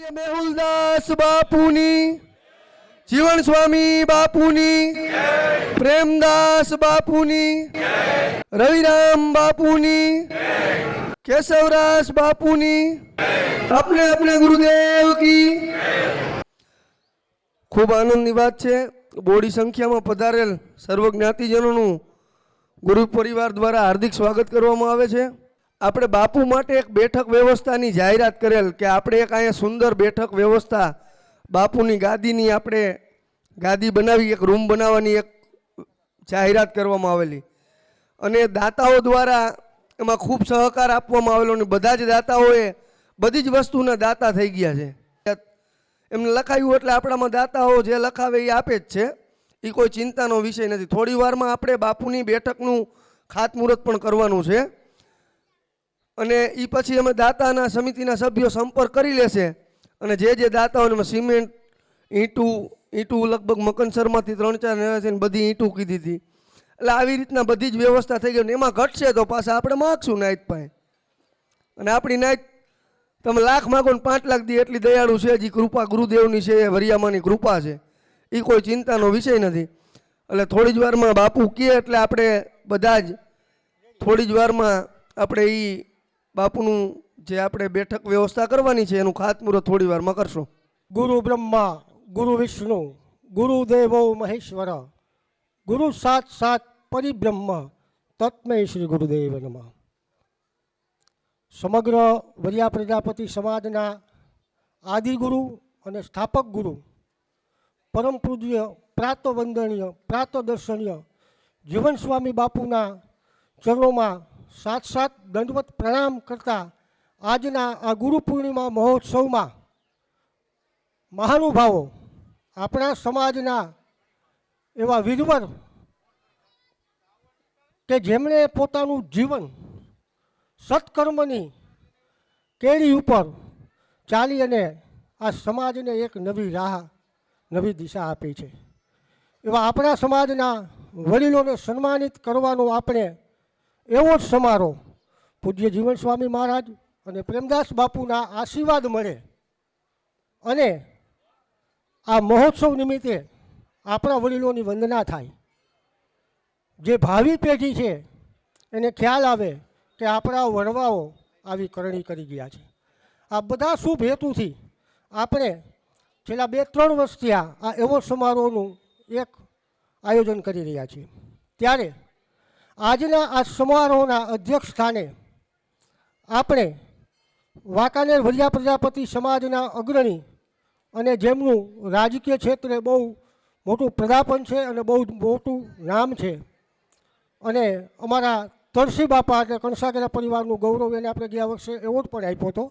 પૂજ્ય મેહુલદાસ બાપુની, જીવન સ્વામી બાપુની, પ્રેમદાસ બાપુની, રવિરામ બાપુની, કેશવરાજ બાપુની, अपने अपने गुरुदेव की। खूब आनंदની વાત છે। બોડી સંખ્યામાં પધારેલ સર્વ જ્ઞાતિજનોનું ગુરુ પરિવાર દ્વારા હાર્દિક સ્વાગત કરવામાં આવે છે। આપણે બાપુ માટે એક બેઠક વ્યવસ્થાની જાહેરાત કરેલ કે આપણે એક અહીંયા સુંદર બેઠક વ્યવસ્થા બાપુની ગાદીની આપણે ગાદી બનાવી એક રૂમ બનાવવાની એક જાહેરાત કરવામાં આવેલી અને દાતાઓ દ્વારા એમાં ખૂબ સહકાર આપવામાં આવેલો અને બધા જ દાતાઓએ બધી જ વસ્તુના દાતા થઈ ગયા છે। એમને લખાયું એટલે આપણામાં દાતાઓ જે લખાવે એ આપે જ છે, એ કોઈ ચિંતાનો વિષય નથી। થોડી વારમાં આપણે બાપુની બેઠકનું ખાતમુહૂર્ત પણ કરવાનું છે અને એ પછી અમે દાતાના સમિતિના સભ્યો સંપર્ક કરી લેશે અને જે દાતાઓને સિમેન્ટ ઈંટું લગભગ મકનસરમાંથી 3-4 છે ને બધી ઈંટું કીધી હતી, એટલે આવી રીતના બધી જ વ્યવસ્થા થઈ ગઈ ને એમાં ઘટશે તો પાછા આપણે માગશું નાયત પાસે અને આપણી નાયત તમે લાખ માગો ને 5 લાખ દી એટલી દયાળુ છે, હજી કૃપા ગુરુદેવની છે, વરિયામાની કૃપા છે, એ કોઈ ચિંતાનો વિષય નથી। એટલે થોડી જ વારમાં બાપુ કહે એટલે આપણે બધા જ થોડી જ વારમાં આપણે એ બાપુનું જે આપણે બેઠક વ્યવસ્થા કરવાની છે એનું ખાતમુહૂર્ત થોડી વારમાં કરશું। ગુરુ બ્રહ્મા ગુરુ વિષ્ણુ ગુરુદેવો મહેશ્વર ગુરુ સાક્ષાત પરિબ્રહ્મ તત્મય શ્રી ગુરુદેવ નમઃ। સમગ્ર વરિયા પ્રજાપતિ સમાજના આદિગુરુ અને સ્થાપક ગુરુ પરમ પૂજ્ય પ્રાત વંદનીય પ્રાત દર્શનીય જીવન સ્વામી બાપુના ચરણોમાં સાક્ષાત દંડવત પ્રણામ કરતા આજના આ ગુરુ પૂર્ણિમા મહોત્સવમાં મહાનુભાવો આપણા સમાજના એવા વીરવર કે જેમણે પોતાનું જીવન સત્કર્મની કેડી ઉપર ચાલી અને આ સમાજને એક નવી રાહ નવી દિશા આપી છે, એવા આપણા સમાજના વડીલોને સન્માનિત કરવાનો આપણે એવો જ સમારોહ પૂજ્ય જીવન સ્વામી મહારાજ અને પ્રેમદાસ બાપુના આશીર્વાદ મળે અને આ મહોત્સવ નિમિત્તે આપણા વડીલોની વંદના થાય, જે ભાવિ પેઢી છે એને ખ્યાલ આવે કે આપણા વડવાઓ આવી કરણી કરી ગયા છે। આ બધા શુભ હેતુથી આપણે છેલ્લા 2-3 વર્ષથી આ એવો સમારોહનું એક આયોજન કરી રહ્યા છીએ। ત્યારે આજના આ સમારોહના અધ્યક્ષ સ્થાને આપણે વાંકાનેર વરિયા પ્રજાપતિ સમાજના અગ્રણી અને જેમનું રાજકીય ક્ષેત્રે બહુ મોટું પ્રદાપન છે અને બહુ મોટું નામ છે અને અમારા તરસી બાપા એટલે કણસાગરા પરિવારનું ગૌરવ એને આપણે ગયા વર્ષે એવોર્ડ પણ આપ્યો હતો,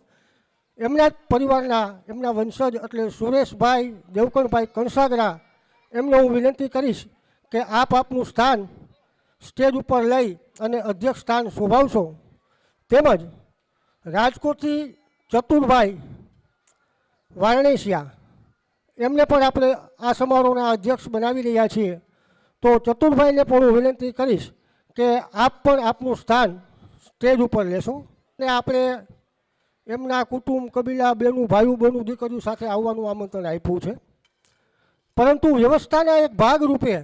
એમના જ પરિવારના એમના વંશજ એટલે સુરેશભાઈ દેવકણભાઈ કણસાગરા એમને હું વિનંતી કરીશ કે આપનું સ્થાન સ્ટેજ ઉપર લઈ અને અધ્યક્ષ સ્થાન શોભાવશો। તેમજ રાજકોટથી ચતુરભાઈ વારણેસિયા એમને પણ આપણે આ સમારોહના અધ્યક્ષ બનાવી રહ્યા છીએ, તો ચતુરભાઈને પણ હું વિનંતી કરીશ કે આપ પણ આપનું સ્થાન સ્ટેજ ઉપર લેશો અને આપણે એમના કુટુંબ કબીલા બેનું ભાઈઓ બહેનું દીકરીઓ સાથે આવવાનું આમંત્રણ આપ્યું છે, પરંતુ વ્યવસ્થાના એક ભાગ રૂપે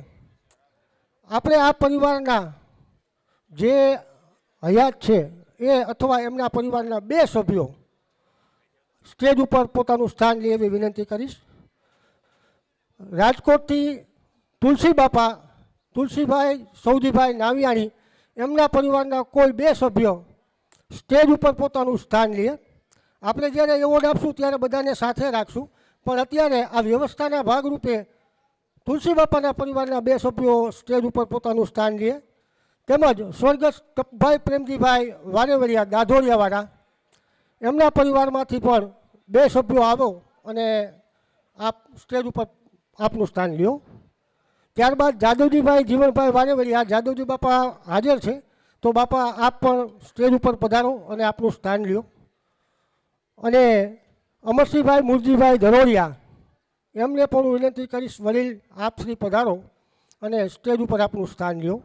આપણે આ પરિવારના જે હયાત છે એ અથવા એમના પરિવારના 2 સભ્યો સ્ટેજ ઉપર પોતાનું સ્થાન લે એવી વિનંતી કરીશ। રાજકોટથી તુલસીભાઈ સૌજીભાઈ નાવિયાણી એમના પરિવારના કોઈ 2 સભ્યો સ્ટેજ ઉપર પોતાનું સ્થાન લે। આપણે જ્યારે એવોર્ડ આપશું ત્યારે બધાને સાથે રાખશું, પણ અત્યારે આ વ્યવસ્થાના ભાગરૂપે તુલસી બાપાના પરિવારના 2 સભ્યો સ્ટેજ ઉપર પોતાનું સ્થાન લે, તેમજ સ્વર્ગસ્થ કપભાઈ પ્રેમજીભાઈ વારેવરિયા દાધોડિયાવાળા એમના પરિવારમાંથી પણ 2 સભ્યો આવો અને આપ સ્ટેજ ઉપર આપનું સ્થાન લ્યો। ત્યારબાદ જાદવજીભાઈ જીવનભાઈ વારેવરિયા જાદવજી બાપા હાજર છે, તો બાપા આપ પણ સ્ટેજ ઉપર પધારો અને આપનું સ્થાન લ્યો। અને અમરસિંહભાઈ મુરજીભાઈ ધરોડિયા એમને પણ હું વિનંતી કરીશ વડીલ આપ શ્રી પધારો અને સ્ટેજ ઉપર આપનું સ્થાન લ્યો।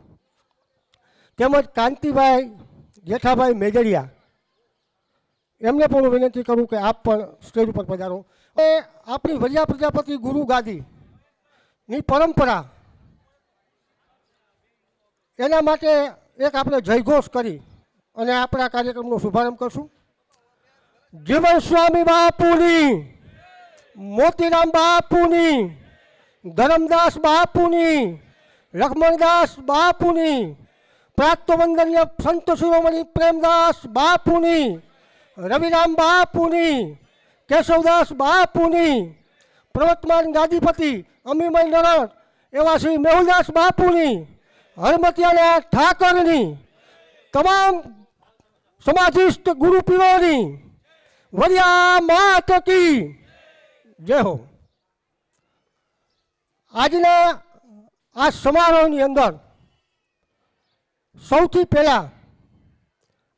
તેમજ કાંતિભાઈ જેઠાભાઈ મેજડિયા એમને પણ હું વિનંતી કરું કે આપ પણ સ્ટેજ ઉપર પધારો. એ આપણી વરિયા પ્રજાપતિ ગુરુ ગાદીની પરંપરા, એના માટે એક આપણે જયઘોષ કરી અને આપણા કાર્યક્રમનો શુભારંભ કરશું. જીવન સ્વામી બાપુની, મોતીરામ બાપુની, ધરમદાસ બાપુની, લક્ષ્મણદાસ બાપુની, પ્રાપ્ત વંદનીય સંત શિરોમણી પ્રેમદાસ બાપુની, રવિરામ બાપુની, કેશવદાસ બાપુની, પ્રવર્તમાન ગાદીપતિ અમીમય નરણ એવા શ્રી મેહુલદાસ બાપુની, હરમતિયાના ઠાકરની, તમામ સમાધિસ્થ ગુરુ પીરોની વરિયા માત કી જય હો. આજના આ સમારોહની અંદર સૌથી પહેલા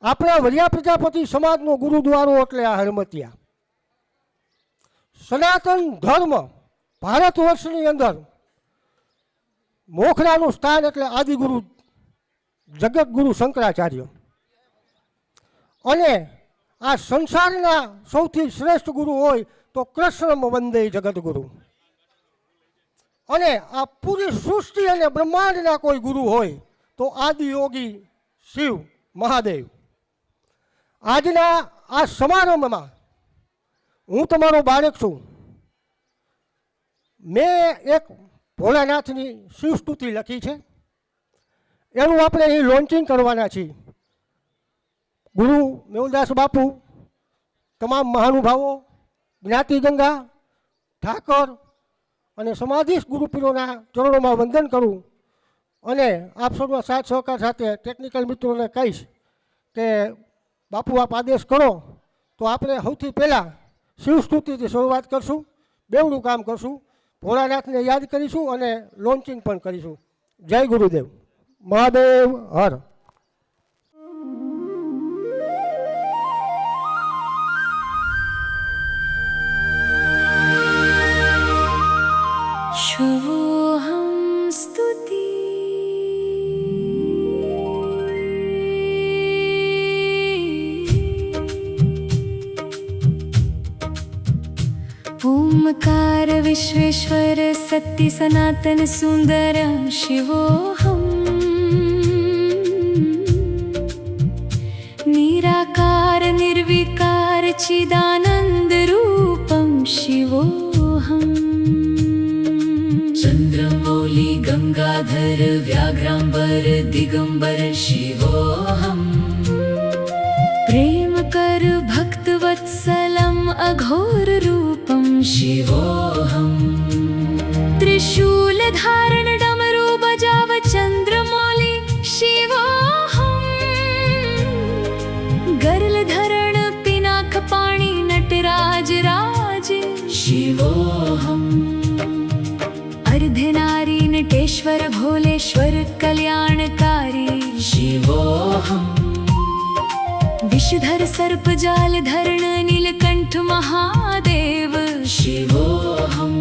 આપણા વરિયા પ્રજાપતિ સમાજનો ગુરુદ્વારો એટલે આ હરમતિયા. સનાતન ધર્મ ભારત વર્ષની અંદર મોખરાનું સ્થાન એટલે આદિગુરુ જગતગુરુ શંકરાચાર્ય, અને આ સંસારના સૌથી શ્રેષ્ઠ ગુરુ હોય તો કૃષ્ણ વંદે જગતગુરુ, અને આ પૂરી સૃષ્ટિ અને બ્રહ્માંડના કોઈ ગુરુ હોય તો આદિયોગી શિવ મહાદેવ. આજના આ સમારંભમાં હું તમારો બાળક છું. મેં એક ભોળાનાથની શિવસ્તુતિ લખી છે, એનું આપણે અહીં લોન્ચિંગ કરવાના છીએ. ગુરુ મેહુલદાસ બાપુ, તમામ મહાનુભાવો, જ્ઞાતિગંગા, ઠાકર અને સમાધિસ્થ ગુરુપીરોના ચરણોમાં વંદન કરું અને આપ સૌના સાથ સહકાર સાથે ટેકનિકલ મિત્રોને કહીશ કે બાપુ આપ આદેશ કરો તો આપણે સૌથી પહેલાં શિવસ્તુતિથી શરૂઆત કરશું, બેવડું કામ કરશું, ભોળાનાથને યાદ કરીશું અને લોન્ચિંગ પણ કરીશું. જય ગુરુદેવ, મહાદેવ હર. शुभोऽहं स्तुति ओंकार विश्वेश्वर सत्य सनातन सुंदर शिवोऽहम् निराकार निर्विकार चिदानंद रूपं शिवोऽहम् चंद्रमौली गंगाधर व्याघ्रांबर दिगंबर शिवोऽहम् प्रेम कर भक्त वत्सलम् अघोर रूपं शिवोऽहम् त्रिशूल धारण डमरू बजाव चंद्रमौली शिवोऽहम् गरल धरण पिनाक पाणी नटराज राज शिवोऽहम् अर्धनारी नटेश्वर भोलेश्वर कल्याणकारी शिवोऽहम् विषधर सर्प जाल धरण नीलकंठ महादेव शिवोऽहम्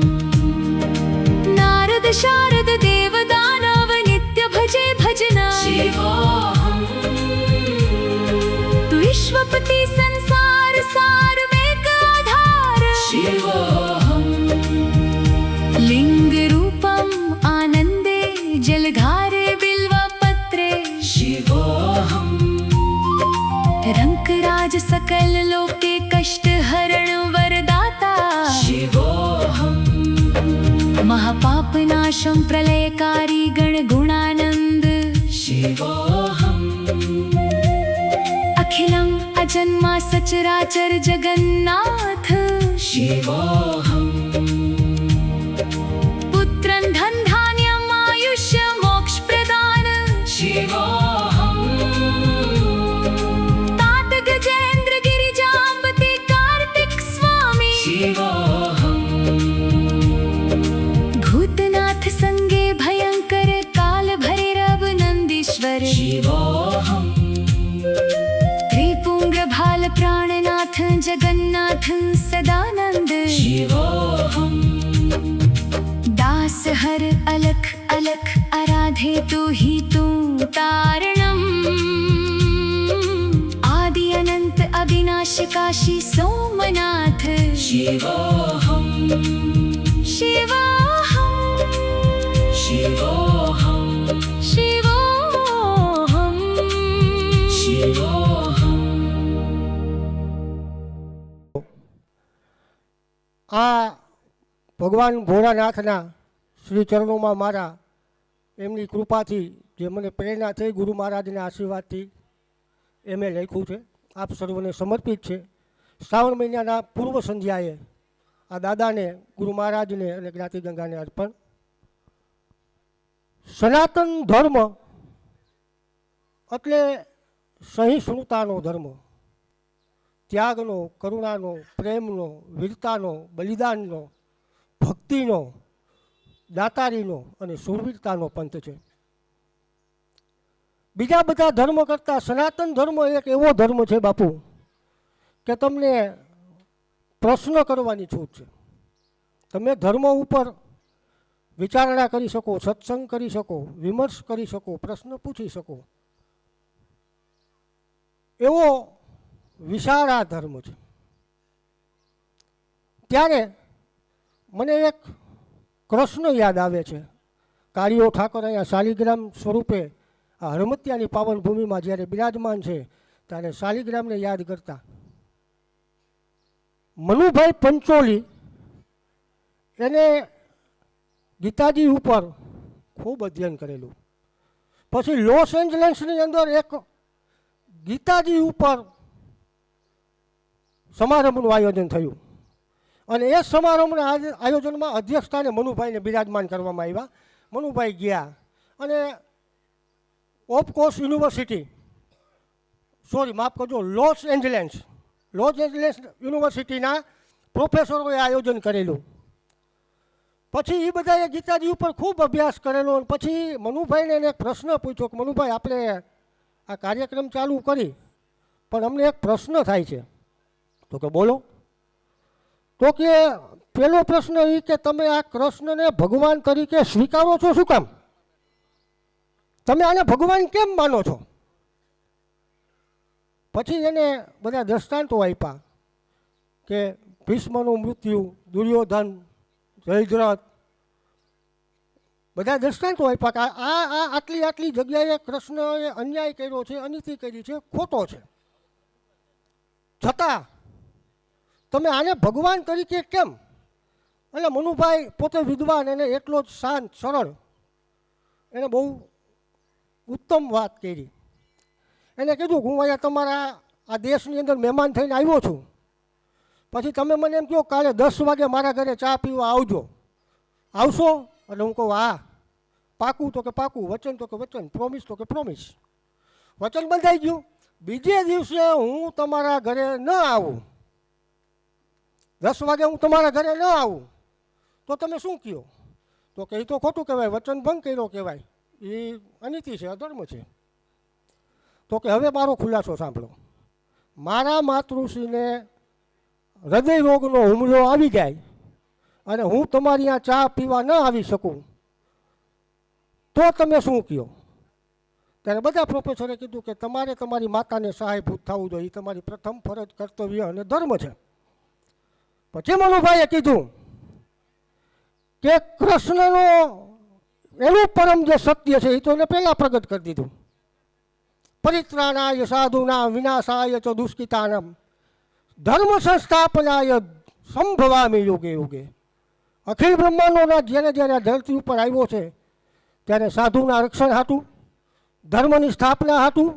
नारद शारद देव दानव नित्य भजे भजना शिवोऽहम् विश्वपति संसार सार वेक आधार शिवोऽहम् लिंग रूपम आनंदे जलधारे बिल्वपत्रे शिवोऽहम् रंकराज सकल लोके कष्ट हरण वरदाता शिवोऽहम् महापाप नाशम प्रलयकारी गण गुणानंद शिवोऽहम् अखिलम् अजन्मा सचराचर जगन्नाथ शिवोऽहम् पुत्रं धन धान्यम् आयुष्य मोक्ष प्रदान शिवोऽहम् तात गजेंद्र गिरिजाम्बते कार्तिक स्वामी शिवोऽहम् भूतनाथ संगे भयंकर काल भैरव नंदीश्वर शिवोऽहम् त्रिपुंग भाल प्राणनाथ जगन्नाथ सदानंद शिवोऽहम् दास हर अलख अलख आराधे तू ही तू तारणम आदि अनंत अविनाशी काशी सोमनाथ शिवोऽहं शिवोऽहं शिवोऽहं शिवोऽहं शिवोऽहं। આ ભગવાન ભોળાનાથના શ્રી ચરણોમાં મારા એમની કૃપાથી જે મને પ્રેરણા થઈ ગુરુ મહારાજના આશીર્વાદથી એ મેં લખ્યું છે, આપ સર્વને સમર્પિત છે। શ્રાવણ મહિનાના પૂર્વ સંધ્યાએ આ દાદાને, ગુરુ મહારાજને અને જ્ઞાતિ ગંગાને અર્પણ। સનાતન ધર્મ એટલે સહિષ્ણુતાનો ધર્મ, ત્યાગનો, કરુણાનો, પ્રેમનો, વીરતાનો, બલિદાનનો, ભક્તિનો, દાતારીનો અને શૂરવીરતાનો પંથ છે। બીજા બધા ધર્મ કરતાં સનાતન ધર્મ એક એવો ધર્મ છે બાપુ કે તમને પ્રશ્ન કરવાની છૂટ છે। તમે ધર્મ ઉપર વિચારણા કરી શકો, સત્સંગ કરી શકો, વિમર્શ કરી શકો, પ્રશ્ન પૂછી શકો, એવો વિશાળ આ ધર્મ છે। ત્યારે મને એક કૃષ્ણ યાદ આવે છે। કાળીઓ ઠાકોર અહીંયા શાલિગ્રામ સ્વરૂપે આ હરમતિયાની પાવન ભૂમિમાં જ્યારે બિરાજમાન છે ત્યારે શાલિગ્રામને યાદ કરતા મનુભાઈ પંચોલી એને ગીતાજી ઉપર ખૂબ અધ્યયન કરેલું। પછી લોસ એન્જલસની અંદર એક ગીતાજી ઉપર સમારંભનું આયોજન થયું અને એ સમારંભના આયોજનમાં અધ્યક્ષસ્થાને મનુભાઈને બિરાજમાન કરવામાં આવ્યા। મનુભાઈ ગયા અને ઓફકોર્સ યુનિવર્સિટી, સોરી માફ કરજો, લોસ એન્જલસ યુનિવર્સિટીના પ્રોફેસરોએ આયોજન કરેલું। પછી એ બધાએ ગીતાજી ઉપર ખૂબ અભ્યાસ કરેલો અને પછી મનુભાઈને એને એક પ્રશ્ન પૂછ્યો કે મનુભાઈ આપણે આ કાર્યક્રમ ચાલુ કરી પણ અમને એક પ્રશ્ન થાય છે। તો કે બોલો। તો કે પહેલો પ્રશ્ન એ કે તમે આ કૃષ્ણને ભગવાન તરીકે સ્વીકારો છો શું કામ? તમે આને ભગવાન કેમ માનો છો? પછી એને બધા દ્રષ્ટાંતો આપ્યા કે ભીષ્મનું મૃત્યુ, દુર્યોધન, જયદ્રથ, બધા દ્રષ્ટાંતો આપ્યા કે આ આટલી જગ્યાએ કૃષ્ણએ અન્યાય કર્યો છે, અનીતિ કરી છે, ખોટો છે, છતાં તમે આને ભગવાન તરીકે કેમ? એટલે મનુભાઈ પોતે વિદ્વાન અને એટલો જ શાંત સરળ, એને બહુ ઉત્તમ વાત કરી। એને કીધું હું અહીંયા તમારા આ દેશની અંદર મહેમાન થઈને આવ્યો છું, પછી તમે મને એમ કહો કાલે 10 વાગે મારા ઘરે ચા પીવા આવજો, આવશો? એટલે હું કહું હા। પાકું? તો કે પાકું। વચન? તો કે વચન। પ્રોમિસ? તો કે પ્રોમિસ। વચન બંધાઈ ગયું। બીજે દિવસે હું તમારા ઘરે ન આવું, 10 વાગે હું તમારા ઘરે ન આવું તો તમે શું કહો? તો કે એ તો ખોટું કહેવાય, વચન ભંગ કર્યો કહેવાય, એ અનીતિ છે, અધર્મ છે। તો કે હવે મારો ખુલાસો સાંભળો, મારા માતૃશ્રીને હૃદય રોગનો હુમલો આવી જાય અને હું તમારી ત્યાં ચા પીવા ન આવી શકું તો તમે શું કહો? ત્યારે બધા પ્રોફેસરે કીધું કે તમારે તમારી માતાને સહાયભૂત થવું જોઈએ, એ તમારી પ્રથમ ફરજ, કર્તવ્ય અને ધર્મ છે। પછી મનુભાઈએ કીધું કે કૃષ્ણનો એનું પરમ જે સત્ય છે એ તો એને પહેલાં પ્રગટ કરી દીધું। પરિત્રાણાય સાધુના વિનાશાય ચ દુષ્કૃતાનામ ધર્મ સંસ્થાપનાય સંભવામી યુગે યુગે। અખિલ બ્રહ્માંડોના જ્યારે આ ધરતી ઉપર આવ્યો છે ત્યારે સાધુના રક્ષણ હાટું, ધર્મની સ્થાપના હાટું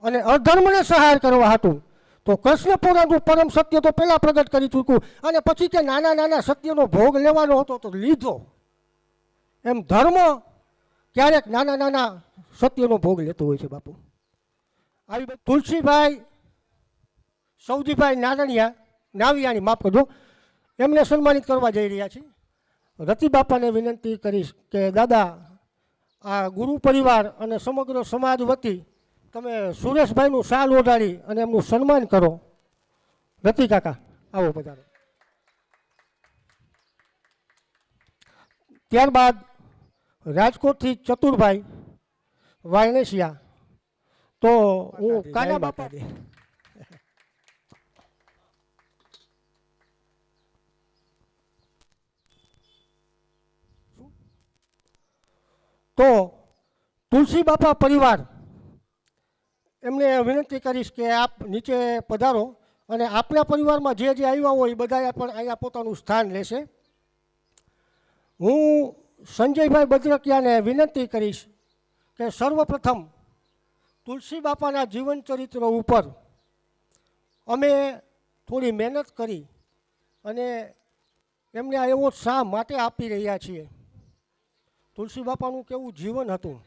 અને અધર્મને સહાય કરવા હાટું તો કૃષ્ણ પુરાણનું પરમ સત્ય તો પહેલાં પ્રગટ કરી ચૂક્યું અને પછી કે નાના સત્યનો ભોગ લેવાનો હતો તો લીધો। એમ ધર્મ ક્યારેક નાના સત્યનો ભોગ લેતો હોય છે બાપુ। આવી તુલસીભાઈ સૌજીભાઈ નાવિયાણી માફ કરજો, એમને સન્માનિત કરવા જઈ રહ્યા છીએ। રતિ બાપાને વિનંતી કરીશ કે દાદા આ ગુરુ પરિવાર અને સમગ્ર સમાજ વતી તમે સુરેશભાઈનું શાલ ઓઢાડી અને એમનું સન્માન કરો। રતિ કાકા આવો પધારો। ત્યારબાદ રાજકોટથી ચતુરભાઈ વાયણેશિયા, તો હું કાના બાપા તો તુલસી બાપા પરિવાર એમને વિનંતી કરીશ કે આપ નીચે પધારો અને આપના પરિવારમાં જે જે આવ્યા હોય એ બધા પણ અહીંયા પોતાનું સ્થાન લેશે. હું સંજયભાઈ બદ્રકિયાને વિનંતી કરીશ કે સર્વપ્રથમ તુલસી બાપાના જીવન ચરિત્ર ઉપર અમે થોડી મહેનત કરી અને એમને આ એવોર્ડ શા માટે આપી રહ્યા છીએ. તુલસી બાપાનું કેવું જીવન હતું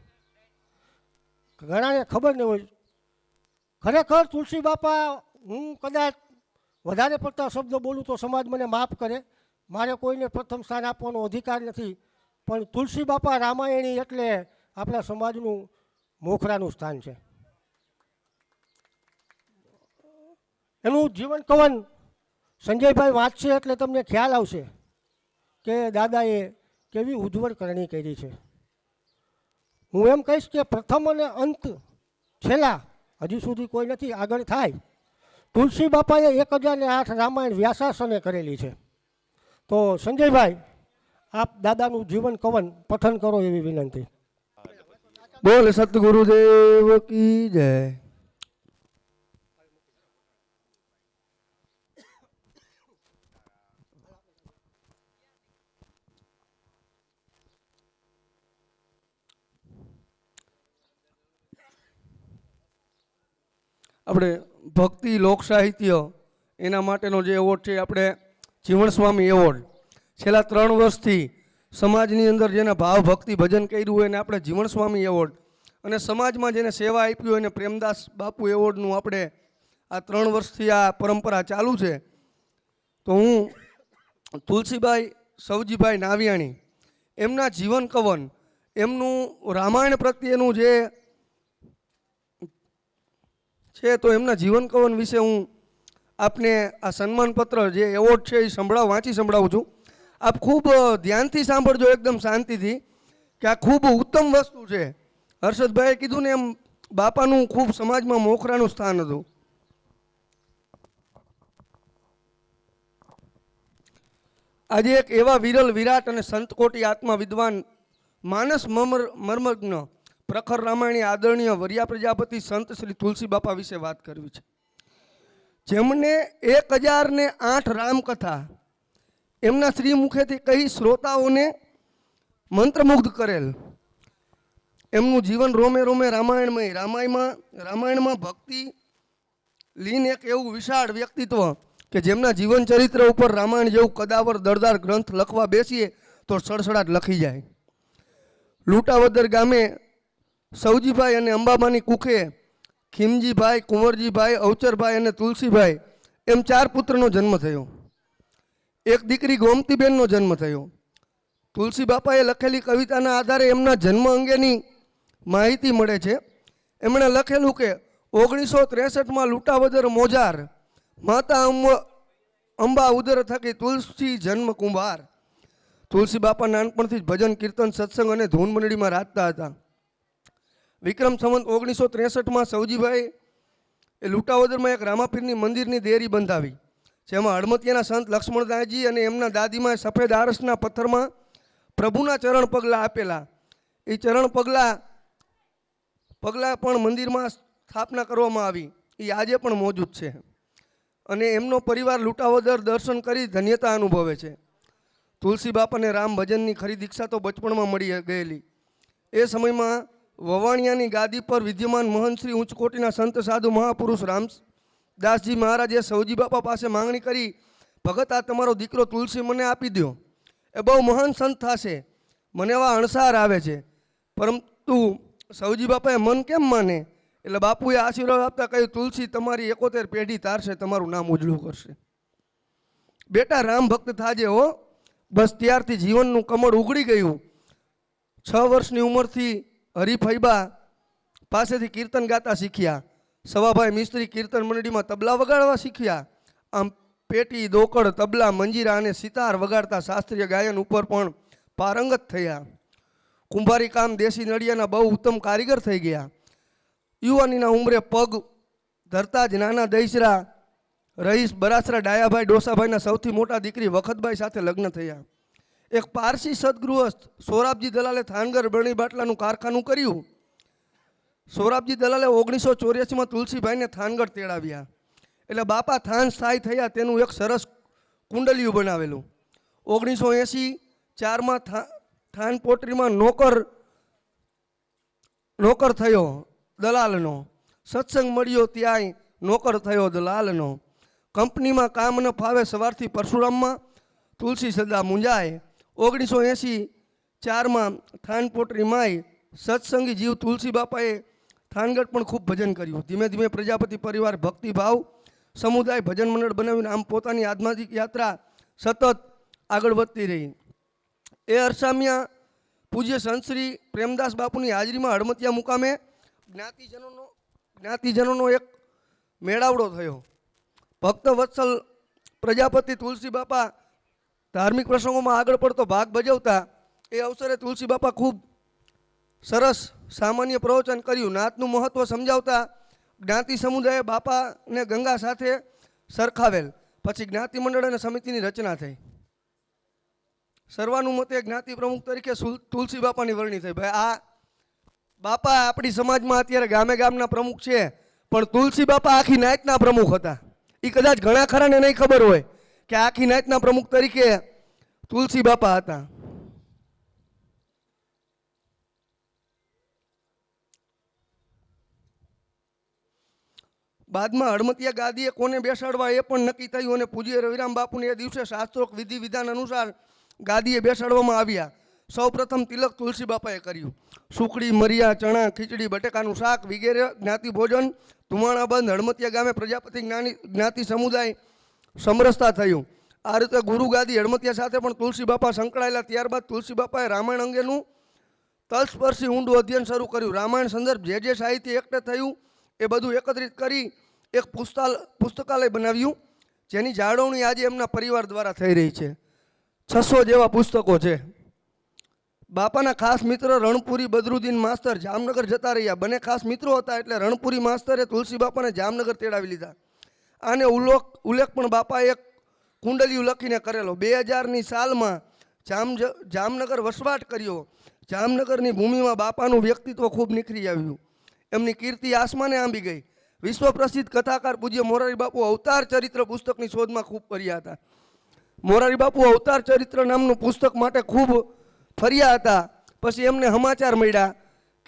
ઘણાને ખબર નહીં હોય. ખરેખર તુલસી બાપા, હું કદાચ વધારે પડતા શબ્દ બોલું તો સમાજ મને માફ કરે, મારે કોઈને પ્રથમ સ્થાન આપવાનો અધિકાર નથી, પણ તુલસી બાપા રામાયણી એટલે આપણા સમાજનું મોખરાનું સ્થાન છે. એનું જીવન કવન સંજયભાઈ વાંચશે એટલે તમને ખ્યાલ આવશે કે દાદાએ કેવી ઉજ્જવળ કરણી કરી છે. હું એમ કહીશ કે પ્રથમ અને અંત છેલ્લા હજી સુધી કોઈ નથી, આગળ થાય. તુલસી બાપાએ 1008 રામાયણ વ્યાસાસને કરેલી છે. તો સંજયભાઈ, આપ દાદાનું જીવન કવન પઠન કરો એવી વિનંતી. બોલ સતગુરુદેવ કી જય. આપણે ભક્તિ લોક સાહિત્ય એના માટેનો જે એવોર્ડ છે આપણે જીવન સ્વામી એવોર્ડ છેલ્લા 3 વર્ષથી સમાજની અંદર જેને ભાવ ભક્તિ ભજન કર્યું હોય એને આપણે જીવન સ્વામી એવોર્ડ, અને સમાજમાં જેને સેવા આપી હોય એને પ્રેમદાસ બાપુ એવોર્ડનું આપણે આ 3 વર્ષથી આ પરંપરા ચાલુ છે. તો હું તુલસીભાઈ સવજીભાઈ નાવિયાણી એમના જીવન કવન, એમનું રામાયણ પ્રત્યેનું જે છે તો એમના જીવન કવન વિશે હું આપને આ સન્માનપત્ર જે એવોર્ડ છે એ વાંચી સંભળાવું છું. આપ ખૂબ ધ્યાનથી સાંભળજો, એકદમ શાંતિથી, કે આ ખૂબ ઉત્તમ વસ્તુ છે. હર્ષદભાઈએ કીધું ને એમ બાપાનું ખૂબ સમાજમાં મોખરાનું સ્થાન હતું. આજે એક એવા વિરલ વિરાટ અને સંતકોટી આત્મા વિદ્વાન માનસ મર્મજ્ઞ પ્રખર રામાયણી આદરણીય વર્યા પ્રજાપતિ સંત શ્રી તુલસી બાપા વિશે વાત કરવી છે, જેમણે 1008 રામકથા એમના શ્રી મુખેથી કહી શ્રોતાઓને મંત્રમુગ્ધ કરેલ. એમનું જીવન રોમે રોમે રામાયણમય. રામાયણમાં ભક્તિ લીન એક એવું વિશાળ વ્યક્તિત્વ કે જેમના જીવન ચરિત્ર ઉપર રામાયણ જેવું કદાવર દળદાર ગ્રંથ લખવા બેસીએ તો સડસડાટ લખી જાય. લૂંટાવદર ગામે સવજીભાઈ અને અંબાબાની કુખે ખીમજીભાઈ, કુંવરજીભાઈ, અવચરભાઈ અને તુલસીભાઈ એમ 4 પુત્રનો જન્મ થયો. એક દીકરી ગોમતીબેનનો જન્મ થયો. તુલસી બાપાએ લખેલી કવિતાના આધારે એમના જન્મ અંગેની માહિતી મળે છે. એમણે લખેલું કે 1963માં લૂંટાવદર મોજાર માતા અંબા ઉદર થકી તુલસી જન્મ કુંભાર. તુલસી બાપા નાનપણથી જ ભજન, કીર્તન, સત્સંગ અને ધૂન મંડળીમાં રાખતા હતા. વિક્રમ સંવત 1963માં સવજીભાઈ એ લૂંટાવદરમાં એક રામાપીરની મંદિરની દેરી બંધાવી, જેમાં હડમતિયાના સંત લક્ષ્મણદાસજી અને એમના દાદીમાએ સફેદ આરસના પથ્થરમાં પ્રભુના ચરણ પગલાં આપેલા. એ ચરણ પગલાં પણ મંદિરમાં સ્થાપના કરવામાં આવી. એ આજે પણ મોજૂદ છે અને એમનો પરિવાર લૂંટાવદર દર્શન કરી ધન્યતા અનુભવે છે. તુલસી બાપાને રામ ભજનની ખરી દીક્ષા તો બચપણમાં મળી ગયેલી. એ સમયમાં વવાણિયાની ગાદી પર વિદ્યમાન મહંત શ્રી ઉચ્ચકોટીના સંત સાધુ મહાપુરુષ રામદાસજી મહારાજે સવજી બાપા પાસે માંગણી કરી, ભગત આ તમારો દીકરો તુલસી મને આપી દો, એ બહુ મહાન સંત થશે, મને એવા અણસાર આવે છે. પરંતુ સવજી બાપાએ મન કેમ માને? એટલે બાપુએ આશીર્વાદ આપતા કહ્યું, તુલસી તમારી 71 પેઢી તારશે, તમારું નામ ઉજળું કરશે. બેટા રામ ભક્ત થાજે હો. બસ ત્યારથી જીવનનું કમળ ઉગડી ગયું. 6 વર્ષની ઉંમરથી હરિફૈબા પાસેથી કીર્તન ગાતા શીખ્યા. સવાભાઈ મિસ્ત્રી કીર્તન મંડળીમાં તબલા વગાડવા શીખ્યા. આમ પેટી, દોકડ, તબલા, મંજીરા અને સિતાર વગાડતા શાસ્ત્રીય ગાયન ઉપર પણ પારંગત થયા. કુંભારી કામ, દેશી નળિયાના બહુ ઉત્તમ કારીગર થઈ ગયા. યુવાનીના ઉંમરે પગ ધરતા જ નાના દહીસરા રહીશ બરાસરા ડાયાભાઈ ડોસાભાઈના સૌથી મોટા દીકરી વખતભાઈ સાથે લગ્ન થયા. એક પારસી સદગૃહસ્થ સોરાબજી દલાલે થાનગર બરણી બાટલાનું કારખાનું કર્યું. સોરાબજી દલાલે 1984માં તુલસીભાઈને થાનગઢ તેડાવ્યા. એટલે બાપા થાન સ્થાયી થયા તેનું એક સરસ કુંડલિયું બનાવેલું. 1984માં થાન પોટરીમાં નોકર થયો દલાલનો. સત્સંગ મળ્યો ત્યાંય નોકર થયો દલાલનો. કંપનીમાં કામ ન ફાવે સવારથી પરશુરામમાં તુલસી સદા મૂંઝાય. 1984માં થાન પોટરીમાંય સત્સંગી જીવ તુલસી બાપાએ થાનગઢ પણ ખૂબ ભજન કર્યું. ધીમે ધીમે પ્રજાપતિ પરિવાર ભક્તિભાવ સમુદાય ભજન મંડળ બનાવીને આમ પોતાની આધ્યાત્મિક યાત્રા સતત આગળ વધતી રહી. એ અરસામિયા પૂજ્ય સંતશ્રી પ્રેમદાસ બાપુની હાજરીમાં હડમતિયા મુકામે જ્ઞાતિજનોનો એક મેળાવડો થયો. ભક્ત વત્સલ પ્રજાપતિ તુલસી બાપા ધાર્મિક પ્રસંગોમાં આગળ પડતો ભાગ ભજવતા એ અવસરે તુલસી બાપા ખૂબ સરસ સામાન્ય પ્રવચન કર્યું. નાતનું મહત્ત્વ સમજાવતા જ્ઞાતિ સમુદાયે બાપાને ગંગા સાથે સરખાવેલ. પછી જ્ઞાતિ મંડળ અને સમિતિની રચના થઈ. સર્વાનુમતે જ્ઞાતિ પ્રમુખ તરીકે તુલસી બાપાની વરણી થઈ. ભાઈ આ બાપા આપણી સમાજમાં અત્યારે ગામે ગામના પ્રમુખ છે, પણ તુલસી બાપા આખી નાયતના પ્રમુખ હતા. એ કદાચ ઘણા ખરાને નહીં ખબર હોય કે આખી નાયતના પ્રમુખ તરીકે તુલસી બાપા હતા. બાદમાં હડમતિયા ગાદીએ કોને બેસાડવા એ પણ નક્કી થયું અને પૂજ્ય રવિરામ બાપુને એ દિવસે શાસ્ત્રોક્ત વિધિ વિધાન અનુસાર ગાદીએ બેસાડવામાં આવ્યા. સૌપ્રથમ તિલક તુલસી બાપાએ કર્યું. સુખડી, મરિયા, ચણા, ખીચડી, બટેકાનું શાક વગેરે જ્ઞાતિ ભોજન ધુમાણાબંધ હડમતિયા ગામે પ્રજાપતિ જ્ઞાતિ સમુદાય સમરસતા થયું. આ રીતે ગુરુ ગાદી હડમતિયા સાથે પણ તુલસી બાપા સંકળાયેલા. ત્યારબાદ તુલસી બાપાએ રામાયણ અંગેનું તલસ્પર્શી ઊંડું અધ્યયન શરૂ કર્યું. રામાયણ સંદર્ભ જે સાહિત્ય એકઠે થયું એ બધું એકત્રિત કરી એક પુસ્તકાલય બનાવ્યું, જેની જાળવણી આજે એમના પરિવાર દ્વારા થઈ રહી છે. 600 જેવા પુસ્તકો છે. બાપાના ખાસ મિત્ર રણપુરી બદરુદ્દીન માસ્તર જામનગર જતા રહ્યા. બંને ખાસ મિત્રો હતા એટલે રણપુરી માસ્તરે તુલસી બાપાને જામનગર તેડાવી લીધા. આને ઉલ્લેખ પણ બાપાએ એક કુંડલિયું લખીને કરેલો. 2000ની સાલમાં જામનગર વસવાટ કર્યો. જામનગરની ભૂમિમાં બાપાનું વ્યક્તિત્વ ખૂબ નિખરી આવ્યું. એમની કીર્તિ આસમાને આંબી ગઈ. વિશ્વ પ્રસિદ્ધ કથાકાર પૂજ્ય મોરારી બાપુ અવતાર ચરિત્ર પુસ્તકની શોધમાં ખૂબ ફર્યા હતા. મોરારી બાપુ અવતાર ચરિત્ર નામનું પુસ્તક માટે ખૂબ ફર્યા હતા. પછી એમને સમાચાર મળ્યા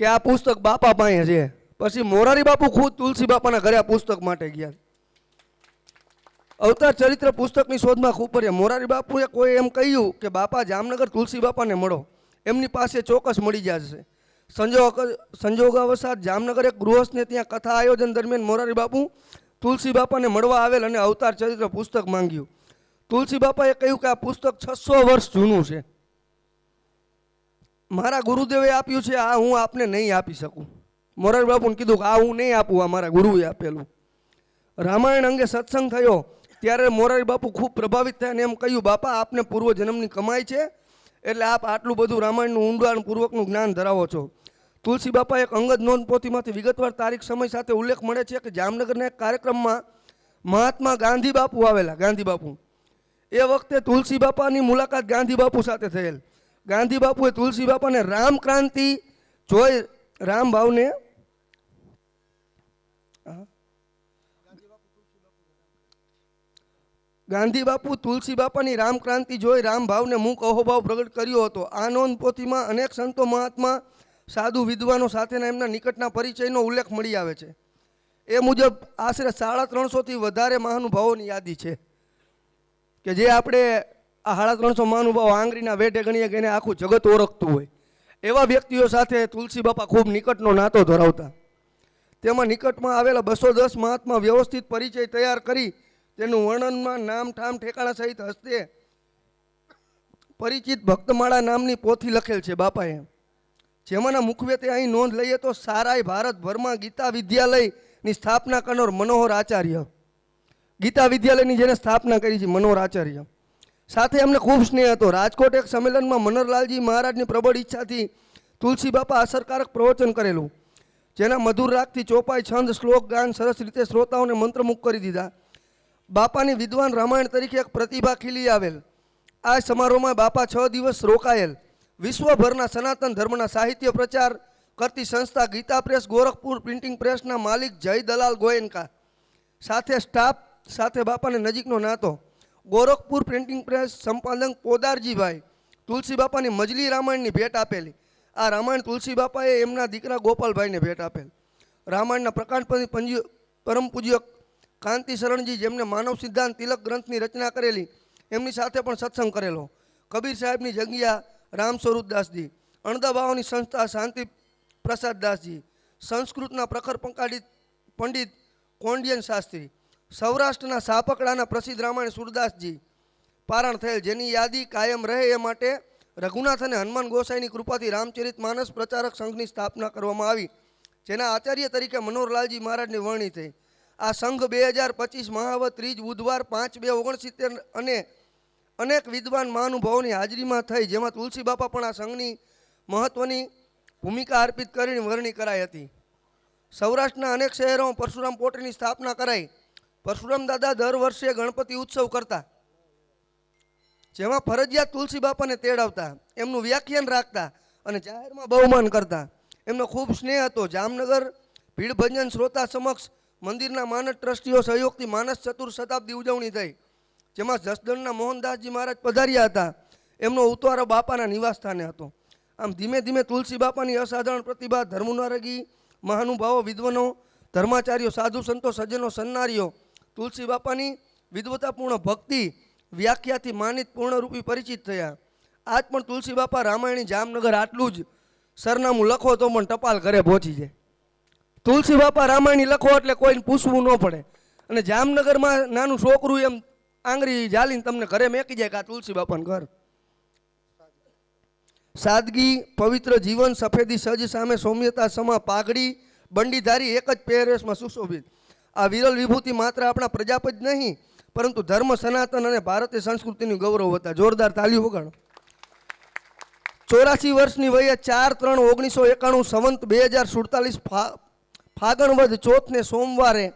કે આ પુસ્તક બાપા પાસે છે. પછી મોરારી બાપુ ખુદ તુલસી બાપાના ઘરે આ પુસ્તક માટે ગયા. અવતાર ચરિત્ર પુસ્તકની શોધમાં ખૂબ ફર્યા. મોરારી બાપુએ કોઈ એમ કહ્યું કે બાપા જામનગર તુલસી બાપાને મળો, એમની પાસે ચોક્કસ મળી જશે. સંજોગાવસાત જામનગર એક ગૃહસ્થને ત્યાં કથા આયોજન દરમિયાન મોરારી બાપુ તુલસી બાપાને મળવા આવેલ અને અવતાર ચરિત્ર પુસ્તક માંગ્યું. તુલસી બાપાએ કહ્યું કે આ પુસ્તક 600 વર્ષ જૂનું છે. મારા ગુરુદેવે આપ્યું છે, આ હું આપને નહીં આપી શકું. મોરારી બાપુને કીધું કે આ હું નહીં આપું, આ મારા ગુરુએ આપેલું. રામાયણ અંગે સત્સંગ થયો ત્યારે મોરારી બાપુ ખૂબ પ્રભાવિત થયા અને એમ કહ્યું, બાપા આપને પૂર્વજન્મની કમાઈ છે એટલે આપ આટલું બધું રામાયણનું ઊંડાણપૂર્વકનું જ્ઞાન ધરાવો છો. તુલસી બાપા એક અંગત નોંધ પોથીમાંથી વિગતવાર તારીખ સમય સાથે ઉલ્લેખ મળે છે કે જામનગરના એક કાર્યક્રમમાં મહાત્મા ગાંધી બાપુ આવેલા. ગાંધી બાપુ એ વખતે તુલસી બાપાની મુલાકાત ગાંધી બાપુ સાથે થયેલ. ગાંધી બાપુએ તુલસી બાપાને રામ ક્રાંતિ જોઈ રામ ભાવને ગાંધી બાપુ તુલસી બાપાની રામ ક્રાંતિ જોઈ રામ ભાવને મૂક અહોભાવ પ્રગટ કર્યો હતો. આ નોંધ પોથીમાં અનેક સંતો મહાત્મા સાધુ વિદ્વાનો સાથેના એમના નિકટના પરિચયનો ઉલ્લેખ મળી આવે છે. એ મુજબ આશરે 350થી વધારે મહાનુભાવોની યાદી છે કે જે આપણે આ 350 મહાનુભાવો આંગળીના વેઢે ગણીએ કે એને આખું જગત ઓળખતું હોય એવા વ્યક્તિઓ સાથે તુલસી બાપા ખૂબ નિકટનો નાતો ધરાવતા. તેમાં નિકટમાં આવેલા 210 મહાત્મા વ્યવસ્થિત પરિચય તૈયાર કરી તેનું વર્ણનમાં નામ ઠામ ઠેકાણા સહિત હસ્તે પરિચિત ભક્તમાળા નામની પોથી લખેલ છે બાપાએ. જેમાંના મુખ્યત્વે અહીં નોંધ લઈએ તો સારાય ભારતભરમાં ગીતા વિદ્યાલયની સ્થાપના કરનાર મનોહર આચાર્ય, ગીતા વિદ્યાલયની જેને સ્થાપના કરી છે મનોહર આચાર્ય, સાથે એમને ખૂબ સ્નેહ હતો. રાજકોટ એક સંમેલનમાં મનોહરલાલજી મહારાજની પ્રબળ ઈચ્છાથી તુલસી બાપા અસરકારક પ્રવચન કરેલું, જેના મધુર રાગથી ચોપાઈ છંદ શ્લોક ગાન સરસ રીતે શ્રોતાઓને મંત્રમુગ્ધ કરી દીધા. બાપાની વિદ્વાન રામાયણ તરીકે એક પ્રતિભા ખીલી આવેલ. આ સમારોહમાં બાપા 6 દિવસ રોકાયેલ વિશ્વભરના સનાતન ધર્મના સાહિત્ય પ્રચાર કરતી સંસ્થા ગીતા પ્રેસ ગોરખપુર પ્રિન્ટિંગ પ્રેસના માલિક જય દલાલ ગોયનકા સાથે સ્ટાફ સાથે બાપાને નજીકનો નાતો. ગોરખપુર પ્રિન્ટિંગ પ્રેસ સંપાદક પોદારજીભાઈ તુલસી બાપાની મજલી રામાયણની ભેટ આપેલી. આ રામાયણ તુલસી બાપાએ એમના દીકરા ગોપાલભાઈને ભેટ આપેલ. રામાયણના પ્રકાંડ પરમ પૂજ્ય કાંતિ શરણજી જેમને માનવ સિદ્ધાંત તિલક ગ્રંથની રચના કરેલી એમની સાથે પણ સત્સંગ કરેલો. કબીર સાહેબની જગ્યા રામ સ્વરૂપદાસજી, અણદાબાઓની સંસ્થા શાંતિ પ્રસાદ દાસજી, સંસ્કૃતના પ્રખર પંડિત કોંડિયન શાસ્ત્રી, સૌરાષ્ટ્રના સાપકડાના પ્રસિદ્ધ રામાયણ સુરદાસજી પારણ થયેલ, જેની યાદી કાયમ રહે એ માટે રઘુનાથ અને હનુમાન ગોસાઈની કૃપાથી રામચરિત માનસ પ્રચારક સંઘની સ્થાપના કરવામાં આવી, જેના આચાર્ય તરીકે મનોહરલાલજી મહારાજની વરણી થઈ. આ સંઘ 2025 મહાવત ત્રીજ બુધવાર 5/2/69 અને અનેક વિદ્વાન મહાનુભાવોની હાજરીમાં થઈ, જેમાં તુલસી બાપા પણ આ સંઘની મહત્વની ભૂમિકા અર્પિત કરીને વરણી કરાઈ હતી. સૌરાષ્ટ્રના અનેક શહેરોમાં પરશુરામ પોટરીની સ્થાપના કરાઈ. પરશુરામ દાદા દર વર્ષે ગણપતિ ઉત્સવ કરતા, જેમાં ફરજિયાત તુલસી બાપાને તેડાવતા, એમનું વ્યાખ્યાન રાખતા અને જાહેરમાં બહુમાન કરતા. એમનો ખૂબ સ્નેહ હતો. જામનગર ભીડ ભજન શ્રોતા સમક્ષ મંદિરના માનસ ટ્રસ્ટીઓ સહયોગથી માનસ ચતુર શતાબ્દી ઉજવણી થઈ, જેમાં જસદણના મોહનદાસજી મહારાજ પધાર્યા હતા. એમનો ઉતારો બાપાના નિવાસ સ્થાને હતો. આમ ધીમે ધીમે તુલસી બાપાની અસાધારણ પ્રતિભા ધર્મનારગી મહાનુભાવો વિદ્વાનો ધર્માચાર્યો સાધુ સંતો સજ્જનો સન્નારીઓ તુલસી બાપાની વિદ્વતાપૂર્ણ ભક્તિ વ્યાખ્યાથી માનિત પૂર્ણરૂપી પરિચિત થયા. આજ પણ તુલસી બાપા રામાયણી જામનગર આટલું જ સરનામું લખો તો પણ ટપાલ ઘરે પહોંચી જાય. તુલસી બાપા રામાયણી લખો એટલે કોઈને પૂછવું ન પડે. અને જામનગરમાં નાનું છોકરું એમ આંગળી જાલીને તમને ઘરે મેકી જાય કે આ તુલસી બાપાનું ઘર. સાદગી પવિત્ર જીવન સફેદી સજ સામે સૌમ્યતા સમા પાઘડી બંડીધારી એક જ પહેરવેશમાં સુશોભિત. આ વિરલ વિભૂતિ માત્ર આપણા પ્રજાપતિ નહીં પરંતુ ધર્મ સનાતન અને ભારતીય સંસ્કૃતિનું ગૌરવ હતા. જોરદાર તાલીઓ વગાડો. 84 વર્ષની વયે 4/3/1991 સંવંત 2047 ફાગણ વદ ચોથને સોમવારે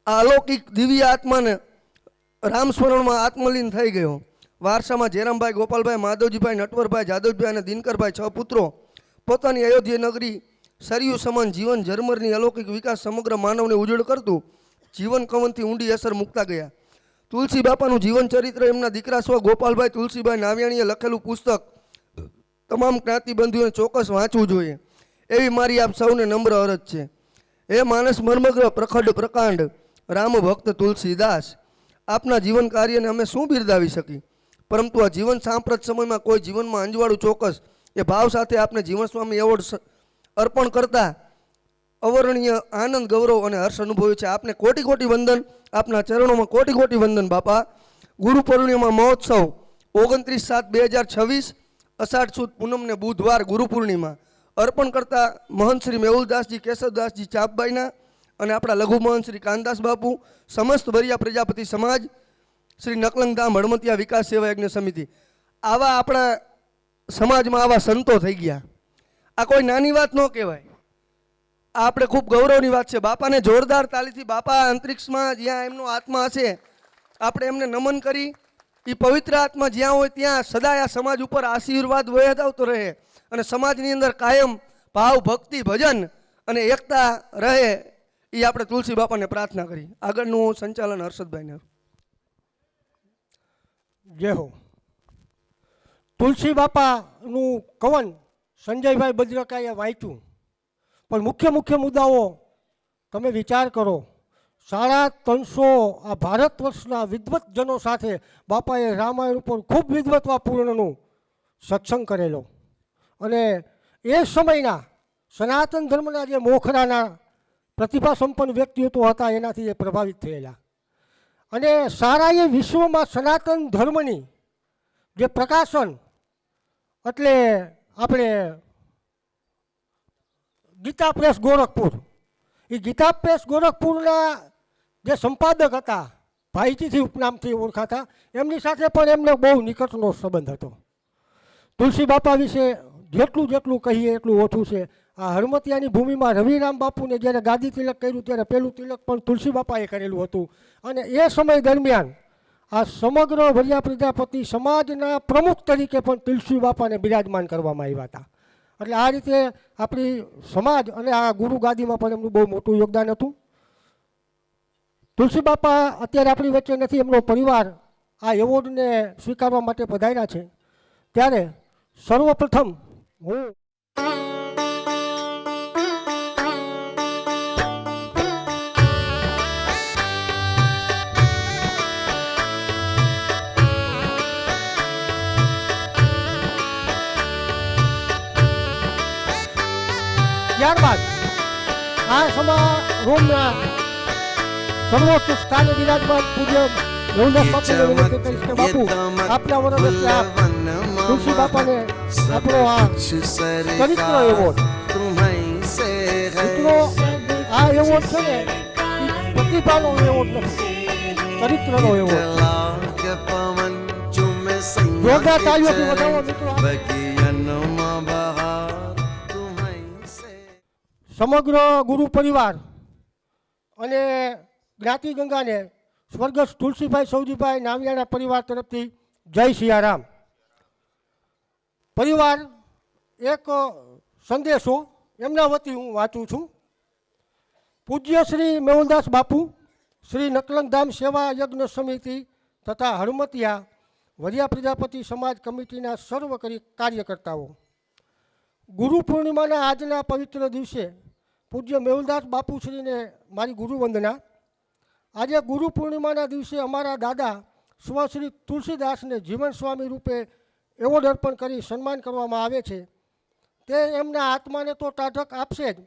આ અલૌકિક દિવ્ય આત્માને રામસ્મરણમાં આત્મલીન થઈ ગયો. વારસામાં જેરામભાઈ, ગોપાલભાઈ, માધવજીભાઈ, નટવરભાઈ, જાદવભાઈ અને દિનકરભાઈ 6 પુત્રો પોતાની અયોધ્યા નગરી સરયુ સમાન જીવન ઝરમરની અલૌકિક વિકાસ સમગ્ર માનવને ઉજળ કરતું જીવન કવનથી ઊંડી અસર મૂકતા ગયા. તુલસી બાપાનું જીવન ચરિત્ર એમના દીકરા સ્વ ગોપાલભાઈ તુલસીભાઈ નાવ્યાણીએ લખેલું પુસ્તક તમામ જ્ઞાતિબંધુઓને ચોક્કસ વાંચવું જોઈએ એવી મારી આપ સૌને નમ્ર અરજ છે. હે માનસ મર્મગ્ર પ્રખડ પ્રકાંડ રામ ભક્ત તુલસીદાસ, આપના જીવન કાર્યને અમે શું બિરદાવી શકી, પરંતુ આ જીવન સાંપ્રત સમયમાં કોઈ જીવનમાં અંજવાળું ચોક્કસ એ ભાવ સાથે આપને જીવન સ્વામી એવોર્ડ અર્પણ કરતા અવર્ણનીય આનંદ, ગૌરવ અને હર્ષ અનુભવ્યો છે. આપને કોટી કોટી વંદન, આપના ચરણોમાં કોટી કોટી વંદન બાપા. ગુરુ પૂર્ણિમા મહોત્સવ 29/7/2026 અષાઢ સુદ પૂનમને બુધવાર ગુરુ પૂર્ણિમા અર્પણ કરતા મહંત શ્રી મેહુલદાસજી કેશવદાસજી ચાપબાઈના અને આપણા લઘુ મહંત શ્રી કાનદાસ બાપુ, સમસ્ત વરિયા પ્રજાપતિ સમાજ, શ્રી નકલંગધામ હળમતિયા વિકાસ સેવા યજ્ઞ સમિતિ, આવા આપણા સમાજમાં આવા સંતો થઈ ગયા. આ કોઈ નાની વાત ન કહેવાય. આ આપણે ખૂબ ગૌરવની વાત છે. બાપાને જોરદાર તાલીથી, બાપા અંતરિક્ષમાં જ્યાં એમનો આત્મા હશે આપણે એમને નમન કરી. એ પવિત્ર આત્મા જ્યાં હોય ત્યાં સદાય આ સમાજ ઉપર આશીર્વાદ વહેતા રહે અને સમાજની અંદર કાયમ ભાવ, ભક્તિ, ભજન અને એકતા રહે એ આપણે તુલસી બાપાને પ્રાર્થના કરી. આગળનું સંચાલન હર્ષદભાઈને. જય હો. તુલસી બાપાનું કવન સંજયભાઈ બદ્રકાએ વાંચ્યું, પણ મુખ્ય મુદ્દાઓ તમે વિચાર કરો. 350 આ ભારત વર્ષના વિદ્વતજનો સાથે બાપાએ રામાયણ ઉપર ખૂબ વિદ્વત્તાપૂર્ણનું સત્સંગ કરેલો અને એ સમયના સનાતન ધર્મના જે મોખરાના પ્રતિભા સંપન્ન વ્યક્તિઓ હતા એનાથી એ પ્રભાવિત થયેલા અને સારાએ વિશ્વમાં સનાતન ધર્મની જે પ્રકાશન એટલે આપણે ગીતા પ્રેસ ગોરખપુર, એ ગીતા પ્રેસ ગોરખપુરના જે સંપાદક હતા ભાઈજીથી ઉપનામથી ઓળખાતા, એમની સાથે પણ એમને બહુ નિકટનો સંબંધ હતો. તુલસી બાપા વિશે જેટલું કહીએ એટલું ઓછું છે. આ હળમતિયાની ભૂમિમાં રવિરામ બાપુને જ્યારે ગાદી તિલક કર્યું ત્યારે પહેલું તિલક પણ તુલસી બાપાએ કરેલું હતું અને એ સમય દરમિયાન આ સમગ્ર વરિયા પ્રજાપતિ સમાજના પ્રમુખ તરીકે પણ તુલસી બાપાને બિરાજમાન કરવામાં આવ્યા હતા. એટલે આ રીતે આપણી સમાજ અને આ ગુરુ ગાદીમાં પણ એમનું બહુ મોટું યોગદાન હતું. તુલસી બાપા અત્યારે આપણી વચ્ચે નથી, એમનો પરિવાર આ એવોર્ડને સ્વીકારવા માટે પધાર્યા છે. ત્યારે સર્વપ્રથમ હું ત્યારબાદ આ સમારોહના સર્વોચ્ચ સ્થાને બિરાજમાન પૂજ્ય મેહુલદાસ બાપુને વિનંતી કરીશ કે બાપુ આપના વરદસ્તે આપ તુલસી બાપાને આપણો આ ચરિત્ર એવોર્ડ, મિત્રો આ એવોર્ડ છે ને એ પ્રતિભાનો એવોર્ડ નથી, ચરિત્રનો એવોર્ડ. જોરદાર તાળીઓથી વધાવો મિત્રો. સમગ્ર ગુરુ પરિવાર અને જ્ઞાતિ ગંગાને સ્વર્ગસ્થ તુલસીભાઈ સૌજીભાઈ નાવિયાના પરિવાર તરફથી જય સિયારામ. પરિવાર એક સંદેશો એમના વતી હું વાંચું છું. પૂજ્ય શ્રી મેહુલદાસ બાપુ, શ્રી નકલંગધામ સેવા યજ્ઞ સમિતિ તથા હળમતિયા વરિયા પ્રજાપતિ સમાજ કમિટીના સર્વ કાર્યકર્તાઓ, ગુરુ પૂર્ણિમાના આજના પવિત્ર દિવસે પૂજ્ય મેહુલદાસ બાપુશ્રીને મારી ગુરુવંદના. આજે ગુરુ પૂર્ણિમાના દિવસે અમારા દાદા સ્વશ્રી તુલસીદાસને જીવન સ્વામી રૂપે એવોર્ડ અર્પણ કરી સન્માન કરવામાં આવે છે. તે એમના આત્માને તો ટાઢક આપશે જ,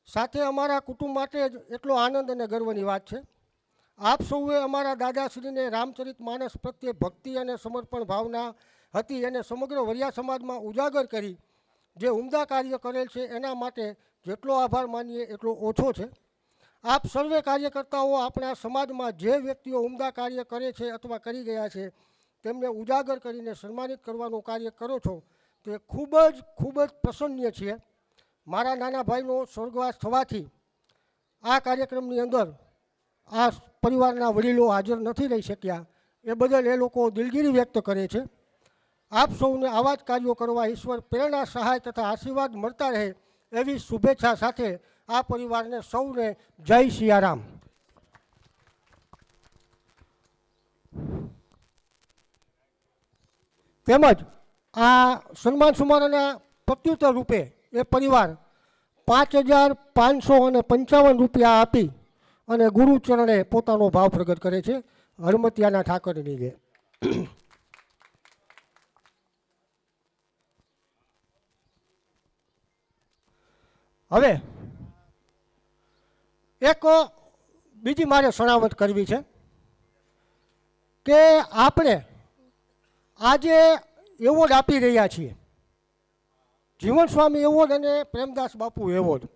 સાથે અમારા કુટુંબ માટે જ એટલો આનંદ અને ગર્વની વાત છે. આપ સૌએ અમારા દાદાશ્રીને રામચરિત માનસ પ્રત્યે ભક્તિ અને સમર્પણ ભાવના હતી એને સમગ્ર વરિયા સમાજમાં ઉજાગર કરી જે ઉમદા કાર્ય કરેલ છે એના માટે જેટલો આભાર માનીએ એટલો ઓછો છે. આપ સર્વે કાર્યકર્તાઓ આપણા સમાજમાં જે વ્યક્તિઓ ઉમદા કાર્ય કરે છે અથવા કરી ગયા છે તેમને ઉજાગર કરીને સન્માનિત કરવાનું કાર્ય કરો છો તે ખૂબ જ પ્રસન્નીય છીએ. મારા નાના ભાઈનો સ્વર્ગવાસ થવાથી આ કાર્યક્રમની અંદર આ પરિવારના વડીલો હાજર નથી રહી શક્યા, એ બદલ એ લોકો દિલગીરી વ્યક્ત કરે છે. આપ સૌને આવા જ કાર્યો કરવા ઈશ્વર પ્રેરણા, સહાય તથા આશીર્વાદ મળતા રહે એવી શુભેચ્છા સાથે આ પરિવારને સૌને જય સિયારામ. તેમજ આ સન્માન સમારોહના પ્રત્યુત્તર રૂપે એ પરિવાર 5,555 રૂપિયા આપી અને ગુરુચરણે પોતાનો ભાવ પ્રગટ કરે છે. હળમતિયાના ઠાકરની જે હવે એક બીજી મારે સણાવટ કરવી છે કે આપણે આજે એવોર્ડ આપી રહ્યા છીએ, જીવન સ્વામી એવોર્ડ અને પ્રેમદાસ બાપુ એવોર્ડ.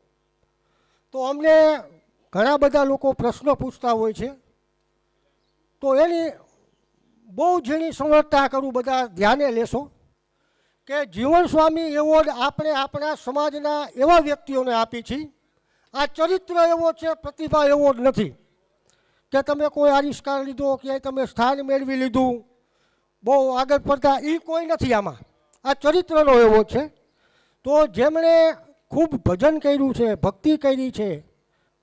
તો અમને ઘણા બધા લોકો પ્રશ્નો પૂછતા હોય છે, તો એની બહુ ઝીણી સંવર્તા કરું, બધા ધ્યાને લેશો કે જીવન સ્વામી એવોર્ડ આપણે આપણા સમાજના એવા વ્યક્તિઓને આપી છીએ. આ ચરિત્ર એવોર્ડ છે, પ્રતિભા એવોર્ડ નથી કે તમે કોઈ આવિષ્કાર લીધો, ક્યાંય તમે સ્થાન મેળવી લીધું, બહુ આગળ પડતા, એ કોઈ નથી આમાં. આ ચરિત્રનો એવોર્ડ છે. તો જેમણે ખૂબ ભજન કર્યું છે, ભક્તિ કરી છે,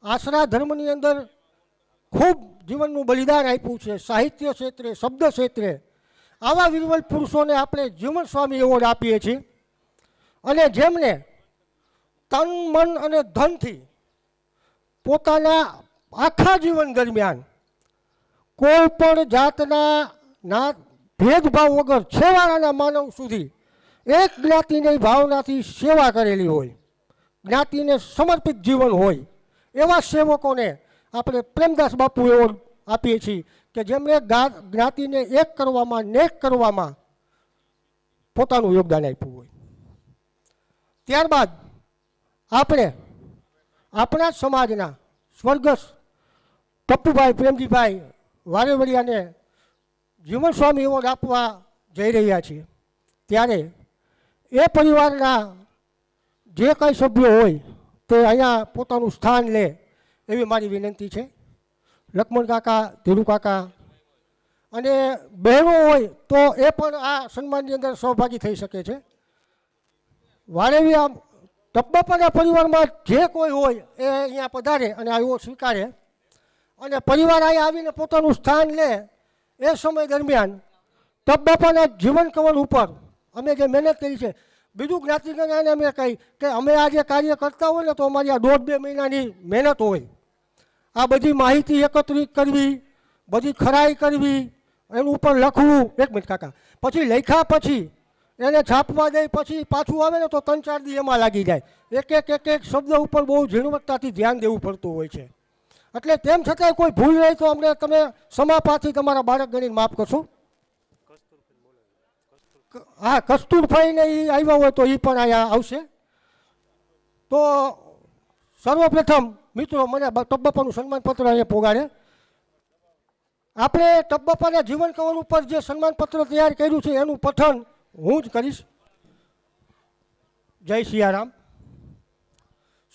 આશરા ધર્મની અંદર ખૂબ જીવનનું બલિદાન આપ્યું છે, સાહિત્ય ક્ષેત્રે, શબ્દ ક્ષેત્રે, આવા વીરવલ પુરુષોને આપણે જીવન સ્વામી એવોર્ડ આપીએ છીએ. અને જેમને તન, મન અને ધનથી પોતાના આખા જીવન દરમિયાન કોઈ પણ જાતના ભેદભાવ વગર છેવાડાના માનવ સુધી એક જ્ઞાતિની ભાવનાથી સેવા કરેલી હોય, જ્ઞાતિને સમર્પિત જીવન હોય, એવા સેવકોને આપણે પ્રેમદાસ બાપુ એવોર્ડ આપીએ છીએ કે જેમણે જ્ઞાતિને એક કરવામાં, નેક કરવામાં પોતાનું યોગદાન આપ્યું હોય. ત્યારબાદ આપણે આપણા સમાજના સ્વર્ગસ્થ પપ્પુભાઈ પ્રેમજીભાઈ વારેવડિયાને જીવન સ્વામી એવોર્ડ આપવા જઈ રહ્યા છીએ. ત્યારે એ પરિવારના જે કંઈ સભ્યો હોય તે અહીંયા પોતાનું સ્થાન લે એવી મારી વિનંતી છે. લક્ષ્મણ કાકા, ધીરુ કાકા અને બહેનો હોય તો એ પણ આ સન્માનની અંદર સહભાગી થઈ શકે છે. વાળેવી આમ ટપ્પાપાના પરિવારમાં જે કોઈ હોય એ અહીંયા પધારે અને આવો સ્વીકારે અને પરિવાર અહીંયા આવીને પોતાનું સ્થાન લે. એ સમય દરમિયાન ટપ્પાપાના જીવન કવન ઉપર અમે જે મહેનત કરી છે, બીજું જ્ઞાતિજનોને અમે કહી કે અમે આ જે કાર્ય કરતા હોય ને તો અમારી આ 1.5-2 મહિનાની મહેનત હોય. આ બધી માહિતી એકત્રિત કરવી, બધી ખરાઈ કરવી, એનું ઉપર લખવું. એક મિનિટ કાકા, પછી લખ્યા પછી એને છાપવા દે, પછી પાછું આવે ને તો 3-4 દી એમાં લાગી જાય. એક શબ્દ ઉપર બહુ ઝીણવટતાથી ધ્યાન દેવું પડતું હોય છે. એટલે તેમ છતાંય કોઈ ભૂલ રહી તો અમને તમે સમાપાથી તમારા બાળક ગણીને માફ કરશો. હા, કસ્તુરભાઈને એ આવ્યા હોય તો એ પણ અહીંયા આવશે. તો સર્વપ્રથમ મિત્રો મને ટપ્પાપાનું સન્માનપત્ર અહીંયા પોગાડે. આપણે ટપ્પાપાના જીવન કવન ઉપર જે સન્માનપત્ર તૈયાર કર્યું છે એનું પઠન હું જ કરીશ. જય સિયારામ.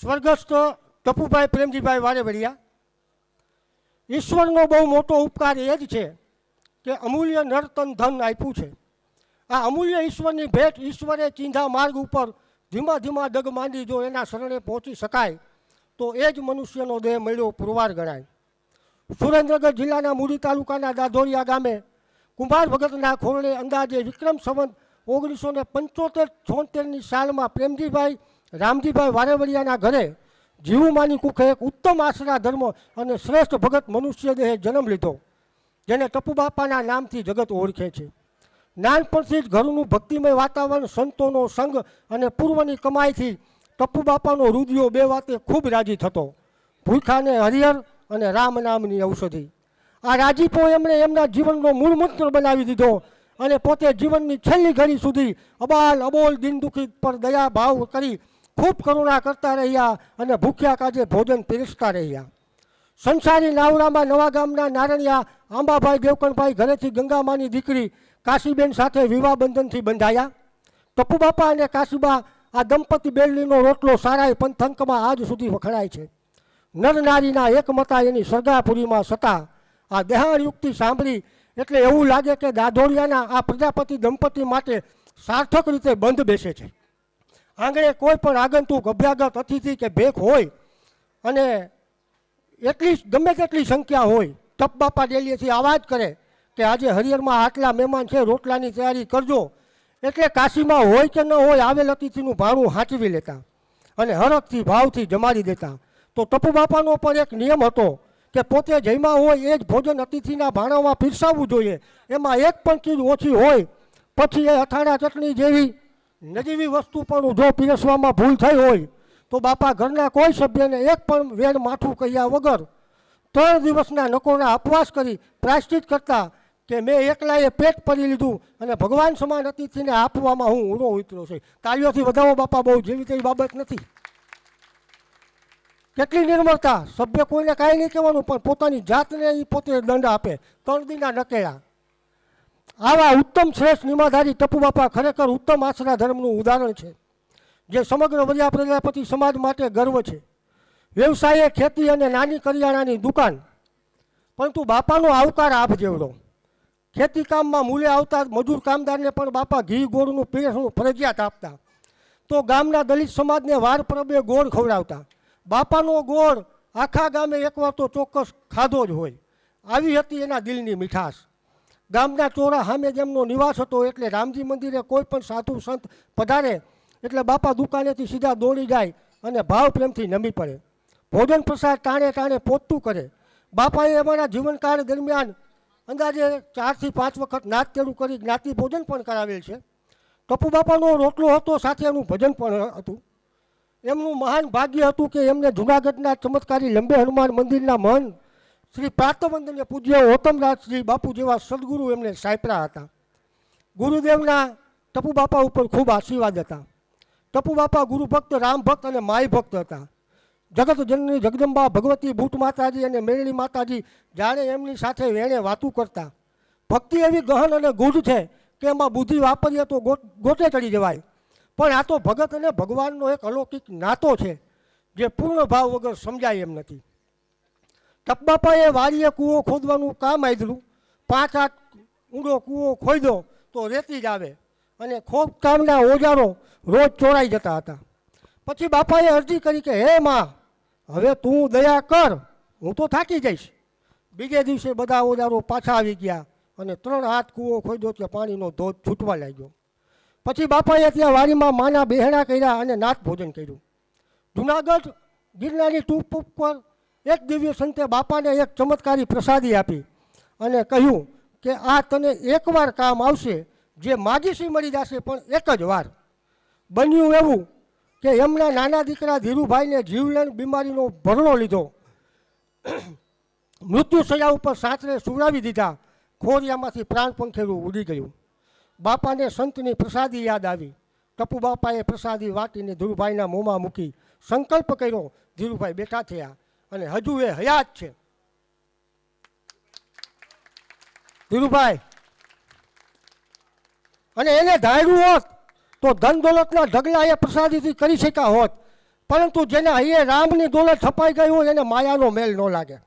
સ્વર્ગસ્થ ટપુભાઈ પ્રેમજીભાઈ વારેવડિયા, ઈશ્વરનો બહુ મોટો ઉપકાર એ જ છે કે અમૂલ્ય નર્તન ધન આપ્યું છે. આ અમૂલ્ય ઈશ્વરની ભેટ ઈશ્વરે ચીંધા માર્ગ ઉપર ધીમા ધીમા ડગ માંડી જો એના શરણે પહોંચી શકાય તો એ જ મનુષ્યનો દેહ મળ્યો પુરવાર ગણાય. સુરેન્દ્રનગર જિલ્લાના મૂડી તાલુકાના દાધોરિયા ગામે કુંભાર ભગતના ખોરણે અંદાજે વિક્રમ સંવત 1975-76ની સાલમાં પ્રેમજીભાઈ રામજીભાઈ વારેવડિયાના ઘરે જીવુમાની કુખે એક ઉત્તમ આશરા ધર્મ અને શ્રેષ્ઠ ભગત મનુષ્ય દેહે જન્મ લીધો, જેને ટપુબાપાના નામથી જગત ઓળખે છે. નાનપણથી જ ઘરનું ભક્તિમય વાતાવરણ, સંતોનો સંગ અને પૂર્વની કમાઈથી ટપુબાપાનો રુદિયો બે વાતે ખૂબ રાજી થતો. ભૂખાને હરિહર અને રામ નામની ઔષધિ. આ રાજીપો એમણે એમના જીવનનો મૂળ મંત્ર બનાવી દીધો અને પોતે જીવનની છેલ્લી ઘડી સુધી અબાલ અબોલ દિન દુઃખી પર દયા ભાવ કરી ખૂબ કરુણા કરતા રહ્યા અને ભૂખ્યા કાજે ભોજન પીરસતા રહ્યા. સંસારી નાવડામાં નવા ગામના નારણિયા આંબાભાઈ દેવકણભાઈ ઘરેથી ગંગામાની દીકરી કાશીબેન સાથે વિવાહ બંધનથી બંધાયા. ટપુબાપા અને કાશીબા આ દંપતી બેલડીનો રોટલો સારાય પંથંકમાં આજ સુધી વખણાય છે. નર નારીના એકમતા એની સરગાપુરીમાં સતા. આ દેહાણ યુક્તિ સાંભળી એટલે એવું લાગે કે દાધોડિયાના આ પ્રજાપતિ દંપતી માટે સાર્થક રીતે બંધ બેસે છે. આંગણે કોઈ પણ આગંતુક, અભ્યાગત, અતિથિ કે ભેખ હોય અને એટલી ગમે તેટલી સંખ્યા હોય, ટપબાપા ડેલીએથી આવાજ કરે કે આજે હરિહરમાં આટલા મહેમાન છે, રોટલાની તૈયારી કરજો. એટલે કાશીમાં હોય કે ન હોય આવેલ અતિથિનું ભાણું હાંચવી લેતા અને હરખથી ભાવથી જમાડી દેતા. તો ટપુબાપાનો પણ એક નિયમ હતો કે પોતે જમ્યા હોય એ જ ભોજન અતિથિના ભાણામાં પીરસાવવું જોઈએ. એમાં એક પણ ચીજ ઓછી હોય પછી એ અથાણા ચટણી જેવી નજીવી વસ્તુ પણ જો પીરસવામાં ભૂલ થઈ હોય તો બાપા ઘરના કોઈ સભ્યને એક પણ વેણ માથું કહ્યા વગર 3 દિવસના નકોરના ઉપવાસ કરી પ્રાયશ્ચિત કરતા કે મેં એકલાએ પેટ પરી લીધું અને ભગવાન સમાન અતિથિને આપવામાં હું ઊણો ઉતર્યો છે. તાળીઓથી વધાવો બાપા, બહુ જેવી તેવી બાબત નથી. કેટલી નિર્મળતા! સભ્ય કોઈને કાંઈ નહીં કહેવાનું પણ પોતાની જાતને એ પોતે દંડ આપે. 3 દીના નકેલા. આવા ઉત્તમ શ્રેષ્ઠ નિમાધારી ટપુબાપા ખરેખર ઉત્તમ આશરા ધર્મનું ઉદાહરણ છે, જે સમગ્ર વરિયા પ્રજાપતિ સમાજ માટે ગર્વ છે. વ્યવસાય ખેતી અને નાની કરિયાણાની દુકાન, પરંતુ બાપાનો આવકાર આપ જેવડો. ખેતી કામમાં મૂલે આવતા મજૂર કામદારને પણ બાપા ઘી ગોળનું પીરસણું ફરજિયાત આપતા. તો ગામના દલિત સમાજને વાર પરબે ગોળ ખવડાવતા. બાપાનો ગોળ આખા ગામે એકવાર તો ચોક્કસ ખાધો જ હોય, આવી હતી એના દિલની મીઠાશ. ગામના ચોરા સામે જેમનો નિવાસ હતો એટલે રામજી મંદિરે કોઈ પણ સાધુ સંત પધારે એટલે બાપા દુકાનેથી સીધા દોડી જાય અને ભાવ પ્રેમથી નમી પડે. ભોજન પ્રસાદ ટાણે ટાણે પહોંચતું કરે. બાપાએ અમારા જીવનકાળ દરમિયાન અંદાજે 4 થી 5 વખત નાતતેડું કરી જ્ઞાતિ ભોજન પણ કરાવેલ છે. ટપુબાપાનો રોટલો હતો, સાથે એનું ભજન પણ હતું. એમનું મહાન ભાગ્ય હતું કે એમને જૂનાગઢના ચમત્કારી લંબે હનુમાન મંદિરના મહંત શ્રી પ્રાતવંદનીય પૂજ્ય ઓતમરાજશ્રી બાપુ જેવા સદગુરુ એમને સાંપરા હતા. ગુરુદેવના ટપુબાપા ઉપર ખૂબ આશીર્વાદ હતા. ટપુબાપા ગુરુભક્ત, રામ ભક્ત અને માય ભક્ત હતા. જગત જનની જગદંબા ભગવતી ભૂત માતાજી અને મેરળી માતાજી જાણે એમની સાથે વેણે વાતું કરતા. ભક્તિ એવી ગહન અને ગૂઢ છે કે એમાં બુદ્ધિ વાપરીએ તો ગોટે ચડી જવાય. પણ આ તો ભગત અને ભગવાનનો એક અલૌકિક નાતો છે જે પૂર્ણ ભાવ વગર સમજાય એમ નથી. ટપબાપાએ વાડીએ કૂવો ખોદવાનું કામ આદર્યું. 5-8 ઊંડો કૂવો ખોદ્યો તો રેતી જ આવે અને ખોદકામના ઓજારો રોજ ચોરાઈ જતા હતા. પછી બાપાએ અરજી કરી કે હે માં, હવે તું દયા કર, હું તો થાકી જઈશ. બીજે દિવસે બધા ઓજારો પાછા આવી ગયા અને 3 હાથ કૂવો ખોદ્યો ત્યાં પાણીનો ધોધ છૂટવા લાગ્યો. પછી બાપાએ ત્યાં વાડીમાં માના બહેણા કર્યા અને નાથ ભોજન કર્યું. જુનાગઢ ગિરનારની ટૂંક ઉપર એક દિવ્ય સંતે બાપાને એક ચમત્કારી પ્રસાદી આપી અને કહ્યું કે આ તને એકવાર કામ આવશે, જે માગીશી મળી જશે, પણ એક જ વાર. બન્યું એવું કે એમના નાના દીકરા ધીરુભાઈને જીવલેણ બીમારીનો ભરણો લીધો. મૃત્યુશૈયા ઉપર સાસરે સુવડાવી દીધા. ખોરિયામાંથી પ્રાણ પંખેરું ઉડી ગયું. બાપાને સંતની પ્રસાદી યાદ આવી. ટપુ બાપાએ પ્રસાદી વાટીને ધીરુભાઈના મોંમાં મૂકી સંકલ્પ કર્યો. ધીરુભાઈ બેઠા થયા અને હજુ એ હયાત છે. ધીરુભાઈ અને એને ધાર્યું હોત તો ધન દોલતના ઢગલા એ પ્રસાદીથી કરી શક્યા હોત, પરંતુ જેને અહીંયા રામની દોલત છપાઈ ગઈ હોય એને માયાનો મેલ ન લાગે.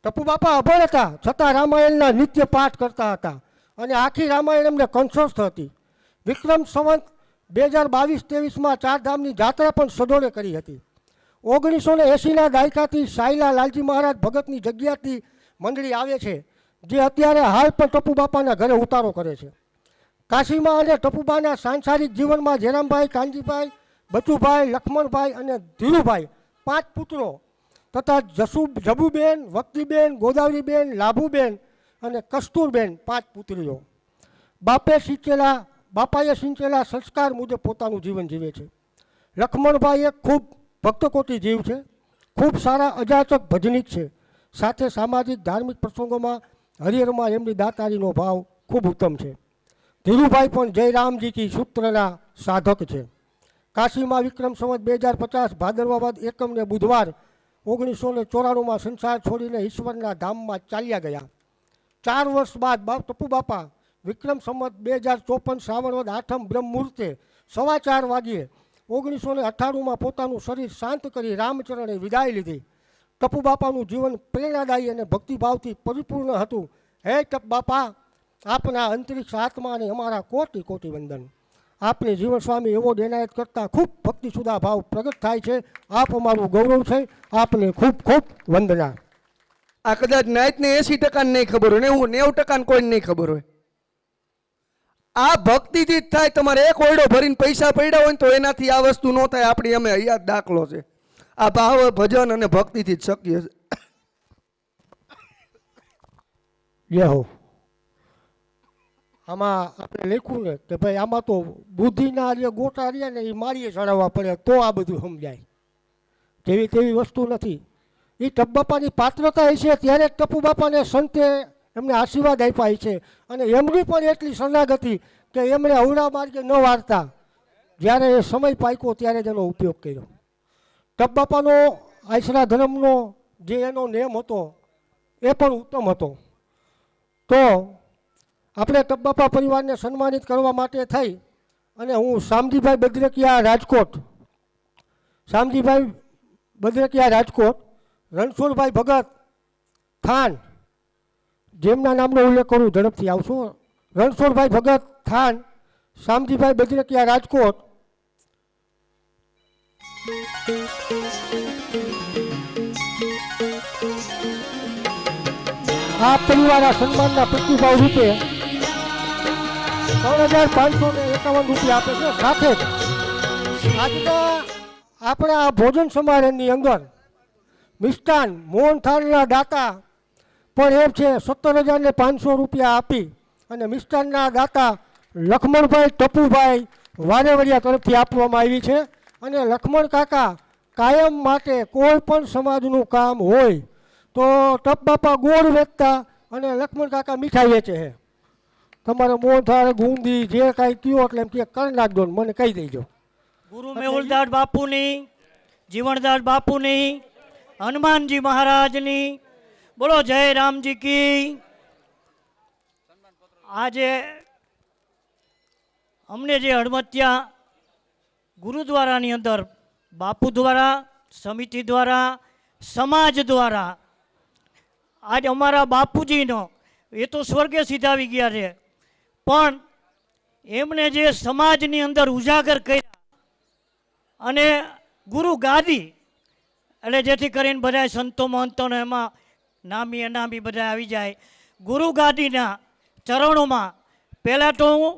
ટપુ બાપા અભણ હતા, છતાં રામાયણના નિત્ય પાઠ કરતા હતા અને આખી રામાયણ એમને કંઠસ્થ હતી. વિક્રમ સંવત 2022-23માં ચારધામની જાત્રા પણ સડોળે કરી હતી. 1980ના દાયકાથી સાયલા લાલજી મહારાજ ભગતની જગ્યાથી મંડળી આવે છે, જે અત્યારે હાલ પણ ટપુ બાપાના ઘરે ઉતારો કરે છે. કાશીમાં અને ટપુબાના સાંસારિક જીવનમાં જેરામભાઈ, કાનજીભાઈ, બચુભાઈ, લક્ષ્મણભાઈ અને ધીરુભાઈ 5 પુત્રો તથા જબુબેન, વક્તિબેન, ગોદાવરીબેન, લાભુબેન અને કસ્તુરબેન 5 પુત્રીઓ. બાપાએ સિંચેલા સંસ્કાર મુજબ પોતાનું જીવન જીવે છે. લક્ષ્મણભાઈ એક ખૂબ ભક્તકોટી જીવ છે, ખૂબ સારા અજાચક ભજનિક છે. સાથે સામાજિક ધાર્મિક પ્રસંગોમાં હરિહરમાં એમની દાતારીનો ભાવ ખૂબ ઉત્તમ છે. ધીરુભાઈ પણ જય રામજી કી સૂત્રના સાધક છે. કાશીમાં વિક્રમ સંવત 2050 ભાદરવા વદ એકમને બુધવાર 1994માં સંસાર છોડીને ઈશ્વરના ધામમાં ચાલ્યા ગયા. 4 વર્ષ બાદ ટપુ બાપા વિક્રમ સંવત 2054 શ્રાવણ વદ 8મ બ્રહ્મ મુહૂર્તે 4:15 વાગ્યે 1998માં પોતાનું શરીર શાંત કરી રામચરણે વિદાય લીધી. ટપુ બાપાનું જીવન પ્રેરણાદાયી અને ભક્તિભાવથી પરિપૂર્ણ હતું. હે ટપ બાપા, આપના અંતરિક્ષ આત્મા અને અમારા કોટી કોટી વંદન. આપને જીવન સ્વામી એવોર્ડ એનાયત કરતા ખૂબ ભક્તિસુદા ભાવ પ્રગટ થાય છે. આપ અમારું ગૌરવ છે. આપને ખૂબ ખૂબ વંદના. આ કદાચ નાયતને 80% નહીં ખબર હોય ને, હું 90% કોઈને નહીં ખબર હોય. આ ભક્તિથી જ થાય. તમારે એક ઓરડો ભરીને પૈસા પડ્યા હોય ને તો એનાથી આ વસ્તુ ન થાય. આપણી અમે અહીંયા દાખલો છે. આ ભાવ, ભજન અને ભક્તિથી જ શક્ય છે. જય હો. આમાં આપણે લખ્યું ને કે ભાઈ આમાં તો બુદ્ધિના જે ગોટા રહ્યા ને એ મારીએ ચડાવવા પડે તો આ બધું સમજાય. તેવી વસ્તુ નથી. એ ટપુ બાપાની પાત્રતા છે ત્યારે ટપુ બાપાને સંતે એમને આશીર્વાદ આપ્યા છે અને એમની પણ એટલી શરણાગતિ કે એમણે અવળા માર્ગે ન વાળતા. જ્યારે એ સમય પાક્યો ત્યારે જ એનો ઉપયોગ કર્યો. ટપુ બાપાનો આશરા ધર્મનો જે એનો નેમ હતો એ પણ ઉત્તમ હતો. તો આપણે ટપુ બાપા પરિવારને સન્માનિત કરવા માટે થઈ અને હું શામજીભાઈ બદ્રકિયા રાજકોટ, રણછોડભાઈ ભગત થાન, જેમના નામનો ઉલ્લેખ કરું ઝડપથી આવશો. રણછોડભાઈ ભગત થાન, શામજીભાઈ બદ્રકિયા રાજકોટ, આ પરિવારના સન્માનના પ્રતિભાવ રૂપે 3,551 રૂપિયા આપે છે. સાથે જ આજના આપણા આ ભોજન સમારોહની અંદર મિષ્ટાન મોહનથાળના દાતા પણ એમ છે 17,500 રૂપિયા આપી અને મિષ્ટાનના દાતા લક્ષ્મણભાઈ ટપુભાઈ વારેવડિયા તરફથી આપવામાં આવી છે. અને લક્ષ્મણ કાકા કાયમ માટે કોઈ પણ સમાજનું કામ હોય તો ટપ બાપા ગોળ વેચતા અને લક્ષ્મણ કાકા મીઠાઈ વેચે છે. તમારે મોહનથાળ, ગુંદી જે કાંઈ કયો એટલે એમ કે કરી નાખજો, મને કહી દેજો. ગુરુ મેહુલદાસ બાપુની, જીવણદાસ બાપુની, હનુમાનજી મહારાજની બોલો જય રામજી કી. આજે અમને જે હડમતિયા ગુરુદ્વારાની અંદર બાપુ દ્વારા, સમિતિ દ્વારા, સમાજ દ્વારા આજ અમારા બાપુજીનો એ તો સ્વર્ગે સિધાવી ગયા છે, પણ એમને જે સમાજની અંદર ઉજાગર કર્યા અને ગુરુ ગાદી, એટલે જેથી કરીને બધા સંતો મહંતોને એમાં નામી અનામી બધા આવી જાય. ગુરુ ગાદીના ચરણોમાં પહેલાં તો હું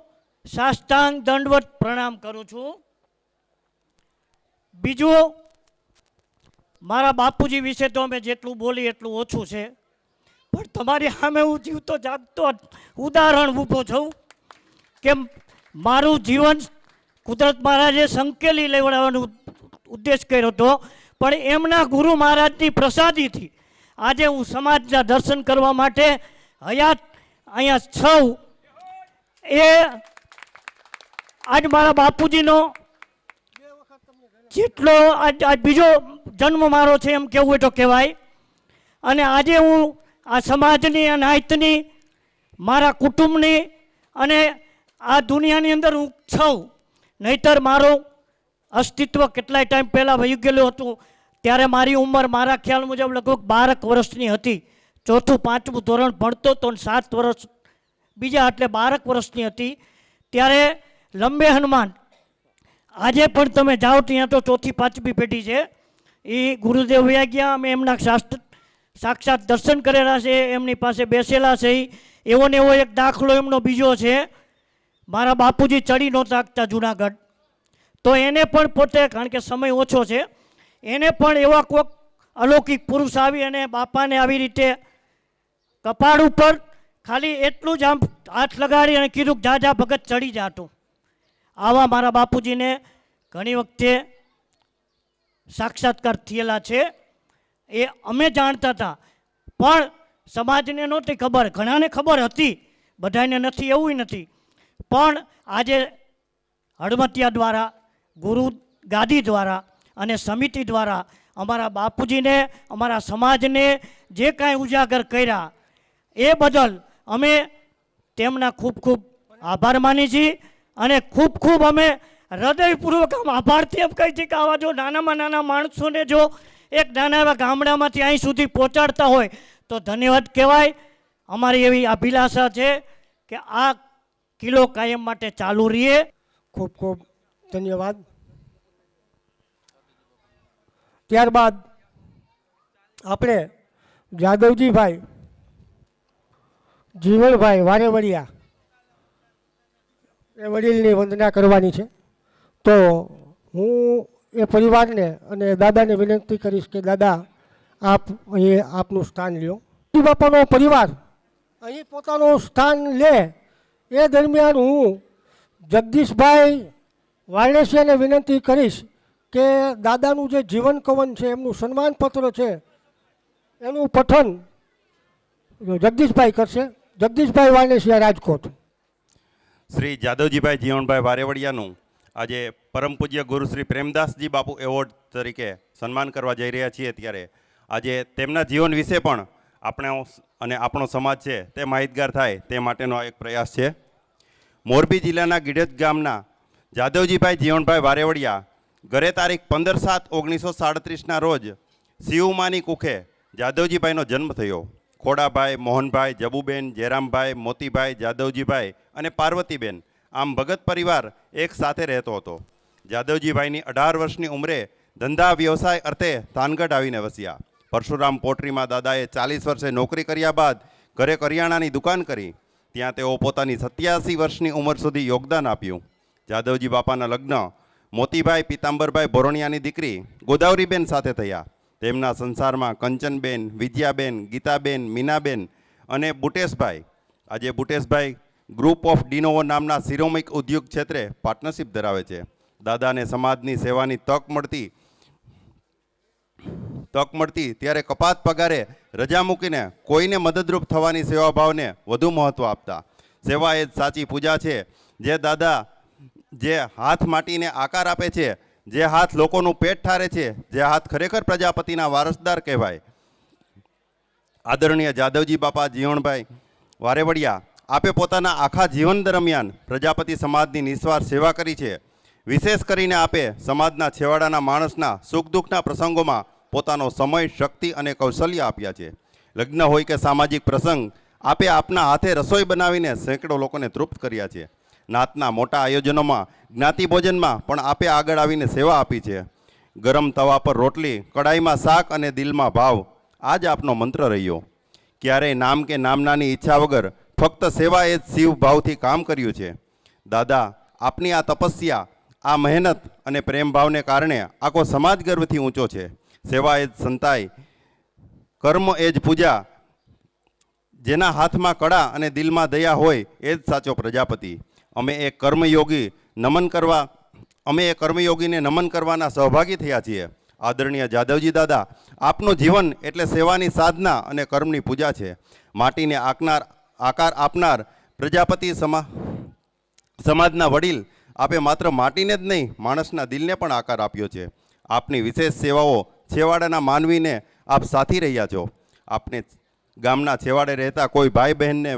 સાષ્ટાંગ દંડવત પ્રણામ કરું છું. બીજું, મારા બાપુજી વિશે તો અમે જેટલું બોલી એટલું ઓછું છે, પણ તમારી સામે હું જીવતો જાગતો ઉદાહરણ ઊભો છું કે મારું જીવન કુદરત મહારાજે સંકેલી લેવડાવવાનો ઉદ્દેશ કર્યો હતો, પણ એમના ગુરુ મહારાજની પ્રસાદીથી આજે હું સમાજના દર્શન કરવા માટે હયાત અહીંયા છું. એ આજ મારા બાપુજીનો જેટલો આજ બીજો જન્મ મારો છે એમ કહેવું હોય તો કહેવાય. અને આજે હું આ સમાજની આ નાયતની મારા કુટુંબની અને આ દુનિયાની અંદર હું છું, નહીતર મારું અસ્તિત્વ કેટલાય ટાઈમ પહેલાં વહી ગયેલું હતું. ત્યારે મારી ઉંમર મારા ખ્યાલ મુજબ લગભગ 12 વર્ષની હતી. 4થું 5મું ધોરણ ભણતો તો 7 વર્ષ બીજા એટલે 12 વર્ષની હતી. ત્યારે લંબે હનુમાન આજે પણ તમે જાઓ ત્યાં તો 4થી 5મી પેઢી છે. એ ગુરુદેવ વયા ગયા, અમે એમના સાક્ષાત દર્શન કરેલા છે, એમની પાસે બેસેલા છે. એવો ને એવો એક દાખલો એમનો બીજો છે. મારા બાપુજી ચડી નહોતા શકતા જુનાગઢ, તો એને પણ પોતે, કારણ કે સમય ઓછો છે, એને પણ એવા કોઈક અલૌકિક પુરુષ આવી અને બાપાને આવી રીતે કપાળ ઉપર ખાલી એટલું જ આમ હાથ લગાડી અને કીધું કે જા ભગત ચડી જાતું. આવા મારા બાપુજીને ઘણી વખતે સાક્ષાત્કાર થયેલા છે. એ અમે જાણતા હતા, પણ સમાજને નહોતી ખબર. ઘણાને ખબર હતી, બધાને નથી એવું નથી. પણ આજે હડમતિયા દ્વારા, ગુરુ ગાદી દ્વારા અને સમિતિ દ્વારા અમારા બાપુજીને, અમારા સમાજને જે કાંઈ ઉજાગર કર્યા એ બદલ અમે તેમના ખૂબ ખૂબ આભાર માની છીએ. અને ખૂબ ખૂબ અમે હૃદયપૂર્વક આભારથી એમ કહી છીએ કે આવા જો નાનામાં નાના માણસોને જો એક નાના એવા ગામડામાંથી અહીં સુધી પહોંચાડતા હોય તો ધન્યવાદ કહેવાય. અમારી એવી અભિલાષા છે કે આ કિલ્લો કાયમ માટે ચાલુ રહીએ. ખૂબ ખૂબ ધન્યવાદ. ત્યારબાદ આપણે જાદવજીભાઈ જીવણભાઈ વારેવડિયા એ વડીલની વંદના કરવાની છે. તો હું એ પરિવારને અને દાદાને વિનંતી કરીશ કે દાદા આપ અહીં આપનું સ્થાન લ્યો. બાપાનો પરિવાર અહીં પોતાનું સ્થાન લે એ દરમિયાન હું જગદીશભાઈ વાળેસિયાને વિનંતી કરીશ કે દાદાનું જે જીવન કવન છે, એમનું સન્માનપત્ર છે, એનું પઠન જગદીશભાઈ કરશે. જગદીશભાઈ વાળેસિયા, રાજકોટ. શ્રી જાદવજીભાઈ જીવણભાઈ વારેવડિયાનું આજે પરમ પૂજ્ય ગુરુ શ્રી પ્રેમદાસજી બાપુ એવોર્ડ તરીકે સન્માન કરવા જઈ રહ્યા છીએ. ત્યારે આજે તેમના જીવન વિશે પણ આપણે અને આપણો સમાજ છે તે માહિતગાર થાય તે માટેનો એક પ્રયાસ છે. મોરબી જિલ્લાના ગીડત ગામના જાદવજીભાઈ જીવણભાઈ વારેવડિયા ઘરે તારીખ 15/7/1937ના રોજ શિવમાની કુખે જાદવજીભાઈનો જન્મ થયો. ખોડાભાઈ, મોહનભાઈ, જબુબેન, જયરામભાઈ, મોતીભાઈ, જાદવજીભાઈ અને પાર્વતીબેન આમ ભગત પરિવાર એક સાથે રહેતો હતો. જાદવજીભાઈની 18 વર્ષની ઉંમરે ધંધા વ્યવસાય અર્થે થાનગઢ આવીને વસ્યા. પરશુરામ પોટ્રીમાં દાદાએ 40 વર્ષે નોકરી કર્યા બાદ ઘરે કરિયાણાની દુકાન કરી. ત્યાં તેઓ પોતાની 87 વર્ષની ઉંમર સુધી યોગદાન આપ્યું. જાદવજી બાપાના લગ્ન મોતીભાઈ પિતાંબરભાઈ બોરણિયાની દીકરી ગોદાવરીબેન સાથે થયા. તેમના સંસારમાં કંચનબેન, વિજયાબેન, ગીતાબેન, મીનાબેન અને બુટેશભાઈ. આજે બુટેશભાઈ ગ્રુપ ઓફ ડિનોવો નામના સિરોમિક ઉદ્યોગ ક્ષેત્રે પાર્ટનરશિપ ધરાવે છે. દાદાને સમાજની સેવાની તક મળતી ત્યારે કપાત પગારે રજા મૂકીને કોઈને મદદરૂપ થવાની સેવાભાવને વધુ મહત્ત્વ આપતા. સેવા એ જ સાચી પૂજા છે. જે દાદા જે હાથ માટીને આકાર આપે છે, જે હાથ લોકોનું પેટ ઠારે છે, જે હાથ ખરેખર પ્રજાપતિના વારસદાર કહેવાય. આદરણીય જાદવજી બાપા જીવણભાઈ વારેવડિયા, આપે પોતાના આખા જીવન દરમિયાન પ્રજાપતિ સમાજની નિસ્વાર્થ સેવા કરી છે. વિશેષ કરીને આપે સમાજના છેવાડાના માણસના સુખ દુઃખના પ્રસંગોમાં પોતાનો સમય, શક્તિ અને કૌશલ્ય આપ્યા છે. લગ્ન હોય કે સામાજિક પ્રસંગ, આપે આપના હાથે રસોઈ બનાવીને સેંકડો લોકોને તૃપ્ત કર્યા છે. નાતના મોટા આયોજનોમાં, જ્ઞાતિ ભોજનમાં પણ આપે આગળ આવીને સેવા આપી છે. ગરમ તવા પર રોટલી, કડાઈમાં શાક અને દિલમાં ભાવ, આ જ આપનો મંત્ર રહ્યો. ક્યારેય નામ કે નામનાની ઈચ્છા વગર ફક્ત સેવા એ જ શિવ ભાવથી કામ કર્યું છે. દાદા, આપની આ તપસ્યા, આ મહેનત અને પ્રેમ ભાવને કારણે આખો સમાજ ગર્વથી ઊંચો છે. સેવા એ જ સંતાઈ, કર્મ એ જ પૂજા. જેના હાથમાં કળા અને દિલમાં દયા હોય એ જ સાચો પ્રજાપતિ. અમે એ કર્મયોગીને નમન કરવાના સહભાગી થયા છીએ. આદરણીય જાદવજી દાદા, આપનું જીવન એટલે સેવાની સાધના અને કર્મની પૂજા છે. માટીને આકાર આપનાર પ્રજાપતિ સમાજના વડીલ, આપે માત્ર માટીને જ નહીં, માણસના દિલને પણ આકાર આપ્યો છે. આપની વિશેષ સેવાઓ છેવાડાના માનવીને આપ સાથી રહ્યા છો. આપને ગામના છેવાડે રહેતા કોઈ ભાઈ બહેનને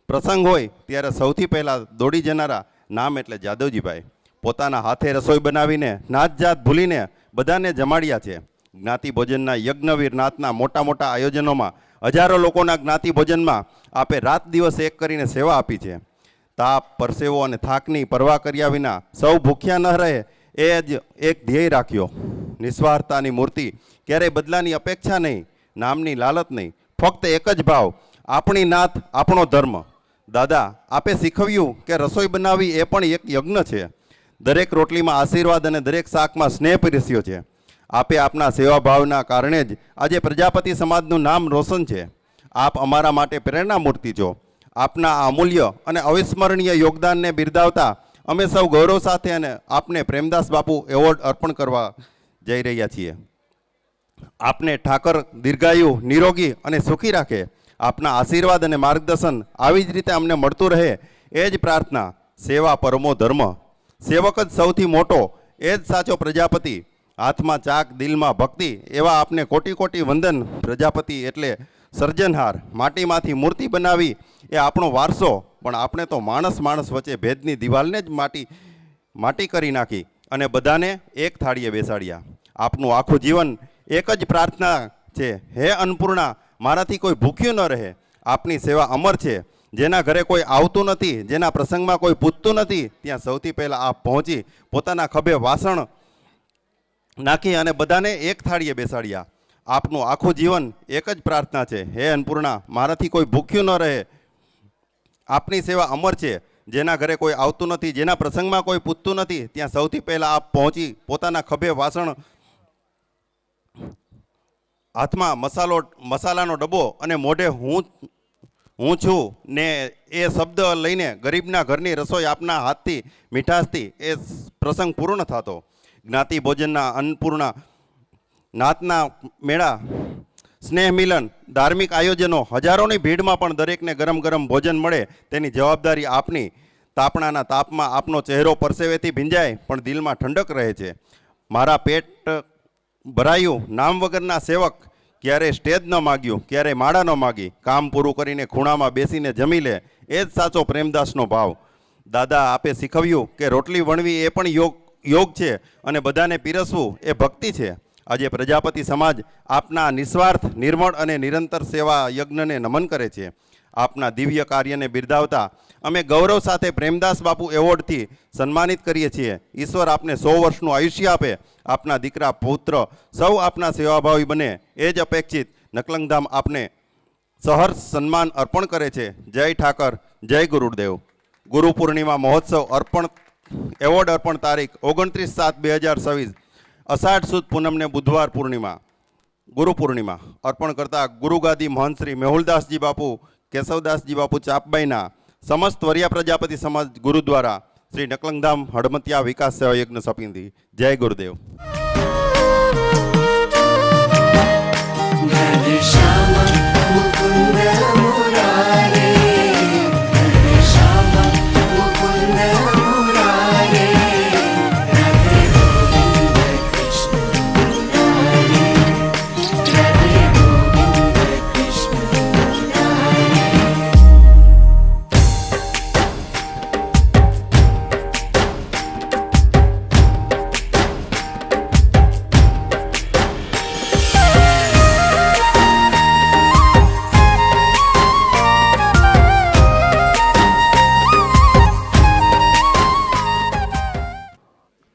પ્રસંગ હોય ત્યારે સૌથી પહેલાં દોડી જનારા નામ એટલે જાદવજીભાઈ. પોતાના હાથે રસોઈ બનાવીને નાત જાત ભૂલીને બધાને જમાડ્યા છે. જ્ઞાતિ ભોજનના યજ્ઞવીર નાથના મોટા મોટા આયોજનોમાં હજારો લોકોના જ્ઞાતિ ભોજનમાં આપે રાત દિવસ એક કરીને સેવા આપી છે. તાપ, પરસેવો અને થાકની પરવા કર્યા વિના સૌ ભૂખ્યા ન રહે એ જ એક ધ્યેય રાખ્યો. નિસ્વાર્થતાની મૂર્તિ, ક્યારેય બદલાની અપેક્ષા નહીં, નામની લાલચ નહીં, ફક્ત એક જ ભાવ, આપણી નાત આપણો ધર્મ. દાદા, આપે શીખવ્યું કે રસોઈ બનાવવી એ પણ એક યજ્ઞ છે. દરેક રોટલીમાં આશીર્વાદ અને દરેક શાકમાં સ્નેહ પીરસ્યો છે. આપે આપના સેવાભાવના કારણે જ આજે પ્રજાપતિ સમાજનું નામ રોશન છે. આપ અમારા માટે પ્રેરણા મૂર્તિ છો. આપના આ અમૂલ્ય અને અવિસ્મરણીય યોગદાનને બિરદાવતા અમે સૌ ગૌરવ સાથે અને આપને પ્રેમદાસ બાપુ એવોર્ડ અર્પણ કરવા જઈ રહ્યા છીએ. આપને ઠાકર દીર્ઘાયુ, નિરોગી અને સુખી રાખે. આપના આશીર્વાદ અને માર્ગદર્શન આવી જ રીતે અમને મળતું રહે એ જ પ્રાર્થના. સેવા પરમો ધર્મ, સેવક જ સૌથી મોટો, એ જ સાચો પ્રજાપતિ. હાથમાં ચાક, દિલમાં ભક્તિ, એવા આપને કોટી કોટી વંદન. પ્રજાપતિ એટલે સર્જનહાર. માટીમાંથી મૂર્તિ બનાવી એ આપણો વારસો, પણ આપણે તો માણસ વચ્ચે ભેદની દિવાલને જ માટી કરી નાખી અને બધાને એક થાળીએ બેસાડ્યા. આપનું આખું જીવન એક જ પ્રાર્થના છે, હે અન્નપૂર્ણા, મારાથી કોઈ ભૂખ્યું ન રહે. આપની સેવા અમર છે. જેના ઘરે કોઈ આવતું નથી, જેના પ્રસંગમાં કોઈ પૂછતું નથી, ત્યાં સૌથી પહેલાં આપ પહોંચી પોતાના ખભે વાસણ નાખી અને બધાને એક થાળીએ બેસાડ્યા. આપનું આખું જીવન એક જ પ્રાર્થના છે, હે અન્નપૂર્ણા, મારાથી કોઈ ભૂખ્યું ન રહે. આપની સેવા અમર છે. જેના ઘરે કોઈ આવતું નથી, જેના પ્રસંગમાં કોઈ પૂછતું નથી, ત્યાં સૌથી પહેલાં આપ પહોંચી પોતાના ખભે વાસણ, હાથમાં મસાલાનો ડબ્બો અને મોઢે હું છું ને એ શબ્દ લઈને ગરીબના ઘરની રસોઈ આપના હાથથી, મીઠાશથી એ પ્રસંગ પૂર્ણ થતો. જ્ઞાતિ ભોજનના અન્નપૂર્ણા નાતના મેળા, સ્નેહ મિલન, ધાર્મિક આયોજનો, હજારોની ભીડમાં પણ દરેકને ગરમ ગરમ ભોજન મળે તેની જવાબદારી આપની. તાપણાના તાપમાં આપનો ચહેરો પરસેવેથી ભીંજાય પણ દિલમાં ઠંડક રહે છે. મારા પેટ ભરાયું નામ વગરના સેવક, ક્યારેય સ્ટેજ ન માગ્યું, ક્યારેય માળા ન માગી, કામ પૂરું કરીને ખૂણામાં બેસીને જમી લે, એ જ સાચો પ્રેમદાસનો ભાવ. દાદા, આપે શીખવ્યું કે રોટલી વણવી એ પણ યોગ છે અને બધાને પીરસવું એ ભક્તિ છે. આજે પ્રજાપતિ સમાજ આપના નિસ્વાર્થ, નિર્મળ અને નિરંતર સેવા યજ્ઞને નમન કરે છે. આપના દિવ્ય કાર્યને બિરદાવતા અમે ગૌરવ સાથે પ્રેમદાસ બાપુ એવોર્ડથી સન્માનિત કરીએ છીએ. ઈશ્વર આપને 100 વર્ષનું આયુષ્ય આપે. આપના દીકરા, પુત્ર સૌ આપના સેવાભાવી બને એ જ અપેક્ષિત નકલંગધામ આપને સહર્ષ સન્માન અર્પણ કરે છે. જય ઠાકર, જય ગુરુદેવ. ગુરુ પૂર્ણિમા મહોત્સવ એવોર્ડ અર્પણ તારીખ 29/7/2026, અષાઢ સુદ પૂનમને બુધવાર પૂર્ણિમા, ગુરુ પૂર્ણિમા અર્પણ કરતા ગુરુગાદી મહંત શ્રી મેહુલદાસજી બાપુ, કેશવદાસજી બાપુ ચાપબાઈના સમસ્ત વરિયા પ્રજાપતિ સમાજ ગુરુદ્વારા શ્રી નકલંગધામ હડમતિયા વિકાસ સેવા યજ્ઞ સપિંદી. જય ગુરુદેવ.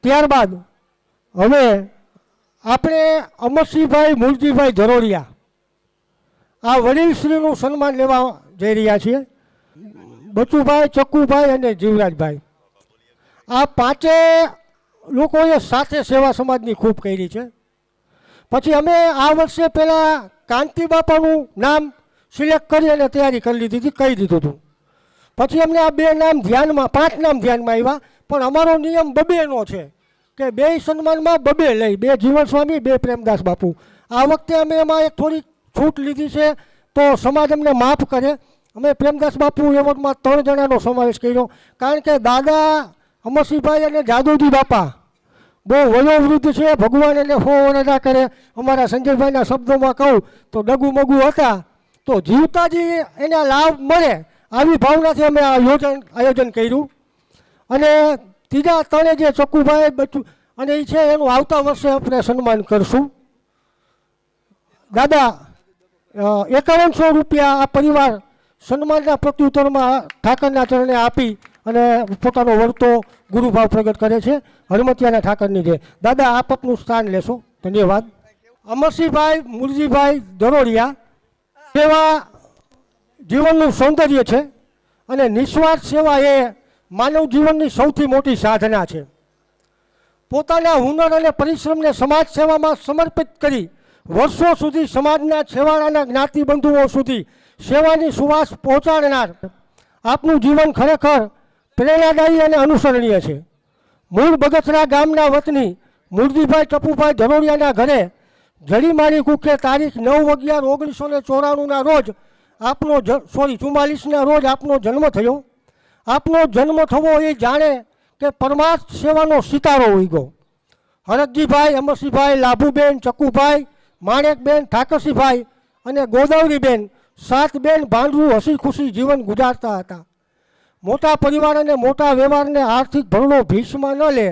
ત્યારબાદ હવે આપણે અમરસિંહભાઈ મૂળજીભાઈ ધરોડિયા આ વડીલશ્રીનું સન્માન લેવા જઈ રહ્યા છીએ. બચુભાઈ, ચક્કુભાઈ અને જીવરાજભાઈ, આ પાંચે લોકોએ સાથે સેવા સમાજની ખૂબ કરી છે. પછી અમે આ વર્ષે પહેલાં કાંતિ બાપાનું નામ સિલેક્ટ કરી અને તૈયારી કરી લીધી હતી, કહી દીધું હતું. પછી અમને આ 2 નામ ધ્યાનમાં, 5 નામ ધ્યાનમાં આવ્યા, પણ અમારો નિયમ 2-2નો છે કે 2 સન્માનમાં 2-2 લઈ, 2 જીવન સ્વામી, 2 પ્રેમદાસ બાપુ. આ વખતે અમે એમાં એક થોડી છૂટ લીધી છે તો સમાજ અમને માફ કરે. અમે પ્રેમદાસ બાપુ એવોર્ડમાં 3 જણાનો સમાવેશ કર્યો, કારણ કે દાદા અમરસિંહભાઈ અને જાદવજી બાપા બહુ વયોવૃદ્ધ છે, ભગવાન એને 100 વર્ષ ના કરે. અમારા સંજયભાઈના શબ્દોમાં કહું તો ડગુમગુ હતા, તો જીવતાજી એના લાભ મળે આવી ભાવનાથી અમે આ આયોજન કર્યું. અને ત્રીજા 3 જે ચક્કુભાઈ, બચુ અને એ છે, એનું આવતા વર્ષે આપણે સન્માન કરશું. દાદા 5100 રૂપિયા આ પરિવાર સન્માનના પ્રત્યુત્તરમાં ઠાકરના ચરણે આપી અને પોતાનો વર્તો ગુરુભાવ પ્રગટ કરે છે. હનુમતિયાના ઠાકરની જે દાદા આપ આપનું સ્થાન લેશો. ધન્યવાદ. અમરસિંહભાઈ મૂળજીભાઈ ધરોડિયા, સેવા જીવનનું સૌંદર્ય છે અને નિસ્વાર્થ સેવા એ માનવ જીવનની સૌથી મોટી સાધના છે. પોતાના હુનર અને પરિશ્રમને સમાજ સેવામાં સમર્પિત કરી વર્ષો સુધી સમાજના છેવાડાના જ્ઞાતિબંધુઓ સુધી સેવાની સુવાસ પહોંચાડનાર આપનું જીવન ખરેખર પ્રેરણાદાયી અને અનુસરણીય છે. મૂળ બગસરા ગામના વતની મૂળજીભાઈ ટપુભાઈ ધરોડિયાના ઘરે જડીમારી કુખે તારીખ 9/11/1994ના રોજ આપનો 44ના રોજ આપનો જન્મ થયો. આપનો જન્મ થવો એ જાણે કે પરમાર્થ સેવાનો સિતારો ઉગ્યો. હરકજીભાઈ, અમરસિંહભાઈ, લાભુબેન, ચક્કુભાઈ, માણેકબેન, ઠાકરસિંહભાઈ અને ગોદાવરીબેન 7 બેન ભાંડવું હસી ખુશી જીવન ગુજારતા હતા. મોટા પરિવાર અને મોટા વ્યવહારને આર્થિક ભરણો ભીષમાં ન લે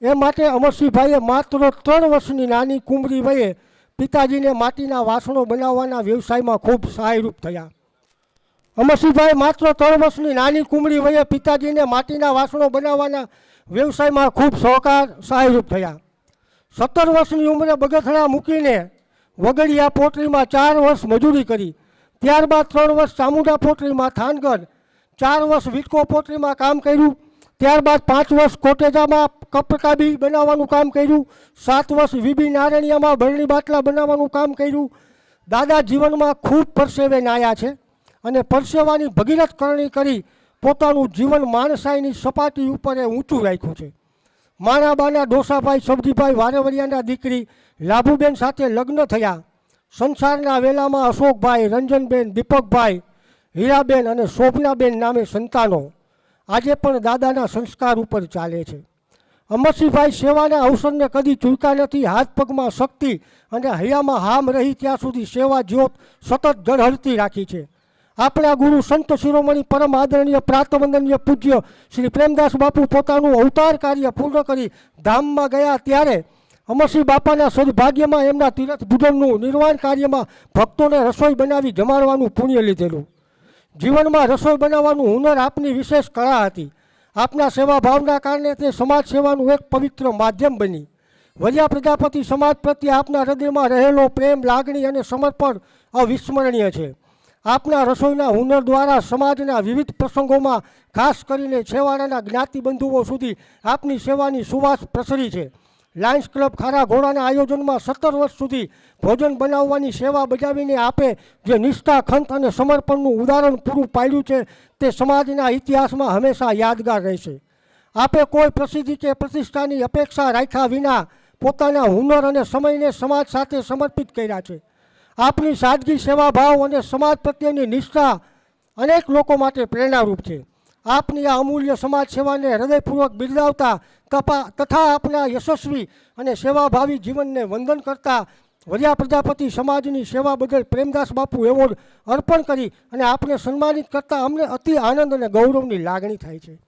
એ માટે અમરસિંહભાઈએ માત્ર 3 વર્ષની નાની કુંવરી વયે પિતાજીને માટીના વાસણો બનાવવાના વ્યવસાયમાં ખૂબ સહાયરૂપ થયા. અમરસિંહભાઈ માત્ર 3 વર્ષની નાની કુંવરી વયે પિતાજીને માટીના વાસણો બનાવવાના વ્યવસાયમાં ખૂબ સહાયરૂપ થયા. 17 વર્ષની ઉંમરે બગસરા મૂકીને વગડિયા પોટરીમાં 4 વર્ષ મજૂરી કરી. ત્યારબાદ 3 વર્ષ ચામુંડા પોટરીમાં થાનગઢ, 4 વર્ષ વિટકો પોટરીમાં કામ કર્યું. ત્યારબાદ 5 વર્ષ કોટેજામાં કપકાબી બનાવવાનું કામ કર્યું. 7 વર્ષ વીબી નારણિયામાં ભરણી બાટલા બનાવવાનું કામ કર્યું. દાદા જીવનમાં ખૂબ પરસેવે નાયા છે અને પરસેવાની ભગીરથ કરણી કરી પોતાનું જીવન માણસાઈની સપાટી ઉપર ઊંચું રાખ્યું છે. માણાબાના ડોસાભાઈ સબજીભાઈ વારેવરિયાના દીકરી લાભુબેન સાથે લગ્ન થયા. સંસારના વેલામાં અશોકભાઈ, રંજનબેન, દીપકભાઈ, હીરાબેન અને શોભનાબેન નામે સંતાનો આજે પણ દાદાના સંસ્કાર ઉપર ચાલે છે. અમરસિંહભાઈ સેવાના અવસરને કદી ચૂક્યા નથી. હાથ પગમાં શક્તિ અને હૈયામાં હામ રહી ત્યાં સુધી સેવા જ્યોત સતત ઝળહળતી રાખી છે. આપણા ગુરુ સંત શિરોમણી પરમ આદરણીય પ્રાતવંદનીય પૂજ્ય શ્રી પ્રેમદાસ બાપુ પોતાનું અવતાર કાર્ય પૂર્ણ કરી ધામમાં ગયા ત્યારે અમરસિંહ બાપાના સદભાગ્યમાં એમના તીરથ ભુજનનું નિર્વાણ કાર્યમાં ભક્તોને રસોઈ બનાવી જમાડવાનું પુણ્ય લીધેલું. જીવનમાં રસોઈ બનાવવાનું હુનર આપની વિશેષ કળા હતી. આપના સેવા ભાવના કારણે તે સમાજ સેવાનું એક પવિત્ર માધ્યમ બની. વરિયા પ્રજાપતિ સમાજ પ્રત્યે આપના હૃદયમાં રહેલો પ્રેમ, લાગણી અને સમર્પણ અવિસ્મરણીય છે. આપના રસોઈના હુનર દ્વારા સમાજના વિવિધ પ્રસંગોમાં ખાસ કરીને છેવાડાના જ્ઞાતિબંધુઓ સુધી આપની સેવાની સુવાસ પ્રસરી છે. લાયન્સ ક્લબ ખારા ઘોડાના આયોજનમાં 17 વર્ષ સુધી ભોજન બનાવવાની સેવા બજાવીને આપે જે નિષ્ઠા, ખંત અને સમર્પણનું ઉદાહરણ પૂરું પાડ્યું છે તે સમાજના ઇતિહાસમાં હંમેશા યાદગાર રહેશે. આપે કોઈ પ્રસિદ્ધિ કે પ્રતિષ્ઠાની અપેક્ષા રાખ્યા વિના પોતાના હુનર અને સમયને સમાજ સાથે સમર્પિત કર્યા છે. આપની સાદગી, સેવાભાવ અને સમાજ પ્રત્યેની નિષ્ઠા અનેક લોકો માટે પ્રેરણારૂપ છે. આપની આ અમૂલ્ય સમાજ સેવાને હૃદયપૂર્વક બિરદાવતા તથા આપના યશસ્વી અને સેવાભાવી જીવનને વંદન કરતા વરિયા પ્રજાપતિ સમાજની સેવા બદલ પ્રેમદાસ બાપુ એવોર્ડ અર્પણ કરી અને આપને સન્માનિત કરતા અમને અતિ આનંદ અને ગૌરવની લાગણી થાય છે.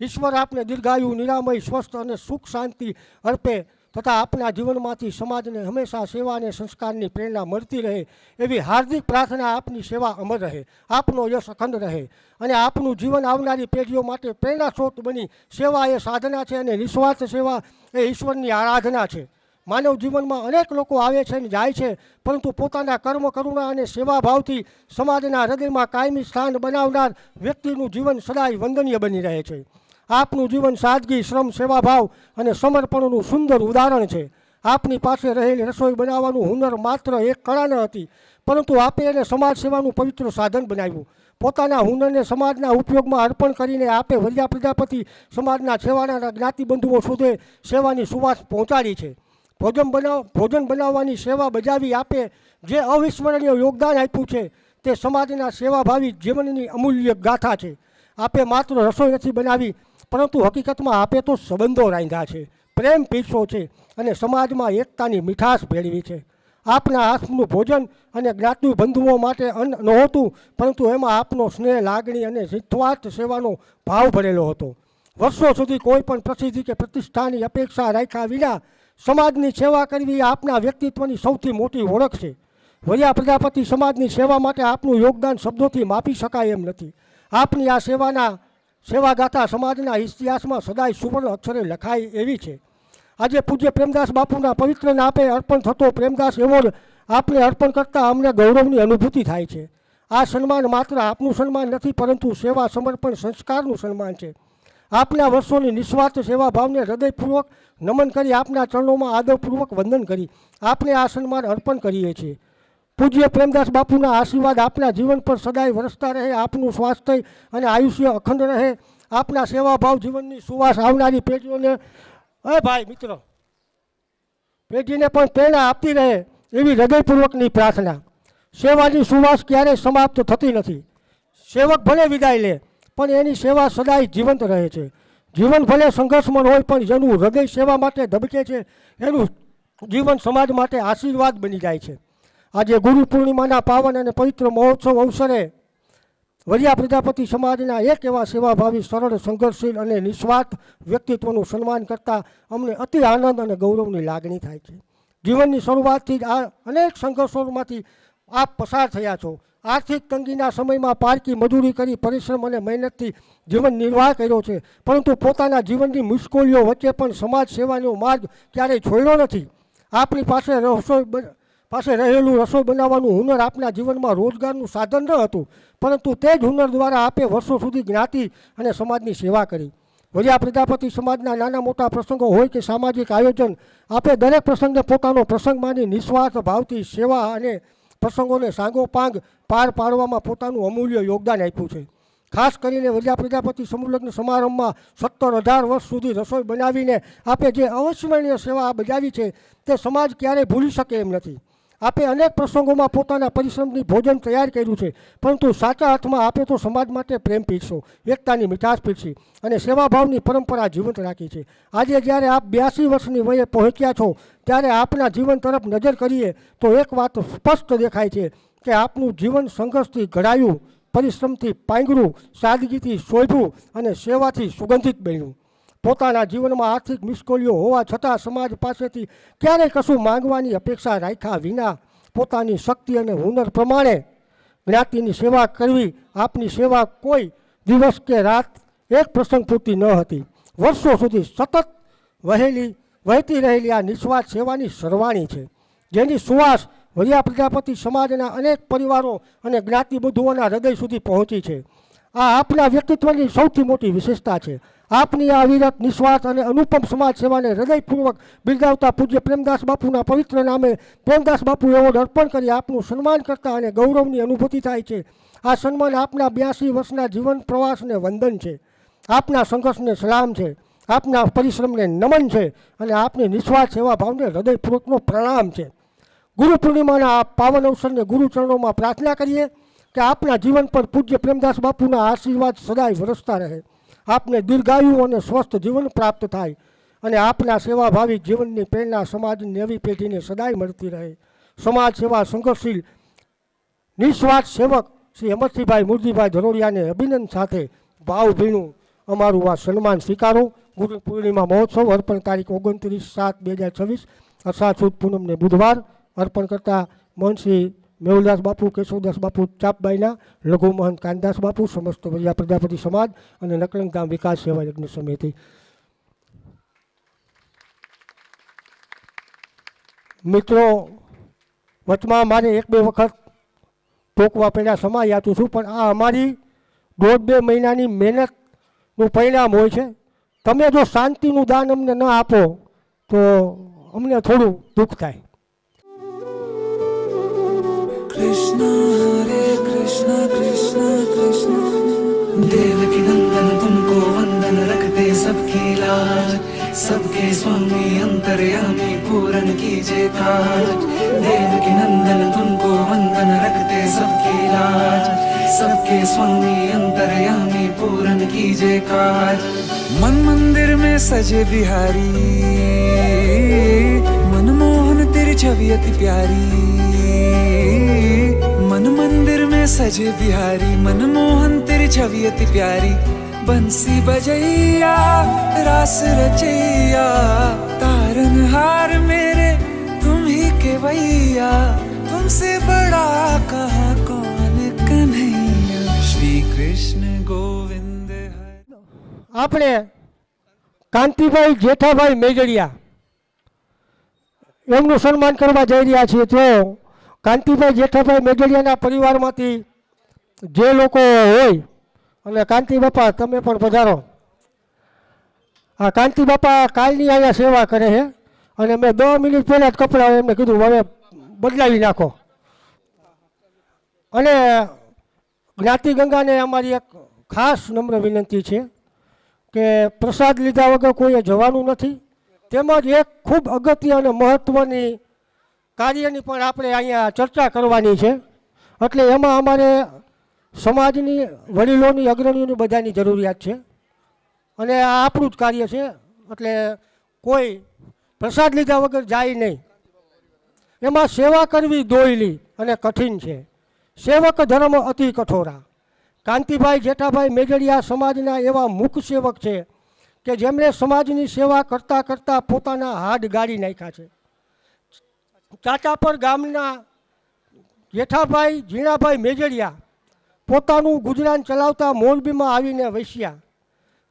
ઈશ્વર આપને દીર્ઘાયુ, નિરામય, સ્વસ્થ અને સુખ શાંતિ અર્પે. તથા આપના જીવનમાંથી સમાજને હંમેશા સેવા અને સંસ્કારની પ્રેરણા મળતી રહે એવી હાર્દિક પ્રાર્થના. આપની સેવા અમર રહે, આપનો યશ અખંડ રહે અને આપનું જીવન આવનારી પેઢીઓ માટે પ્રેરણા સ્ત્રોત બની. સેવા એ સાધના છે અને નિસ્વાર્થ સેવા એ ઈશ્વરની આરાધના છે. માનવ જીવનમાં અનેક લોકો આવે છે અને જાય છે, પરંતુ પોતાના કર્મ, કરુણા અને સેવાભાવથી સમાજના હૃદયમાં કાયમી સ્થાન બનાવનાર વ્યક્તિનું જીવન સદાય વંદનીય બની રહે છે. આપનું જીવન સાદગી, શ્રમ, સેવાભાવ અને સમર્પણનું સુંદર ઉદાહરણ છે. આપની પાસે રહેલી રસોઈ બનાવવાનું હુનર માત્ર એક કળા ન હતી, પરંતુ આપે એને સમાજ સેવાનું પવિત્ર સાધન બનાવ્યું. પોતાના હુનરને સમાજના ઉપયોગમાં અર્પણ કરીને આપે વરિયા પ્રજાપતિ સમાજના છેવાડાના જ્ઞાતિબંધુઓ સુધી સેવાની સુવાસ પહોંચાડી છે. ભોજન બનાવવાની સેવા બજાવી આપે જે અવિસ્મરણીય યોગદાન આપ્યું છે તે સમાજના સેવાભાવી જીવનની અમૂલ્ય ગાથા છે. આપે માત્ર રસોઈ નથી બનાવી, પરંતુ હકીકતમાં આપે તો સંબંધો રાંધ્યા છે, પ્રેમ પીરસો છે અને સમાજમાં એકતાની મીઠાશ ભેળવી છે. આપના હાથનું ભોજન અને જ્ઞાતિ બંધુઓ માટે અન્ન નહોતું, પરંતુ એમાં આપનો સ્નેહ, લાગણી અને નિસ્વાર્થ સેવાનો ભાવ ભરેલો હતો. વર્ષો સુધી કોઈ પણ પ્રસિદ્ધિ કે પ્રતિષ્ઠાની અપેક્ષા રાખ્યા વિના સમાજની સેવા કરવી આપના વ્યક્તિત્વની સૌથી મોટી ઓળખ છે. વરિયા પ્રજાપતિ સમાજની સેવા માટે આપનું યોગદાન શબ્દોથી માપી શકાય એમ નથી. આપની આ સેવાગાથા સમાજના ઇતિહાસમાં સદાય સુવર્ણ અક્ષરે લખાય એવી છે. આજે પૂજ્ય પ્રેમદાસ બાપુના પવિત્ર નામે અર્પણ થતો પ્રેમદાસ એવોર્ડ આપને અર્પણ કરતાં અમને ગૌરવની અનુભૂતિ થાય છે. આ સન્માન માત્ર આપનું સન્માન નથી, પરંતુ સેવા, સમર્પણ, સંસ્કારનું સન્માન છે. આપના વર્ષોની નિસ્વાર્થ સેવા ભાવને હૃદયપૂર્વક નમન કરી આપના ચરણોમાં આદરપૂર્વક વંદન કરી આપને આ સન્માન અર્પણ કરીએ છીએ. પૂજ્ય પ્રેમદાસ બાપુના આશીર્વાદ આપના જીવન પર સદાય વરસતા રહે. આપનું સ્વાસ્થ્ય અને આયુષ્ય અખંડ રહે. આપના સેવાભાવ જીવનની સુવાસ આવનારી પેઢીઓને મિત્રો પેઢીને પણ પ્રેરણા આપતી રહે એવી હૃદયપૂર્વકની પ્રાર્થના. સેવાની સુવાસ ક્યારેય સમાપ્ત થતી નથી. સેવક ભલે વિદાય લે, પણ એની સેવા સદાય જીવંત રહે છે. જીવન ભલે સંઘર્ષમય હોય, પણ જેનું હૃદય સેવા માટે ધબકે છે એનું જીવન સમાજ માટે આશીર્વાદ બની જાય છે. આજે ગુરુ પૂર્ણિમાના પાવન અને પવિત્ર મહોત્સવ અવસરે વરિયા પ્રજાપતિ સમાજના એક એવા સેવાભાવી, સરળ, સંઘર્ષશીલ અને નિસ્વાર્થ વ્યક્તિત્વનું સન્માન કરતાં અમને અતિ આનંદ અને ગૌરવની લાગણી થાય છે. જીવનની શરૂઆતથી જ આ અનેક સંઘર્ષોમાંથી આપ પસાર થયા છો. આર્થિક તંગીના સમયમાં પારકી મજૂરી કરી પરિશ્રમ અને મહેનતથી જીવન નિર્વાહ કર્યો છે, પરંતુ પોતાના જીવનની મુશ્કેલીઓ વચ્ચે પણ સમાજ સેવાનો માર્ગ ક્યારેય છોડ્યો નથી. આપની પાસે રહેલું રસોઈ બનાવવાનું હુનર આપના જીવનમાં રોજગારનું સાધન ન હતું, પરંતુ તે જ હુનર દ્વારા આપે વર્ષો સુધી જ્ઞાતિ અને સમાજની સેવા કરી. વરિયા પ્રજાપતિ સમાજના નાના મોટા પ્રસંગો હોય કે સામાજિક આયોજન, આપે દરેક પ્રસંગને પોતાનો પ્રસંગ માની નિસ્વાર્થ ભાવથી સેવા અને પ્રસંગોને સાંગોપાંગ પાર પાડવામાં પોતાનું અમૂલ્ય યોગદાન આપ્યું છે. ખાસ કરીને વરિયા પ્રજાપતિ સમૂહલગ્ન સમારંભમાં 17-18 વર્ષ સુધી રસોઈ બનાવીને આપે જે અવિસ્મરણીય સેવા બજાવી છે તે સમાજ ક્યારેય ભૂલી શકે એમ નથી. આપે અનેક પ્રસંગોમાં પોતાના પરિશ્રમથી ભોજન તૈયાર કર્યું છે, પરંતુ સાચા અર્થમાં આપે તો સમાજ માટે પ્રેમ પીરસો, એકતાની મીઠાશ પીરસી અને સેવાભાવની પરંપરા જીવંત રાખી છે. આજે જ્યારે આપ 82 વર્ષની વયે પહોંચ્યા છો, ત્યારે આપના જીવન તરફ નજર કરીએ તો એક વાત સ્પષ્ટ દેખાય છે કે આપનું જીવન સંઘર્ષથી ઘડાયું, પરિશ્રમથી પાંગરું, સાદગીથી શોભ્યું અને સેવાથી સુગંધિત બન્યું. પોતાના જીવનમાં આર્થિક મુશ્કેલીઓ હોવા છતાં સમાજ પાસેથી ક્યારેય કશું માંગવાની અપેક્ષા રાખ્યા વિના પોતાની શક્તિ અને હુનર પ્રમાણે જ્ઞાતિની સેવા કરવી આપની સેવા કોઈ દિવસ કે રાત એક પ્રસંગ પૂરતી ન હતી. વર્ષો સુધી સતત વહેતી રહેલી આ નિસ્વાર્થ સેવાની સરવાણી છે, જેની સુવાસ વરિયા પ્રજાપતિ સમાજના અનેક પરિવારો અને જ્ઞાતિબંધુઓના હૃદય સુધી પહોંચી છે. આ આપના વ્યક્તિત્વની સૌથી મોટી વિશેષતા છે. આપની આ અવિરત, નિસ્વાર્થ અને અનુપમ સમાજ સેવાને હૃદયપૂર્વક બિરદાવતા પૂજ્ય પ્રેમદાસ બાપુના પવિત્ર નામે પ્રેમદાસ બાપુ એવોર્ડ અર્પણ કરી આપનું સન્માન કરતા અને ગૌરવની અનુભૂતિ થાય છે. આ સન્માન આપના 82 વર્ષના જીવન પ્રવાસને વંદન છે, આપના સંઘર્ષને સલામ છે, આપના પરિશ્રમને નમન છે અને આપની નિસ્વાર્થ સેવા ભાવને હૃદયપૂર્વકનો પ્રણામ છે. ગુરુ પૂર્ણિમાના આ પાવન અવસરને ગુરુચરણોમાં પ્રાર્થના કરીએ કે આપના જીવન પર પૂજ્ય પ્રેમદાસ બાપુના આશીર્વાદ સદાય વરસતા રહે. આપને દીર્ઘાયુ અને સ્વસ્થ જીવન પ્રાપ્ત થાય અને આપના સેવાભાવી જીવનની પ્રેરણા સમાજની નવી પેઢીને સદાય મળતી રહે. સમાજ સેવા સંઘર્ષશીલ નિસ્વાર્થ સેવક શ્રી અમરસિંહભાઈ મુરજીભાઈ ધરોડિયાને અભિનંદન સાથે ભાવભીનું અમારું આ સન્માન સ્વીકારો. ગુરુ પૂર્ણિમા મહોત્સવ અર્પણ તારીખ 29/7/2026 અષાઢ સુદ પૂનમને બુધવાર અર્પણ કરતા મહંતશ્રી મેહુલદાસ બાપુ, કેશવદાસ બાપુ ચાપબાઈના, લઘુ મહંત કાનદાસ બાપુ, સમસ્ત વરિયા પ્રજાપતિ સમાજ અને નકલંગ ગામ વિકાસ સેવા યજ્ઞ સમિતિ. મિત્રો, વચમાં મારે 1-2 વખત ટોકવા પડ્યા, સમા યાચું છું, પણ આ અમારી 1.5-2 મહિનાની મહેનતનું પરિણામ હોય છે. તમે જો શાંતિનું દાન અમને ન આપો તો અમને થોડું દુઃખ થાય. कृष्ण हरे कृष्ण कृष्ण कृष्ण देवकी नंदन तुमको वंदन रखते सबकी लाज सबके स्वामी अंतर्यामी पूरन कीजिए काज देवकी नंदन तुमको वंदन रखते सबकी लाज सबके स्वामी अंतर्यामी पूरन कीजिए काज मन मंदिर में सजे बिहारी मनमोहन तेरी छवि अति प्यारी मन मंदिर में सजे बिहारी मनमोहन तेरी छवि अति प्यारी बंसी बजैया रास रचैया तारनहार मेरे तुम ही केवैया तुमसे बड़ा कहाँ कौन कन्हैया श्री कृष्ण गोविंद આપણે કાંતિભાઈ જેઠાભાઈ મેજડિયા એમનું સન્માન કરવા જઈ રહ્યા છીએ. તો કાંતિભાઈ જેઠાભાઈ મેજડિયાના પરિવારમાંથી જે લોકો હોય, અને કાંતિ બાપા તમે પણ પધારો. આ કાંતિ બાપા કાલની અહીંયા સેવા કરે છે અને મેં 10 મિનિટ પહેલાં જ કપડાં એમને કીધું હવે બદલાવી નાખો. અને જ્ઞાતિ ગંગાને અમારી એક ખાસ નમ્ર વિનંતી છે કે પ્રસાદ લીધા વગર કોઈએ જવાનું નથી. તેમજ એક ખૂબ અગત્ય અને મહત્ત્વની કાર્યની પણ આપણે અહીંયા ચર્ચા કરવાની છે. એટલે એમાં અમારે સમાજની વડીલોની, અગ્રણીઓની બધાની જરૂરિયાત છે અને આ આપણું જ કાર્ય છે. એટલે કોઈ પ્રસાદ લીધા વગર જાય નહીં. એમાં સેવા કરવી દોયલી અને કઠિન છે. સેવક ધર્મ અતિ કઠોરા. કાંતિભાઈ જેઠાભાઈ મેજડિયા સમાજના એવા મુખ સેવક છે કે જેમણે સમાજની સેવા કરતાં કરતાં પોતાના હાડ ગાળી નાખ્યા છે. ચાચાપર ગામના જેઠાભાઈ ઝીણાભાઈ મેજડિયા પોતાનું ગુજરાન ચલાવતા મોરબીમાં આવીને વસ્યા.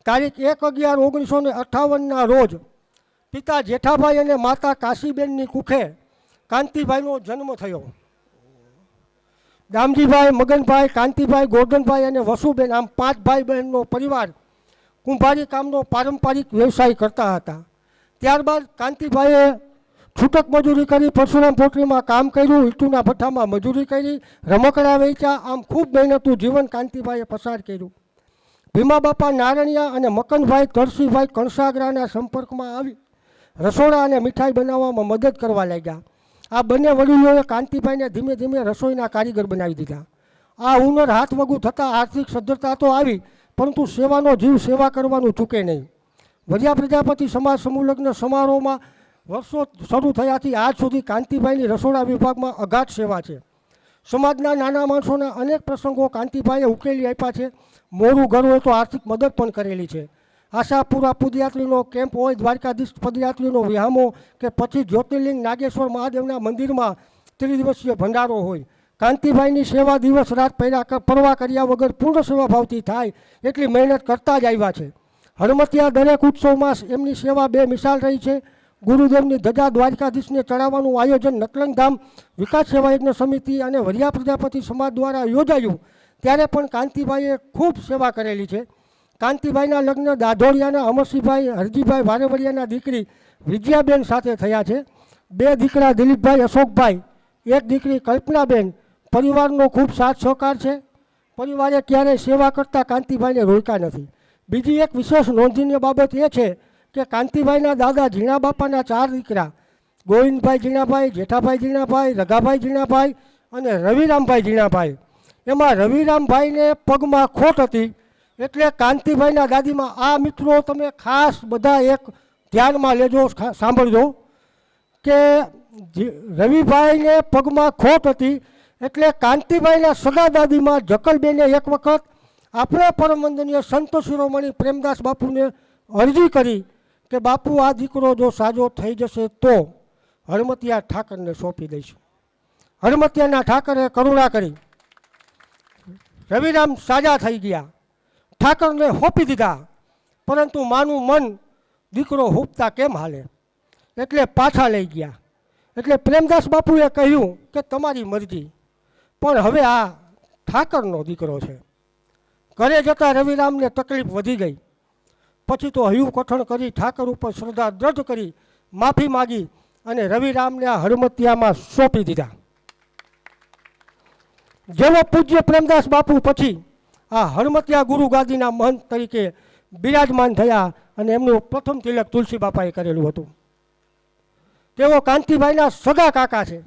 તારીખ 1/11/1958ના રોજ પિતા જેઠાભાઈ અને માતા કાશીબેનની કુખે કાંતિભાઈનો જન્મ થયો. દામજીભાઈ, મગનભાઈ, કાંતિભાઈ, ગોરધનભાઈ અને વસુબેન આમ 5 ભાઈ બહેનનો પરિવાર કુંભારી કામનો પારંપરિક વ્યવસાય કરતા હતા. ત્યારબાદ કાંતિભાઈએ છૂટક મજૂરી કરી, પરશુરામ પોટલીમાં કામ કર્યું, ઈંટુના ભઠ્ઠામાં મજૂરી કરી, રમકડા વેચ્યા. આમ ખૂબ મહેનતું જીવન કાંતિભાઈએ પસાર કર્યું. ભીમાબાપા નારણિયા અને મકનભાઈ તરસીભાઈ કણસાગરાના સંપર્કમાં આવી રસોડા અને મીઠાઈ બનાવવામાં મદદ કરવા લાગ્યા. આ બંને વડીલોએ કાંતિભાઈને ધીમે ધીમે રસોઈના કારીગર બનાવી દીધા. આ હુનર હાથ વગું થતાં આર્થિક સદ્ધરતા તો આવી, પરંતુ સેવાનો જીવ સેવા કરવાનું ચૂકે નહીં. વરિયા પ્રજાપતિ સમાજ સમૂહલગ્ન સમારોહમાં વર્ષો શરૂ થયાથી આજ સુધી કાંતિભાઈની રસોડા વિભાગમાં અગાધ સેવા છે. સમાજના નાના માણસોના અનેક પ્રસંગો કાંતિભાઈએ ઉકેલી આપ્યા છે. મોરું ઘર હોય તો આર્થિક મદદ પણ કરેલી છે. આશાપુરા પદયાત્રીનો કેમ્પ હોય, દ્વારકાધીશ પદયાત્રીનો વિહામો કે પછી જ્યોતિર્લિંગ નાગેશ્વર મહાદેવના મંદિરમાં 3 દિવસીય ભંડારો હોય. કાંતિભાઈની સેવા દિવસ રાત પરવા કર્યા વગર પૂર્ણ સેવા ભાવથી થાય એટલી મહેનત કરતા જ આવ્યા છે. હરમતિયા દરેક ઉત્સવમાં એમની સેવા બેમિસાલ રહી છે. ગુરુદેવની ધજા દ્વારકાધીશને ચડાવવાનું આયોજન નકલંગ ધામ વિકાસ સેવા યજ્ઞ સમિતિ અને વરિયા પ્રજાપતિ સમાજ દ્વારા યોજાયું ત્યારે પણ કાંતિભાઈએ ખૂબ સેવા કરેલી છે. કાંતિભાઈના લગ્ન દાધોડિયાના અમરસિંહભાઈ હરજીભાઈ વારેવડિયાના દીકરી વિજયાબેન સાથે થયા છે. 2 દીકરા દિલીપભાઈ, અશોકભાઈ, 1 દીકરી કલ્પનાબેન. પરિવારનો ખૂબ સાથ સહકાર છે. પરિવારે ક્યારેય સેવા કરતાં કાંતિભાઈને રોક્યા નથી. બીજી એક વિશેષ નોંધનીય બાબત એ છે કે કાંતિભાઈના દાદા ઝીણા બાપાના 4 દીકરા ગોવિંદભાઈ ઝીણાભાઈ, જેઠાભાઈ ઝીણાભાઈ, રઘાભાઈ ઝીણાભાઈ અને રવિરામભાઈ ઝીણાભાઈ. એમાં રવિરામભાઈને પગમાં ખોટ હતી એટલે કાંતિભાઈના દાદીમાં. આ મિત્રો તમે ખાસ બધા એક ધ્યાનમાં લેજો, સાંભળજો કે રવિભાઈને પગમાં ખોટ હતી એટલે કાંતિભાઈના સગા દાદીમાં જકલબેને એક વખત આપણે પરમ વંદનીય સંત શિરોમણી પ્રેમદાસ બાપુને અરજી કરી કે બાપુ આ દીકરો જો સાજો થઈ જશે તો હળમતિયા ઠાકરને સોંપી દઈશું. હળમતિયાના ઠાકરે કરુણા કરી, રવિરામ સાજા થઈ ગયા, ઠાકરને સોંપી દીધા. પરંતુ માનું મન દીકરો હૂપતા કેમ હાલે, એટલે પાછા લઈ ગયા. એટલે પ્રેમદાસ બાપુએ કહ્યું કે તમારી મરજી, પણ હવે આ ઠાકરનો દીકરો છે. ઘરે જતાં રવિરામને તકલીફ વધી ગઈ. પછી તો હયું કઠણ કરી ઠાકર ઉપર શ્રદ્ધા દ્રઢ કરી માફી માગી અને રવિરામને આ હળમતિયામાં સોંપી દીધા. જેવો પૂજ્ય પ્રેમદાસ બાપુ પછી આ હળમતિયા ગુરુ ગાદીના મહંત તરીકે બિરાજમાન થયા અને એમનું પ્રથમ તિલક તુલસી બાપાએ કરેલું હતું. તેઓ કાંતિભાઈના સગા કાકા છે.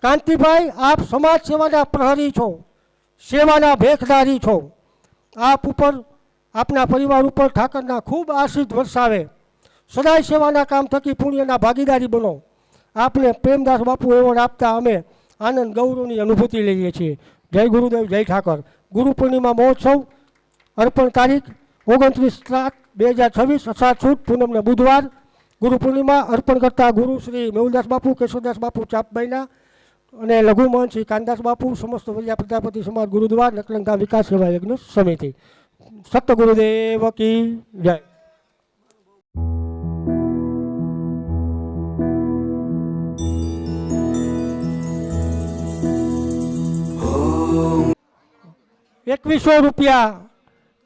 કાંતિભાઈ, આપ સમાજ સેવાના પ્રહરી છો, સેવાના ભેખદારી છો. આપ ઉપર, આપના પરિવાર ઉપર ઠાકરના ખૂબ આશીર્વાદ વરસાવે. સદાય સેવાના કામ થકી પુણ્યના ભાગીદારી બનો. આપને પ્રેમદાસ બાપુ એવોર્ડ આપતા અમે આનંદ ગૌરવની અનુભૂતિ લઈએ છીએ. જય ગુરુદેવ, જય ઠાકર. ગુરુ પૂર્ણિમા મહોત્સવ અર્પણ તારીખ 29/7/2026 અષાઢ સુદ પૂનમને બુધવાર. ગુરુ પૂર્ણિમા અર્પણ કરતા ગુરુ શ્રી મેહુલદાસ બાપુ, કેશવદાસ બાપુ ચાપભાઈના અને લઘુમહંત શ્રી કાનદાસ બાપુ, સમસ્ત વરિયા પ્રજાપતિ સમાજ ગુરુદ્વાર, નકલંગા વિકાસ સેવા યજ્ઞ સમિતિ. સત્ય ગુરુદેવ કી જય. ₹2100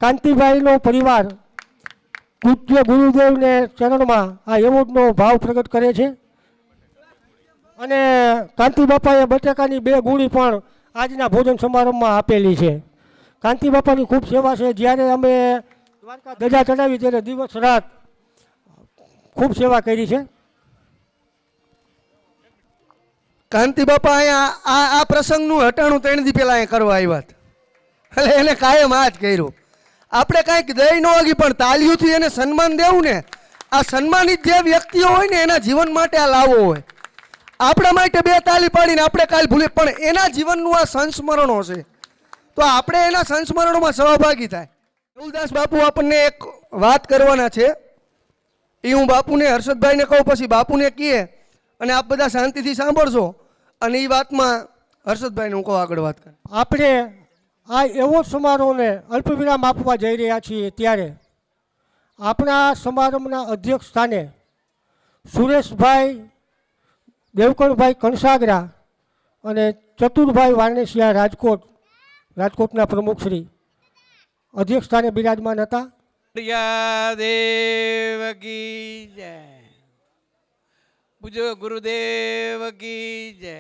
કાંતિભાઈનો પરિવાર પૂજ્ય ગુરુદેવને ચરણમાં આ એવોર્ડનો ભાવ પ્રગટ કરે છે. અને કાંતિ બાપાએ બટેકાની 2 ગુણી પણ આજના ભોજન સમારંભમાં આપેલી છે. કાંતિ બાપાની ખૂબ સેવા છે. જ્યારે અમે દ્વારકા ધજા ચડાવી ત્યારે દિવસ રાત ખૂબ સેવા કરી છે. કાંતિ બાપા અહીંયા આ પ્રસંગનું હટાણું 3 દી પહેલા અહીંયા કરવા આવ્યા હતા. એટલે એને કાયમ આ જ કર્યું. આપણે કાંઈક દઈ ન હોગી પણ તાલીઓથી એને સન્માન દેવું ને, આ સન્માનિત જે વ્યક્તિઓ હોય ને એના જીવન માટે આ લાવો હોય. આપણા માટે 2 તાલી પાડીને આપણે કાલ ભૂલી, પણ એના જીવનનું આ સંસ્મરણો છે, તો આપણે એના સંસ્મરણોમાં સહભાગી થાય. મેહુલદાસ બાપુ આપણને એક વાત કરવાના છે, એ હું બાપુને, હર્ષદભાઈને કહું, પછી બાપુને કહીએ અને આપ બધા શાંતિથી સાંભળશો. અને એ વાતમાં હર્ષદભાઈને હું કહું આગળ વાત કર. આપણે આ એવો સમારોહને અલ્પવિરામ આપવા જઈ રહ્યા છીએ ત્યારે આપણા સમારંભના અધ્યક્ષ સ્થાને સુરેશભાઈ દેવકણભાઈ કણસાગરા અને ચતુરભાઈ વાણેસિયા રાજકોટના પ્રમુખશ્રી અધ્યક્ષ સ્થાને બિરાજમાન હતા. દેવ કી જય. પૂજ્ય ગુરુદેવ કી જય.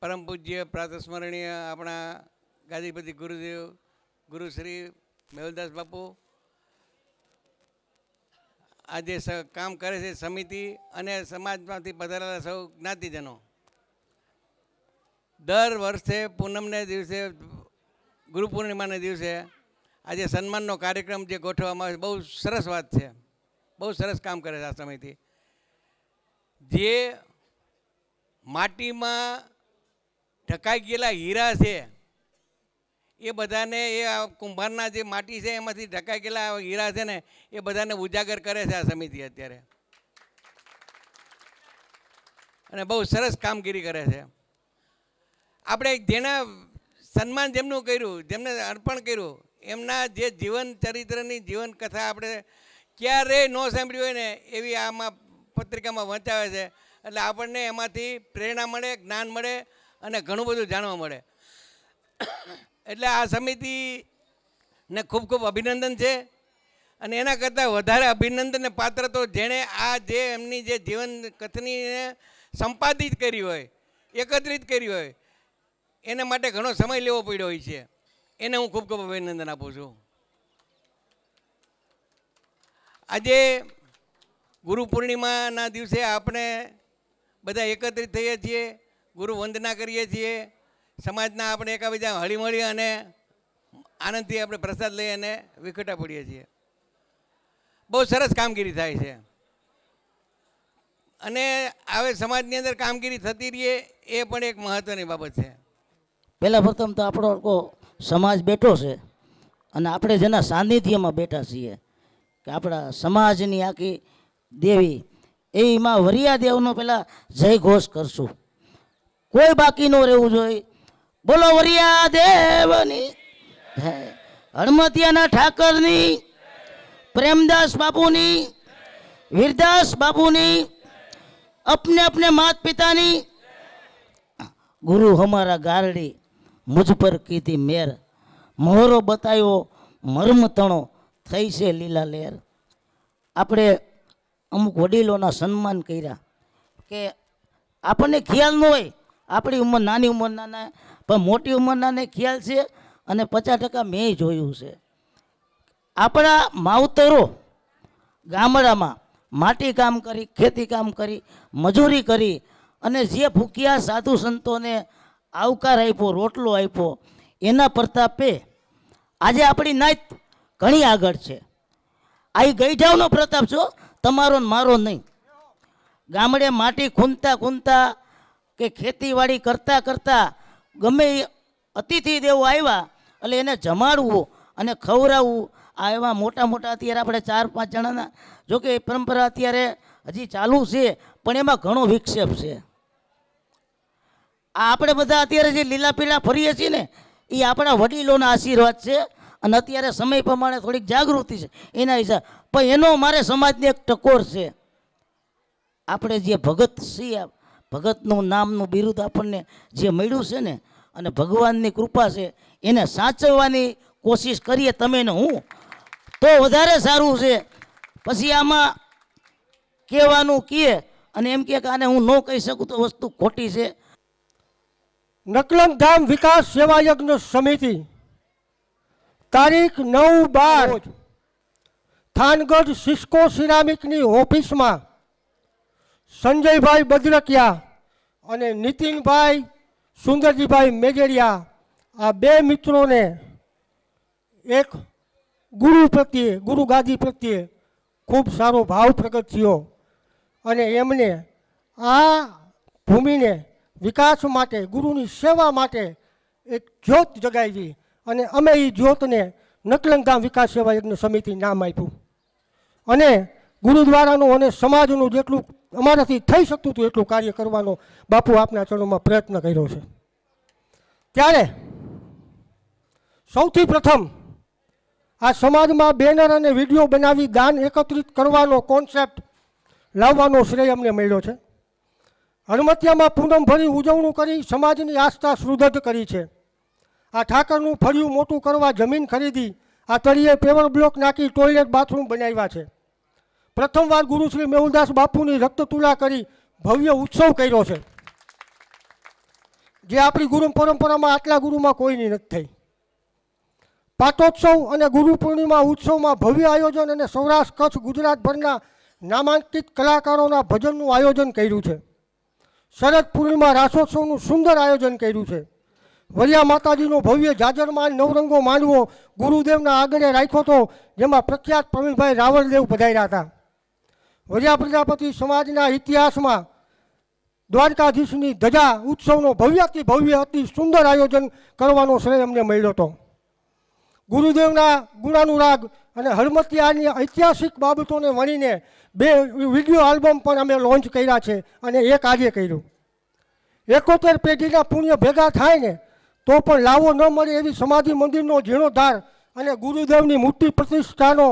પરમ પૂજ્ય પ્રાતસ્મરણીય આપણા ગાદીપતિ ગુરુદેવ ગુરુ શ્રી મેહુલદાસ બાપુ આજે કામ કરે છે સમિતિ અને સમાજમાંથી પધારેલા સૌ જ્ઞાતિજનો. દર વર્ષે પૂનમને દિવસે, ગુરુ પૂર્ણિમાના દિવસે આજે સન્માનનો કાર્યક્રમ જે ગોઠવવામાં આવે છે, બહુ સરસ વાત છે. બહુ સરસ કામ કરે છે આ સમિતિ. જે માટીમાં ઢકાઈ ગયેલા હીરા છે એ બધાને, એ કુંભારના જે માટી છે એમાંથી ઢકાઈ ગયેલા હીરા છે ને એ બધાને ઉજાગર કરે છે આ સમિતિ અત્યારે. અને બહુ સરસ કામગીરી કરે છે. આપણે જેના સન્માન જેમનું કર્યું, જેમને અર્પણ કર્યું, એમના જે જીવન ચરિત્રની જીવન કથા આપણે ક્યારેય ન સાંભળી હોય ને એવી આમાં પત્રિકામાં વંચાવે છે. એટલે આપણને એમાંથી પ્રેરણા મળે, જ્ઞાન મળે અને ઘણું બધું જાણવા મળે. એટલે આ સમિતિને ખૂબ ખૂબ અભિનંદન છે. અને એના કરતાં વધારે અભિનંદનને પાત્ર તો જેણે આ જે એમની જે જીવન કથનીને સંપાદિત કરી હોય, એકત્રિત કરી હોય, એના માટે ઘણો સમય લેવો પડ્યો હોય છે. એને હું ખૂબ ખૂબ અભિનંદન આપું છું. આજે ગુરુ પૂર્ણિમાના દિવસે આપણે બધા એકત્રિત થઈએ છીએ, ગુરુ વંદના કરીએ છીએ. સમાજના આપણે એકાબીજા હળીમળી અને આનંદથી આપણે પ્રસાદ લઈ અને વિખટા પડીએ છીએ. બહુ સરસ કામગીરી થાય છે. અને હવે સમાજની અંદર કામગીરી થતી રહીએ એ પણ એક મહત્ત્વની બાબત છે. પહેલાં પ્રથમ તો આપણો સમાજ બેઠો છે અને આપણે જેના સાનિધ્યમાં બેઠા છીએ કે આપણા સમાજની આખી દેવી એમાં વરિયા દેવનો પેલા જય ઘોષ કરશું, કોઈ બાકી ન રહેવું જોઈએ. બોલો વરિયા દેવની, હળમતિયાના ઠાકરની, પ્રેમદાસ બાપુની, વીરદાસ બાપુની, अपने अपने मात पिता ની, गुरु हमारा गारडी मुझ पर की थी मेर, मोहरो बतायो मर्म तणो થઈ છે લીલા લહેર. આપણે અમુક વડીલોના સન્માન કર્યા કે આપણને ખ્યાલ ન હોય, આપણી ઉંમર નાની ઉંમરના પણ મોટી ઉંમરનાને ખ્યાલ છે, અને 50% મેં જોયું છે. આપણા માવતરો ગામડામાં માટી કામ કરી, ખેતી કામ કરી, મજૂરી કરી, અને જે ભૂખ્યા સાધુ સંતોને આવકાર આપ્યો, રોટલો આપ્યો, એના પ્રતાપે આજે આપણી નાત ઘણી આગળ છે. આ ગઈઢાવનો પ્રતાપ છો, તમારો ને મારો નહીં. ગામડે માટી ખૂંદતા ખૂંદતા કે ખેતીવાડી કરતાં કરતાં ગમે એ અતિથિ દેવો આવ્યા એટલે એને જમાડવું અને ખવડાવવું. આ એવા મોટા મોટા અત્યારે આપણે 4-5 જણાના, જોકે એ પરંપરા અત્યારે હજી ચાલુ છે, પણ એમાં ઘણો વિક્ષેપ છે. આ આપણે બધા અત્યારે જે લીલા પીળા ફરીએ છીએ ને, એ આપણા વડીલોના આશીર્વાદ છે, અને અત્યારે સમય પ્રમાણે થોડીક જાગૃતિ છે એના હિસાબ. પણ એનો મારે સમાજને એક ટકોર છે. આપણે જે ભગત છીએ, ભગતનું નામનું બિરુદ આપણને જે મળ્યું છે ને, અને ભગવાનની કૃપા છે, એને સાચવવાની કોશિશ કરીએ તમે ને હું, તો વધારે સારું છે. પછી આમાં કહેવાનું કહે અને એમ કે આને હું ન કહી શકું તો વસ્તુ ખોટી છે. નકલંગ ધામ વિકાસ સેવા યજ્ઞ સમિતિ તારીખ 9/12 થાનગઢ સિસ્કો સિરામિકની ઓફિસમાં સંજયભાઈ બદ્રકિયા અને નીતિનભાઈ સુંદરજીભાઈ મેગેરિયા, આ બે મિત્રોને એક ગુરુ પ્રત્યે, ગુરુ ગાદી પ્રત્યે ખૂબ સારો ભાવ પ્રગટ થયો, અને એમને આ ભૂમિને વિકાસ માટે, ગુરુની સેવા માટે એક જ્યોત જગાવી, અને અમે એ જ્યોતને નકલંગ ધામ વિકાસ સેવા યજ્ઞ સમિતિ નામ આપ્યું. અને ગુરુદ્વારાનું અને સમાજનું જેટલું અમારાથી થઈ શકતું હતું એટલું કાર્ય કરવાનો બાપુ આપના ચરણોમાં પ્રયત્ન કર્યો છે. ત્યારે સૌથી પ્રથમ આ સમાજમાં બેનર અને વિડીયો બનાવી દાન એકત્રિત કરવાનો કોન્સેપ્ટ લાવવાનો શ્રેય અમને મળ્યો છે. હળમતિયામાં પૂનમ ભરી ઉજવણું કરી સમાજની આસ્થા સુદૃઢ કરી છે. આ ઠાકરનું ફળિયું મોટું કરવા જમીન ખરીદી, આ તળિયે પેવર બ્લોક નાખી ટોયલેટ બાથરૂમ બનાવ્યા છે. પ્રથમવાર ગુરુ શ્રી મેહુલદાસ બાપુની રક્તતુલા કરી ભવ્ય ઉત્સવ કર્યો છે, જે આપણી ગુરુ પરંપરામાં આટલા ગુરુમાં કોઈની નથી થઈ. પાટોત્સવ અને ગુરુ પૂર્ણિમા ઉત્સવમાં ભવ્ય આયોજન અને સૌરાષ્ટ્ર, કચ્છ, ગુજરાતભરના નામાંકિત કલાકારોના ભજનનું આયોજન કર્યું છે. શરદ પૂર્ણિમા રાસોત્સવનું સુંદર આયોજન કર્યું છે. વરિયા માતાજીનો ભવ્ય જાજરમાન નવરંગો માંડવો ગુરુદેવના આંગણે રાખ્યો હતો, જેમાં પ્રખ્યાત પ્રવીણભાઈ રાવળદેવ પધાર્યા હતા. વરિયા પ્રજાપતિ સમાજના ઇતિહાસમાં દ્વારકાધીશની ધજા ઉત્સવનો ભવ્યથી ભવ્ય અતિ સુંદર આયોજન કરવાનો શ્રેય અમને મળ્યો હતો. ગુરુદેવના ગુણાનુરાગ અને હળમતિયાની ઐતિહાસિક બાબતોને વણીને 2 વિડીયો આલ્બમ પણ અમે લોન્ચ કર્યા છે, અને એક આજે કર્યું. 71 પેઢીના પુણ્ય ભેગા થાય ને તો પણ લાવો ન મળે એવી સમાધિ મંદિરનો જીર્ણોદ્ધાર અને ગુરુદેવની મૂર્તિ પ્રતિષ્ઠાનો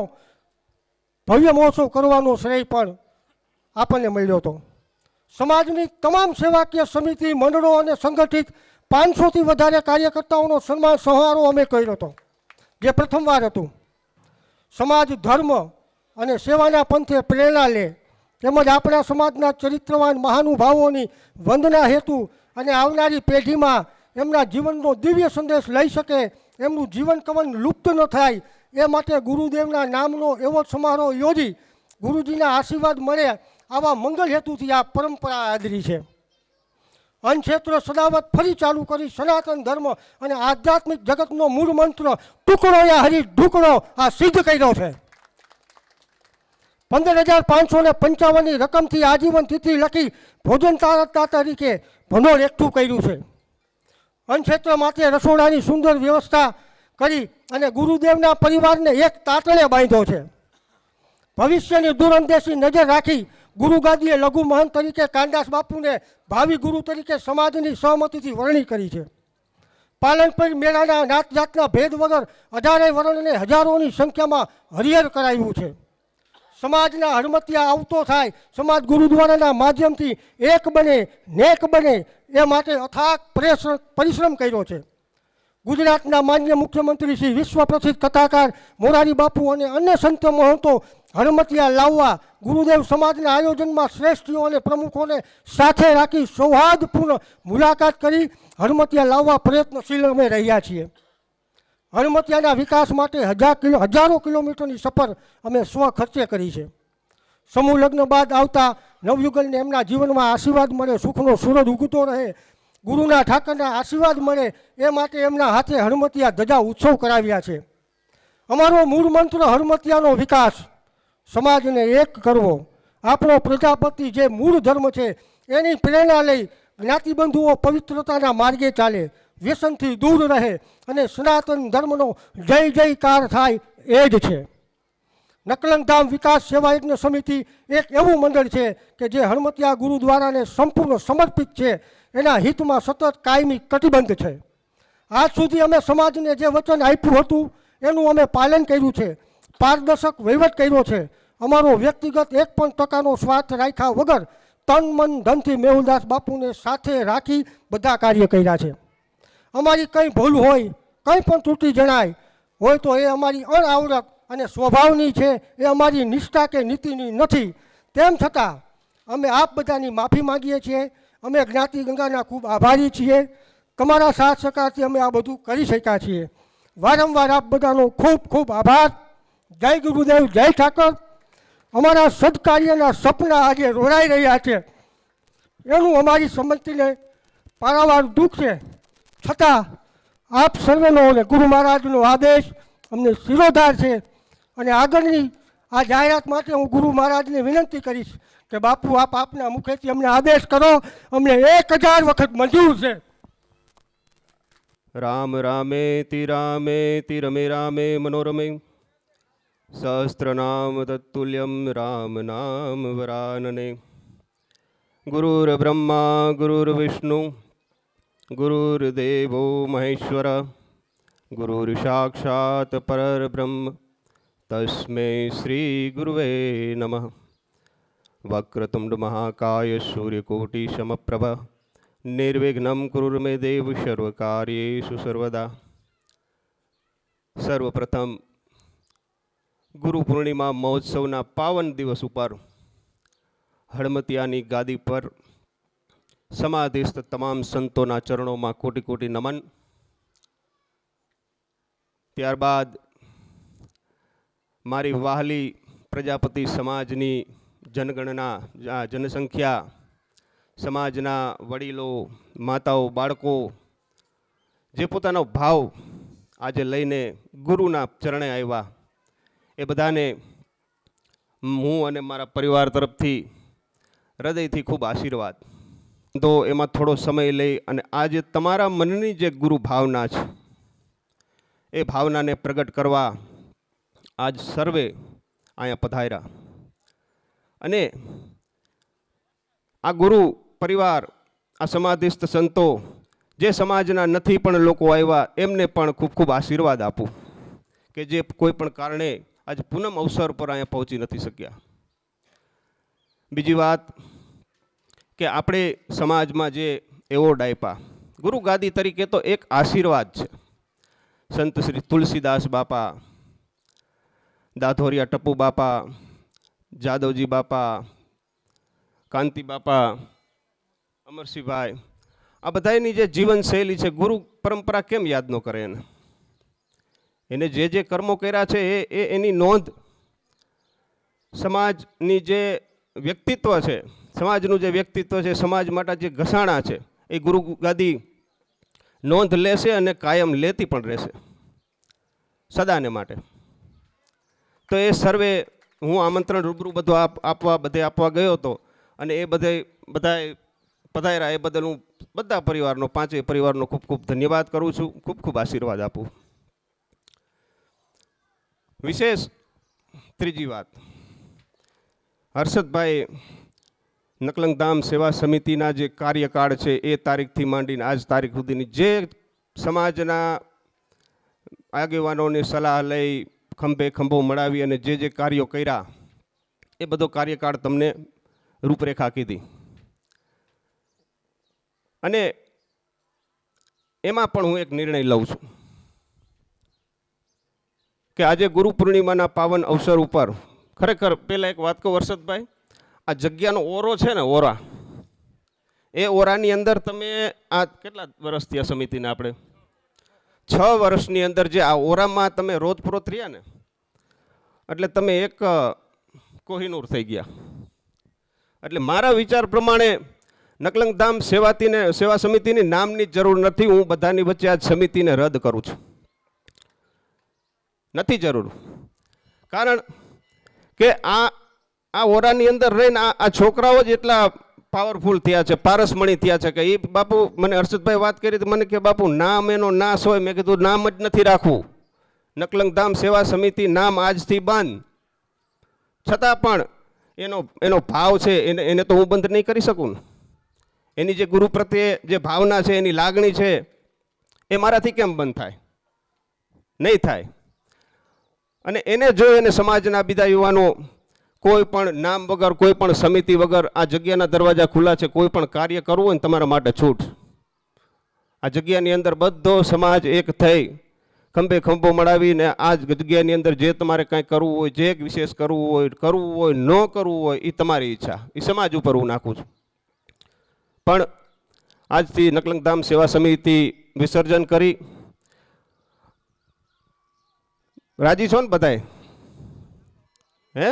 ભવ્ય મહોત્સવ કરવાનો શ્રેય પણ આપણને મળ્યો હતો. સમાજની તમામ સેવાકીય સમિતિ, મંડળો અને સંગઠિત 500થી વધારે કાર્યકર્તાઓનો સન્માન સમારોહ અમે કર્યો હતો, જે પ્રથમવાર હતું. સમાજ ધર્મ અને સેવાના પંથે પ્રેરણા લે, તેમજ આપણા સમાજના ચરિત્રવાન મહાનુભાવોની વંદના હેતુ અને આવનારી પેઢીમાં એમના જીવનનો દિવ્ય સંદેશ લઈ શકે, એમનું જીવન કવન લુપ્ત ન થાય એ માટે ગુરુદેવના નામનો એવો સમારોહ યોજી ગુરુજીના આશીર્વાદ મળે, આવા મંગલ હેતુથી આ પરંપરા આદરી છે. અનક્ષેત્ર સદાવત ફરી ચાલુ કરી સનાતન ધર્મ અને આધ્યાત્મિક જગતનો મૂળ મંત્ર ટુકડો યા હરી ઢુકડો આ સિદ્ધ કર્યો છે. 15,555ની રકમથી આજીવન તિથિ લખી ભોજન તારકતા તરીકે ભંડોળ એકઠું કર્યું છે. અનક્ષેત્ર માટે રસોડાની સુંદર વ્યવસ્થા કરી અને ગુરુદેવના પરિવારને એક તાતણે બાંધ્યો છે. ભવિષ્યની દૂરંદેશી નજર રાખી ગુરુગાદીએ લઘુ મહંત તરીકે કાનદાસ બાપુને ભાવિ ગુરુ તરીકે સમાજની સહમતિથી વરણી કરી છે. પાલનપુર મેળાના નાત જાતના ભેદ વગર 18 વર્ણને હજારોની સંખ્યામાં હરિહર કરાવ્યું છે. સમાજના હરમતિયા આવતો થાય, સમાજ ગુરુદ્વારાના માધ્યમથી એક બને, નેક બને એ માટે અથાગ પરિશ્રમ કર્યો છે. ગુજરાતના માન્ય મુખ્યમંત્રી શ્રી વિશ્વ પ્રસિદ્ધ કથાકાર મોરારી બાપુ અને અન્ય સંતો મહંતો હરમતિયા લાવવા ગુરુદેવ સમાજના આયોજનમાં શ્રેષ્ઠીઓ અને પ્રમુખોને સાથે રાખી સૌહાર્દપૂર્ણ મુલાકાત કરી હરમતિયા લાવવા પ્રયત્નશીલ અમે રહ્યા છીએ. હરમતિયાના વિકાસ માટે હજારો કિલોમીટરની સફર અમે સ્વખર્ચે કરી છે. સમૂહ લગ્ન બાદ આવતા નવયુગલને એમના જીવનમાં આશીર્વાદ મળે, સુખનો સૂરજ ઉગતો રહે, ગુરુના ઠાકરના આશીર્વાદ મળે એ માટે એમના હાથે હરમતિયા ધજા ઉત્સવ કરાવ્યા છે. અમારો મૂળ મંત્ર હરમતિયાનો વિકાસ, સમાજને એક કરવો. આપણો પ્રજાપતિ જે મૂળ ધર્મ છે એની પ્રેરણા લઈ જ્ઞાતિબંધુઓ પવિત્રતાના માર્ગે ચાલે, વ્યસનથી દૂર રહે અને સનાતન ધર્મનો જય જયકાર થાય એ જ છે. નકલંગધામ વિકાસ સેવા યજ્ઞ સમિતિ એક એવું મંડળ છે કે જે હરમતિયા ગુરુદ્વારાને સંપૂર્ણ સમર્પિત છે, એના હિતમાં સતત કાયમી કટિબદ્ધ છે. આજ સુધી અમે સમાજને જે વચન આપ્યું હતું એનું અમે પાલન કર્યું છે, પારદર્શક વહીવટ કર્યો છે. અમારો વ્યક્તિગત 1% સ્વાર્થ રાખ્યા વગર તન મન ધનથી મેહુલદાસ બાપુને સાથે રાખી બધા કાર્ય કર્યા છે. અમારી કંઈ ભૂલ હોય, કંઈ પણ ત્રુટિ જણાય હોય તો એ અમારી અણઆવડત અને સ્વભાવની છે, એ અમારી નિષ્ઠા કે નીતિની નથી. તેમ છતાં અમે આપ બધાની માફી માંગીએ છીએ. અમે જ્ઞાતિ ગંગાના ખૂબ આભારી છીએ. તમારા સાથ સહકારથી અમે આ બધું કરી શક્યા છીએ. વારંવાર આપ બધાનો ખૂબ ખૂબ આભાર. જય ગુરુદેવ, જય ઠાકર. અમારા સદકાર્યના સપના આજે રોડાઈ રહ્યા છે એનું અમારી સમજને પારાવાર દુઃખ છે. છતાં આપ સર્વેનો અને ગુરુ મહારાજનો આદેશ અમને શિરોધાર છે અને આગળની આ જાહેરાત માટે હું ગુરુ મહારાજને વિનંતી કરીશ કે બાપુ આપ આપના મુખેથી અમને આદેશ કરો. અમને 1000 વખત મંજૂર છે. રામ રામેતિ રામેતિ રમે રામે મનોરમે સહસ્રનામ તત્તુલ્યમ રામ નામ વરાનને. ગુરુર્બ્રહ્મા ગુરુર્વિષ્ણુ ગુરુર્દેવો મહેશ્વર ગુરુર્સાક્ષાત પરબ્રહ્મ તસ્મૈ શ્રી ગુરુવે નમઃ. વક્રતુંડ મહાકાય સૂર્યકોટિ સમપ્રભ નિર્વિઘ્નમ કુરુ મે દેવ સર્વકાર્યેષુ સર્વદા. સર્વપ્રથમ ગુરુ પૂર્ણિમા મહોત્સવના પાવન દિવસ ઉપર હળમતિયાની ગાદી પર સમાધિસ્થ તમામ સંતોના ચરણોમાં કોટી કોટી નમન. ત્યારબાદ મારી વહાલી પ્રજાપતિ સમાજની જનગણના જનસંખ્યા, સમાજના વડીલો, માતાઓ, બાળકો જે પોતાનો ભાવ આજે લઈને ગુરુના ચરણે આવ્યા એ બધાને હું અને મારા પરિવાર તરફથી હૃદયથી ખૂબ આશીર્વાદ. તો એમાં થોડો સમય લઈ અને આજે તમારા મનની જે ગુરુ ભાવના છે એ ભાવનાને પ્રગટ કરવા આજ સર્વે અહીંયા પધાર્યા. અને આ ગુરુ પરિવાર, આ સમાધિસ્થ સંતો જે સમાજના નથી પણ લોકો આવ્યા એમને પણ ખૂબ ખૂબ આશીર્વાદ આપું કે જે કોઈ પણ કારણે આજ પૂનમ અવસર પર અહીંયા પહોંચી નથી શક્યા. બીજી વાત કે આપણે સમાજમાં જે એવોર્ડ આપ્યા ગુરુ ગાદી તરીકે તો એક આશીર્વાદ છે. સંત શ્રી તુલસીદાસ બાપા, દાધોરિયા ટપુ બાપા, જાદવજી બાપા, કાંતિ બાપા, અમરસિંહભાઈ, આ બધાની જે જીવનશૈલી છે, ગુરુ પરંપરા કેમ યાદ ન કરે એને જે જે કર્મો કર્યા છે એ એની નોંધ સમાજની જે વ્યક્તિત્વ છે, સમાજનું જે વ્યક્તિત્વ છે, સમાજ માટે જે ઘસાણા છે એ ગુરુ ગાદી નોંધ લેશે અને કાયમ લેતી પણ રહેશે સદાને માટે. તો એ સર્વે હું આમંત્રણ રૂબરૂ બધું આપવા ગયો હતો અને એ બધા પધાર્યા એ બદલ હું બધા પરિવારનો, 5 પરિવારનો ખૂબ ખૂબ ધન્યવાદ કરું છું. ખૂબ ખૂબ આશીર્વાદ આપું. વિશેષ ત્રીજી વાત હર્ષદભાઈ નકલંગધામ સેવા સમિતિના જે કાર્યકાળ છે એ તારીખથી માંડીને આજ તારીખ સુધીની જે સમાજના આગેવાનોની સલાહ લઈ ખંભે ખંભો મળાવી અને જે કાર્યો કર્યા એ બધો કાર્યકાળ તમને રૂપરેખા કીધી. અને એમાં પણ હું એક નિર્ણય લઉં છું કે આજે ગુરુ પૂર્ણિમાના પાવન અવસર ઉપર ખરેખર પહેલાં એક વાત કહું હર્ષદભાઈ, આ જગ્યાનો ઓરો છે ને, ઓરા, એ ઓરાની અંદર તમે આ કેટલા વર્ષથી આ સમિતિને આપણે 6 વર્ષની અંદર જે આ ઓરામાં તમે રોજપ્રોત રહ્યા ને, એટલે તમે એક કોહિનૂર થઈ ગયા. એટલે મારા વિચાર પ્રમાણે નકલંગધામ સેવા સમિતિની નામની જરૂર નથી. હું બધાની વચ્ચે આ સમિતિને રદ કરું છું. નથી જરૂર. કારણ કે આ ઓરાની અંદર રહીને આ છોકરાઓ જ એટલા પાવરફુલ થયા છે, પારસમણી થયા છે કે એ બાપુ, મને હર્ષદભાઈ વાત કરી તો મને કે બાપુ નામ એનો નાશ હોય. મેં કીધું નામ જ નથી રાખવું. નકલંગધામ સેવા સમિતિ નામ આજથી બંધ, છતાં પણ એનો ભાવ છે એને તો હું બંધ નહીં કરી શકું ને. એની જે ગુરુ પ્રત્યે જે ભાવના છે, એની લાગણી છે, એ મારાથી કેમ બંધ થાય? નહીં થાય. અને એને જોઈ અને સમાજના બીજા યુવાનો કોઈ પણ નામ વગર, કોઈ પણ સમિતિ વગર આ જગ્યાના દરવાજા ખુલ્લા છે. કોઈ પણ કાર્ય કરવું હોય ને તમારા માટે છૂટ. આ જગ્યાની અંદર બધો સમાજ એક થઈ ખંભે ખંભો મળાવીને આ જગ્યાની અંદર જે તમારે કાંઈ કરવું હોય, જે વિશેષ કરવું હોય, ન કરવું હોય, એ તમારી ઈચ્છા, એ સમાજ ઉપર હું નાખું છું. પણ આજથી નકલંગધામ સેવા સમિતિ વિસર્જન કરી. રાજી છો ને બધાય? હે?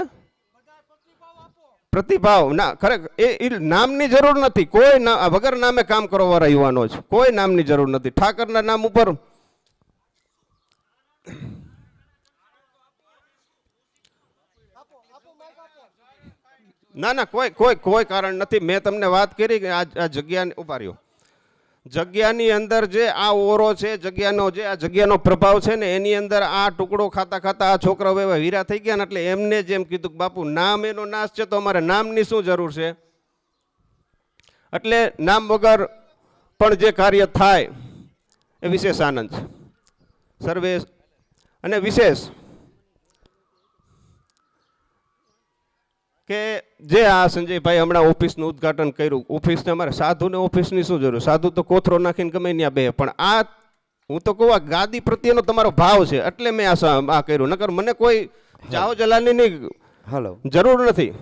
પ્રતિભાવ ના, ખરેખર એ નામની જરૂર નથી. કોઈ વગર નામે કામ કરવા વાળા યુવાનો છે. કોઈ નામની જરૂર નથી. ઠાકરના નામ ઉપર ના કોઈ કારણ નથી. મેં તમને વાત કરી કે આ જગ્યાને ઉભા રહ્યો, જગ્યાની અંદર જે આ ઓરો છે, જગ્યાનો પ્રભાવ છે ને, એની અંદર આ ટુકડો ખાતા ખાતા આ છોકરાઓ એવા હીરા થઈ ગયા ને, એટલે એમને જેમ કીધું કે બાપુ નામ એનો નાશ છે તો અમારે નામની શું જરૂર છે. એટલે નામ વગર પણ જે કાર્ય થાય એ વિશેષ આનંદ છે સર્વે. અને વિશેષ કે જે આ સંજયભાઈ હમણાં ઓફિસનું ઉદ્ઘાટન કર્યું, ઓફિસને અમારે સાધુને ઓફિસની શું જરૂર? સાધુ તો કોથરો નાખીને ગમે ત્યાં બે. પણ આ હું તો કહું, આ ગાદી પ્રત્યેનો તમારો ભાવ છે એટલે મેં આ કર્યું. નકર મને કોઈ જાઓ જલાલીની જરૂર નથી.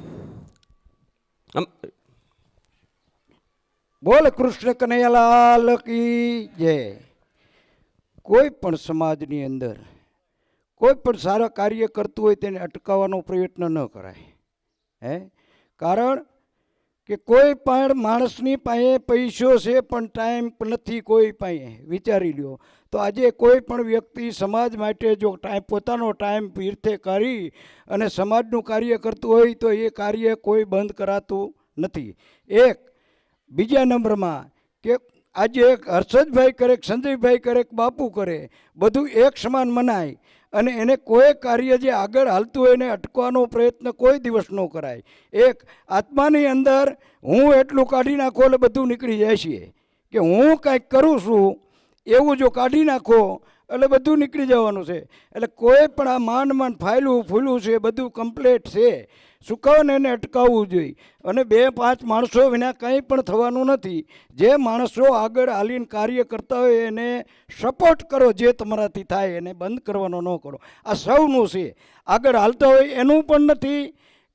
બોલ કૃષ્ણ કનૈયાલાલ કી જય. કોઈ પણ સમાજની અંદર કોઈ પણ સારા કાર્ય કરતું હોય તેને અટકાવવાનો પ્રયત્ન ન કરાય. કારણ કે કોઈ પણ માણસની પાસે પૈસો છે પણ ટાઈમ નથી કોઈ પાસે. વિચારી લ્યો તો આજે કોઈ પણ વ્યક્તિ સમાજ માટે જો પોતાનો ટાઈમ વીરથે કરી અને સમાજનું કાર્ય કરતું હોય તો એ કાર્ય કોઈ બંધ કરાતું નથી. એક બીજા નંબરમાં કે આજે હર્ષદભાઈ કરે, સંજયભાઈ કરે, બાપુ કરે, બધું એક સમાન મનાય અને એને કોઈ કાર્ય જે આગળ હાલતું હોય એને અટકવાનો પ્રયત્ન કોઈ દિવસ ન કરાય. એક આત્માની અંદર હું એટલું કાઢી નાખો એટલે બધું નીકળી જાય છે. કે હું કાંઈક કરું છું એવું જો કાઢી નાખો એટલે બધું નીકળી જવાનું છે. એટલે કોઈ પણ આ માંડ ફૂલું છે બધું કમ્પ્લેટ છે. સુકાવને એને અટકાવવું જોઈએ. અને 2-5 માણસો વિના કંઈ પણ થવાનું નથી. જે માણસો આગળ હાલીને કાર્ય કરતા હોય એને સપોર્ટ કરો, જે તમારાથી થાય એને બંધ કરવાનો ન કરો. આ સૌનું છે. આગળ હાલતા હોય એનું પણ નથી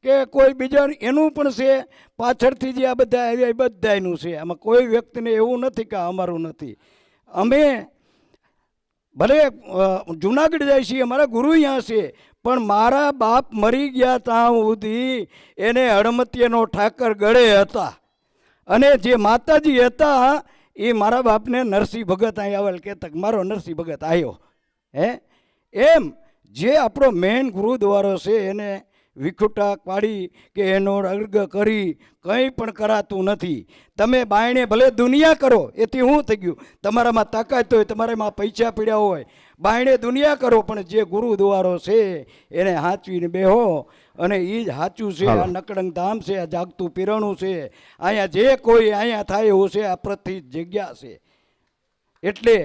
કે કોઈ બીજા એનું પણ છે. પાછળથી જે આ બધા આવ્યા એ બધાનું છે. આમાં કોઈ વ્યક્તિને એવું નથી કે અમારું નથી. અમે ભલે જુનાગઢ જાય છીએ, અમારા ગુરુ અહીંયા છે, પણ મારા બાપ મરી ગયા ત્યાં સુધી એને હળમતિયાનો ઠાકર ગળે હતા. અને જે માતાજી હતા એ મારા બાપને નરસિંહ ભગત અહીં આવેલ કહેતા કે મારો નરસિંહ ભગત આવ્યો. એમ જે આપણો મેન ગુરુદ્વારો છે એને વિખુટા પાડી કે એનો અર્ગ કરી કંઈ પણ કરાતું નથી. તમે બાયણે ભલે દુનિયા કરો, એથી શું થઈ ગયું? તમારામાં તાકાત હોય, તમારામાં પૈસા પીડ્યા હોય, બાયણે દુનિયા કરો, પણ જે ગુરુદ્વારો છે એને હાંચવીને બેહો અને એ જ સાચું છે. આ નકળંગ ધામ છે, આ જાગતું પીરણું છે. અહીંયા જે કોઈ અહીંયા થાય એવું છે, આ પ્રતિષ્ઠિત જગ્યા છે. એટલે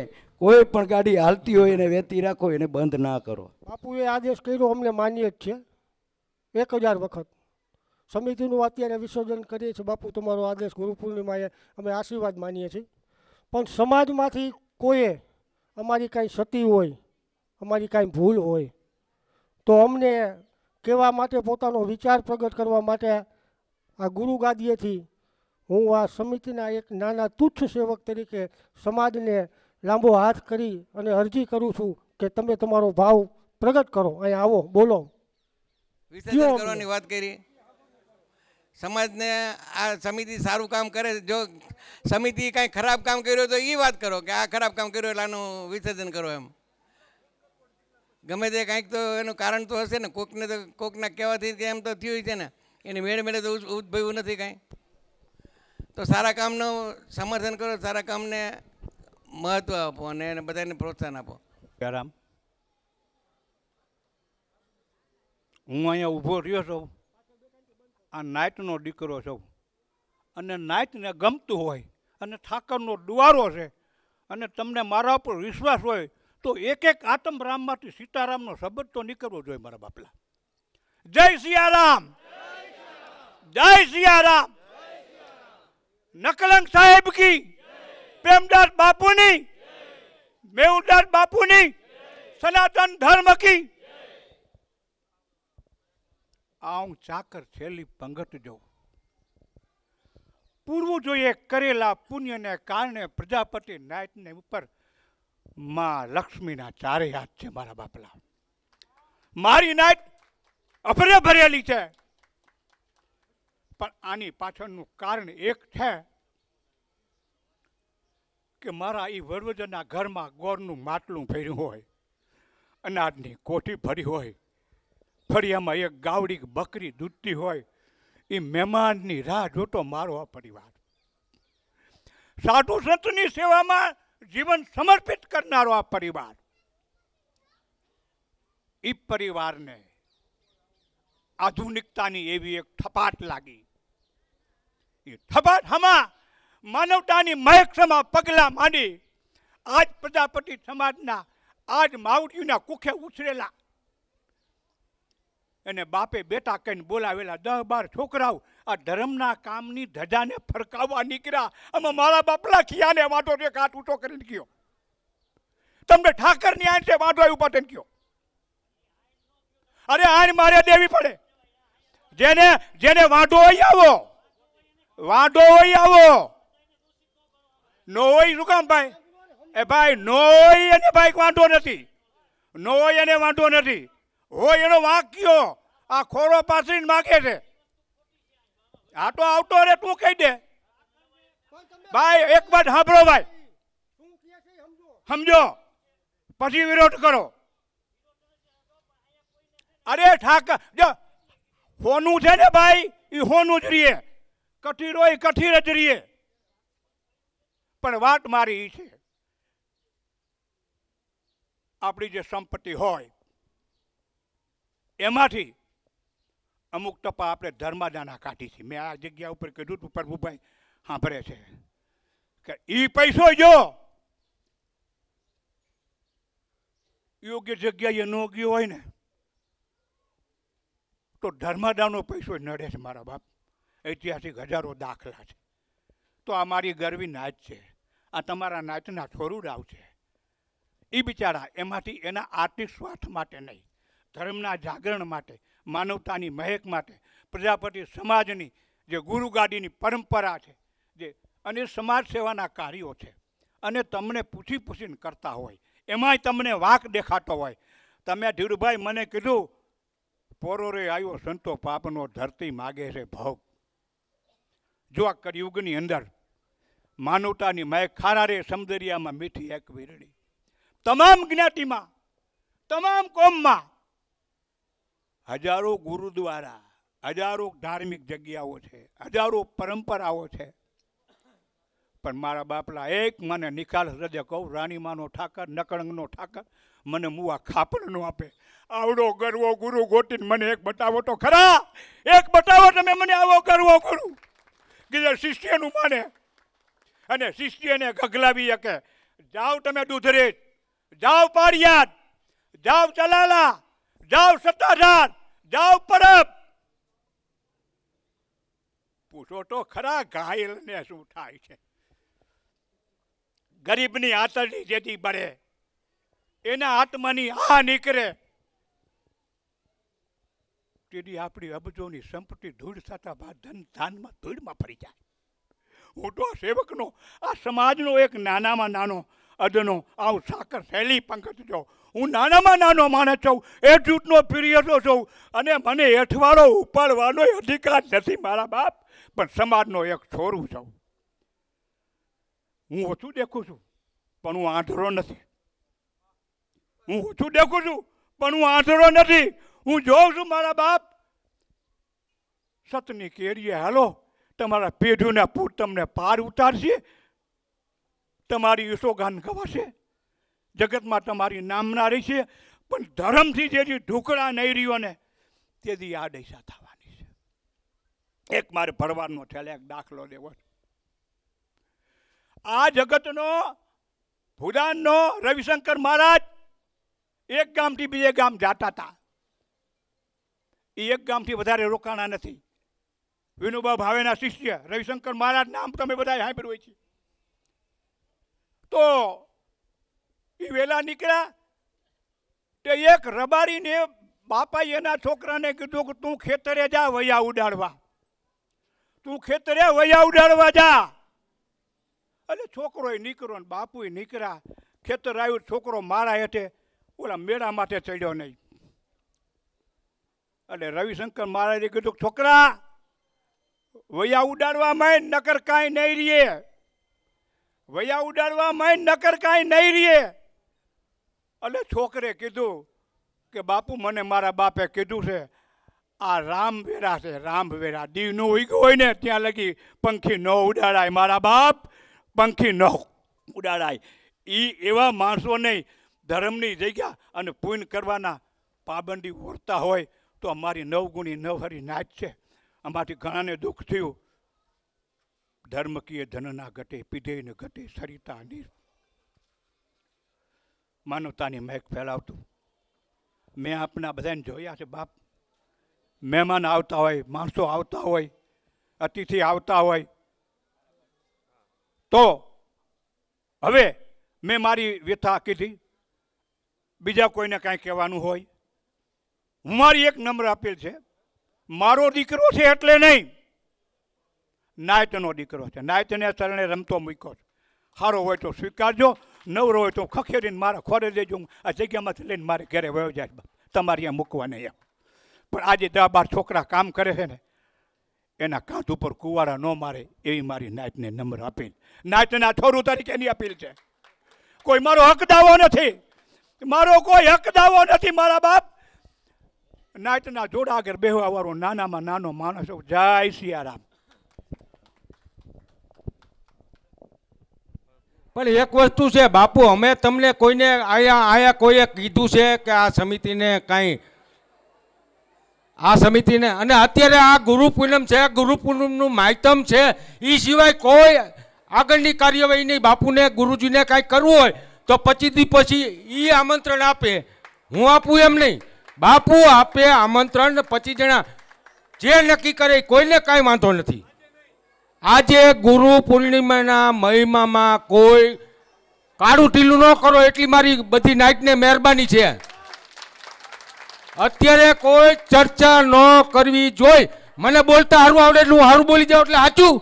કોઈ પણ ગાડી હાલતી હોય એને વેતી રાખો, એને બંધ ના કરો. બાપુએ આદેશ કર્યો, અમને માન્ય જ છે 1000 વખત. સમિતિનું અત્યારે વિસર્જન કરીએ છીએ. બાપુ તમારો આદેશ ગુરુ પૂર્ણિમાએ અમે આશીર્વાદ માનીએ છીએ. પણ સમાજમાંથી કોઈએ અમારી કાંઈ ક્ષતિ હોય, અમારી કાંઈ ભૂલ હોય તો અમને કહેવા માટે, પોતાનો વિચાર પ્રગટ કરવા માટે આ ગુરુ ગાદીએથી હું આ સમિતિના એક નાના તુચ્છ સેવક તરીકે સમાજને લાંબો હાથ કરી અને અરજી કરું છું કે તમે તમારો ભાવ પ્રગટ કરો, અહીંયા આવો, બોલો. વિસર્જન કરવાની વાત કરી. સમાજને આ સમિતિ સારું કામ કરે. જો સમિતિ કાંઈ ખરાબ કામ કર્યું તો એ વાત કરો કે આ ખરાબ કામ કર્યું એટલે આનું વિસર્જન કરો. એમ ગમે તે કાંઈક તો એનું કારણ તો હશે ને. કોકને તો કોકના કહેવાથી કે એમ તો થયું છે ને, એની મેળે તો ઉદ્ભવ્યું નથી કાંઈ. તો સારા કામનું સમર્થન કરો, સારા કામને મહત્ત્વ આપો અને એને બધાને પ્રોત્સાહન આપો. રામ, હું અહીંયા ઊભો રહ્યો છું, આ નાઇટનો દીકરો છું, અને નાઇટને ગમતું હોય અને ઠાકરનો દુવારો છે અને તમને મારા ઉપર વિશ્વાસ હોય તો એક એક આતમ રામમાંથી સીતારામનો શબ્દ તો નીકળવો જોઈએ મારા બાપલા. જય સિયારામ, જય સિયારામ. નકલંગ સાહેબ કી, પ્રેમદાસ બાપુની, મેહુદાસ બાપુની, સનાતન ધર્મ કી. આવું ચાકર છેલ્લી પંગત જો પૂર્વજોએ કરેલા પુણ્યને કારણે પ્રજાપતિ નાયકને ઉપર માં લક્ષ્મીના ચારે હાથ છે મારા બાપલા. મારી નાયક અભરે ભરેલી છે, પણ આની પાછળનું કારણ એક છે કે મારા એ વરવજના ઘરમાં ગોળનું માટલું ભર્યું હોય, અનાજની કોઠી ભરી હોય, ફળિયામાં એક ગાવડી બકરી દૂધતી હોય. એ મહેમાનની રાહ જોતો મારો આ પરિવાર, સાધુ સંતની સેવામાં જીવન સમર્પિત કરનારો આ પરિવાર, એ પરિવારને આધુનિકતાની એવી એક થપાટ લાગી. એ થપાટ હમા માનવતાની મહેકસમાં પગલા માંડી આજ પ્રજાપતિ સમાજના આજ માવડીઓના કુખે ઉછરેલા અને બાપે બેટા કહીને બોલાવેલા 10-12 છોકરાઓ આ ધર્મના કામની ધજાને ફરકાવવા નીકળ્યા. આમાં મારા બાપલા ખિયાને વાંધો છે, કાટ ઊંચો કરીને ગયો. તમને ઠાકરની આંચે વાંધો આવ્યું પાટે ગયો. અરે આને મારે દેવી પડે. જેને વાંધો હોય આવો, વાંધો હોય આવો. નો હોય શું કામ ભાઈ? એ ભાઈ નો હોય એને ભાઈ વાંધો નથી, નો હોય એને વાંધો નથી. હોય એનો વાંક્યો આ ખોરો પાથરીને માગે છે. આ તો આવતો રે, તું કહી દે ભાઈ. એક વાત સાંભળો ભાઈ, સમજો પછી વિરોધ કરો. અરે ઠાકર જો હોનું છે ને ભાઈ, એ હોનું જ રહીએ, કઠીર હોય કઠીર જ રહીએ. પણ વાત મારી એ છે, આપણી જે સંપત્તિ હોય એમાંથી અમુક ટપા આપણે ધર્માદાના કાઢી છે. મેં આ જગ્યા ઉપર કીધું હતું, પ્રભુભાઈ સાંભળે છે કે એ પૈસો જો યોગ્ય જગ્યાએ ન ગયો હોય ને તો ધર્માદાનો પૈસો નડે છે મારા બાપ. ઐતિહાસિક હજારો દાખલા છે. તો આ મારી ગરવી નાચ છે, આ તમારા નાચના છોરુડાવ છે. એ બિચારા એમાંથી એના આર્થિક સ્વાર્થ માટે નહીં, ધર્મના જાગરણ માટે, માનવતાની મહેક માટે, પ્રજાપતિ સમાજની જે ગુરુગાદીની પરંપરા છે, જે અને સમાજ સેવાના કાર્યો છે, અને તમને પૂછીને કરતા હોય, એમાંય તમને વાંક દેખાતો હોય. તમે ધીરુભાઈ મને કીધું પોરો રે આવ્યો સંતો પાપનો, ધરતી માગે છે ભોગ. જો આ કળિયુગની અંદર માનવતાની મહેક ખારા રે સમદરિયામાં મીઠી એક વીરડી. તમામ જ્ઞાતિમાં, તમામ કોમમાં હજારો ગુરુદ્વારા, હજારો ધાર્મિક જગ્યાઓ છે, હજારો પરંપરાઓ છે. પણ મારા બાપલા એક મને નિકાલ હૃદય કહું, રાણીમાનો ઠાકર, નકળંગનો ઠાકર મને મુવા ખાપડ નો આપે. આવડો ગરવો ગુરુ ગોતીને મને એક બતાવો તો ખરા, એક બતાવો તમે મને આવો ગરવો ગુરુ કે જે શિષ્યનું માને અને શિષ્યને ગગલાવી શકે. જાઓ તમે દૂધરેજ, જાઓ પારિયાદ, જાઓ ચલાલા, જાઓ સત્તાધાર, જાઓ પરબ, પૂછો તો ખરા ઘાયલને શું થાય છે. ગરીબની આતરડી જેથી બળે એના આત્માની આ નીકળે તેથી આપણી અબજોની સંપત્તિ ધૂળ થતા બાદ ધાનમાં ધૂળમાં ફરી જાય. હું તો સેવકનો, આ સમાજનો એક નાનામાં નાનો અદનો આવું સાકર શૈલી પંકજ જો હું નાનામાં નાનો માણસ છું, એ જૂથનો પ્રિયતો છું અને મને હેઠવાળો ઉપાડવાનો અધિકાર નથી મારા બાપ, પણ સમાજનો એક છોરું છું. હું ઓછું દેખું છું પણ હું આંધળો નથી. હું ઓછું દેખું છું પણ હું આંધળો નથી. હું જોઉં છું મારા બાપ, સતની કેરીએ હાલો, તમારા પેઢીના પૂર તમને પાર ઉતારશે, તમારી યશોગાન ગવાશે, જગતમાં તમારી નામના રહેશે, પણ ધર્મથી જેથી ઢુકડા નહીં રહ્યો ને તેથી આ દશા થવાની છે. એક મારે ભરવાડનો છેલ્લે એક દાખલો દેવો છે. આ જગતનો ભૂદાનનો રવિશંકર મહારાજ એક ગામથી બીજે ગામ જતા હતા. એ એક ગામથી વધારે રોકાણા નથી. વિનોબા ભાવેના શિષ્ય રવિશંકર મહારાજ નામ તમે બધા સાંભળ્યું હોય છે. તો એ વહેલા નીકળ્યા તે એક રબારીને બાપાએ એના છોકરાને કીધું કે તું ખેતરે જા વૈયા ઉડાડવા, તું ખેતરે વૈયા ઉડાડવા જા. એટલે છોકરો નીકળ્યો ને બાપુ નીકળ્યા. ખેતર આવ્યું, છોકરો મારા હેઠે ઓલા મેળા માટે ચડ્યો નહીં. એટલે રવિશંકર મહારાજે કીધું છોકરા વૈયા ઉડાડવા માંડ, નકર કાંઈ નહીં રીએ. વૈયા ઉડાડવા માંડ, નકર કાંઈ નહીં રીએ. એટલે છોકરે કીધું કે બાપુ મને મારા બાપે કીધું છે આ રામવેરા છે, રામવેરા દીવનું ઉગ્યું હોય ને ત્યાં લગી પંખી ન ઉડાડાય મારા બાપ, પંખી ન ઉડાડાય. એ એવા માણસો નહીં ધર્મની જગ્યા અને પુણ્ય કરવાના પાબંદી ઓરતા હોય તો અમારી નવગુણી નવહરી નાચ છે. અમારાથી ઘણાને દુઃખ થયું. ધર્મ કીએ ધન ના ઘટે, પીધે ને ઘટે સરિતા નીર. માનવતાની મહેક ફેલાવતું. મેં આપણા બધાને જોયા છે બાપ. મહેમાન આવતા હોય, માણસો આવતા હોય, અતિથિ આવતા હોય તો હવે મેં મારી વ્યથા કીધી. બીજા કોઈને કાંઈ કહેવાનું હોય, હું મારી એક નમ્ર અપીલ છે. મારો દીકરો છે એટલે નહીં, નાયતનો દીકરો છે. નાયતને ચરણે રમતો મૂક્યો છે. સારો હોય તો સ્વીકારજો, નવરો હોય તો ખખેરીને મારા ખોરે દેજો. આ જગ્યામાંથી લઈને મારે ઘરે વયો જાય, તમારે અહીંયા મૂકવા નહીં એમ. પણ આજે 10-12 છોકરા કામ કરે છે ને એના કાંધ ઉપર કુવારા ન મારે એવી મારી નાયતને નમ્ર અપીલ, નાયતના છોરું તરીકેની અપીલ છે. કોઈ મારો હક દાવો નથી, મારો કોઈ હક દાવો નથી મારા બાપ. નાયતના જોડા આગળ બેહવા વાળો નાનામાં નાનો માણસ. જય સિયારામ. પણ એક વસ્તુ છે બાપુ, અમે તમને કોઈને આયા કોઈએ કીધું છે કે આ સમિતિને કાંઈ, આ સમિતિને, અને અત્યારે આ ગુરુ પૂનમ છે, ગુરુ પૂનમનું માયતમ છે, એ સિવાય કોઈ આગળની કાર્યવાહી નહીં. બાપુને ગુરુજીને કાંઈ કરવું હોય તો 25 દી પછી એ આમંત્રણ આપે, હું આપું એમ નહીં. બાપુ આપે આમંત્રણ, 25 જણા જે નક્કી કરે કોઈને કાંઈ વાંધો નથી. આજે ગુરુ પૂર્ણિમાના મહિમામાં કોઈ કાળું ઢીલું ન કરો એટલી મારી બધી નાઇટને મહેરબાની છે. અત્યારે કોઈ ચર્ચા ન કરવી જોઈ. મને બોલતા સારું આવડે એટલું સારું બોલી જાવ એટલે સાચું.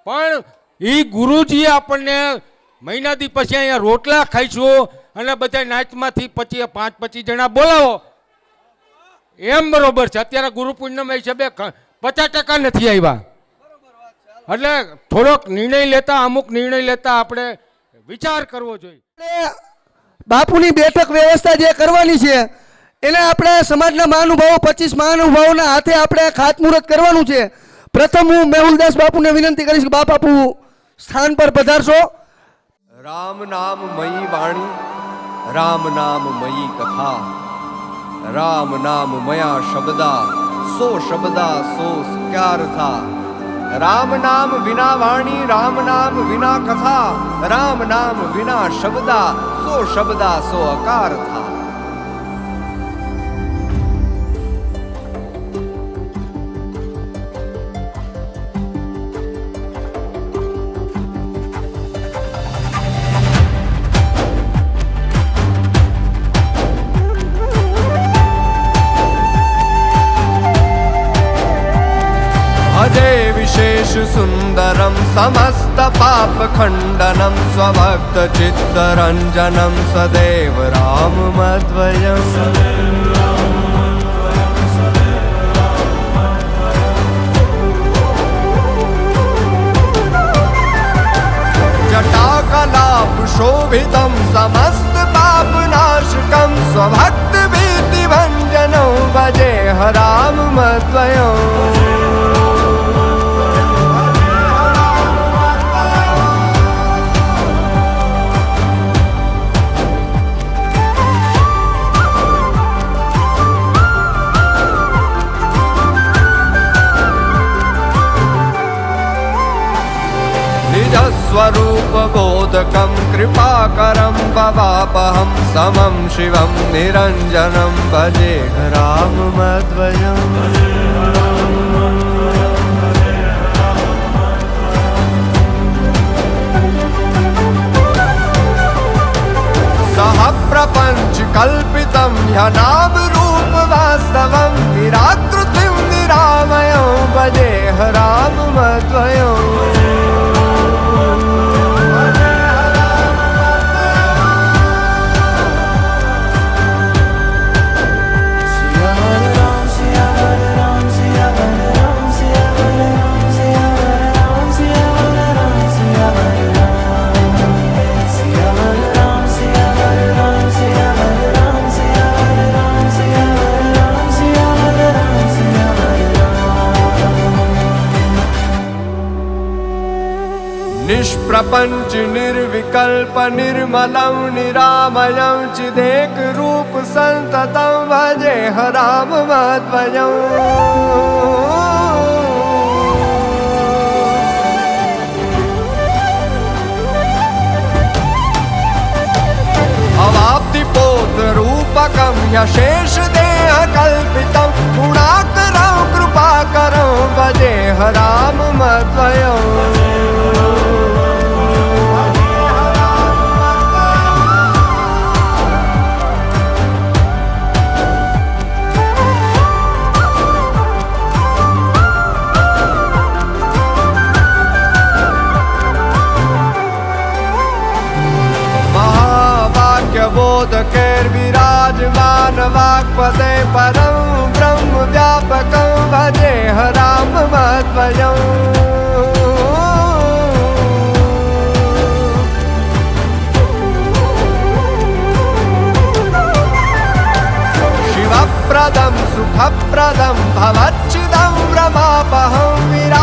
પણ એ ગુરુજીએ આપણને મહિના દી પછી અહીંયા રોટલા ખાઈશું અને બધા નાઇટમાંથી 5-25 જણા બોલાવો એમ બરોબર છે. અત્યારે ગુરુ પૂર્ણિમા હિસાબે 50% નથી આવ્યા. એટલે થોડોક નિર્ણય લેતા, અમુક નિર્ણય લેતા આપણે વિચાર કરવો જોઈએ. બાપુની બેઠક વ્યવસ્થા જે કરવાની છે એને આપણે સમાજના મહાનુભાવો 25 મહાનુભાવોના હાથે આપણે ખાતમુહૂર્ત કરવાનું છે. પ્રથમ હું મેહુલદાસ બાપુને વિનંતી કરીશ કે બાપુ સ્થાન પર પધારશો. રામ નામ મયી વાણી, રામ નામ મયી કથા, રામ નામ મયા શબ્દા, સો શબ્દા સો ક્યાર થા. રામ નામ વિના વાણી, રામ નામ વિના કથા, રામ નામ વિના શબ્દા, સો શબ્દા સો અકાર થા. भजे विशेष सुंदरम समस्त पाप खंडनम स्वभक्त चित्तरंजनम सदैव राम मध्वयम. जटाकलाप शोभितम समस्त पाप नाशकम स्वभक्त भीति भंजनो भजे राम मध्वयम. स्वरूप बोधकं कृपाकरं भवापहं समं शिवं निरञ्जनं भजे राम मध्वयम्. सह प्रपंच कल्पितं ह्यनाम रूप वास्तवं निराकृतिं निरामयं भजे राम मध्वयम्. निष्प्रपंच निर्विकल्प निर्मलं निरामयं चिदेक रूप संततं भजे राम मध्वयम्. अवाप्ति पोत रूपकं यशेष देह कल्पितं गुणाकरं कृपाकरं भजे राम मध्वयम्. बोधकेर विराजमान वाक्पदे परं ब्रह्म व्यापकं भजे राम मध्वयम्. शिवप्रदं सुखप्रदं भवच्चिदं रमापहं विरा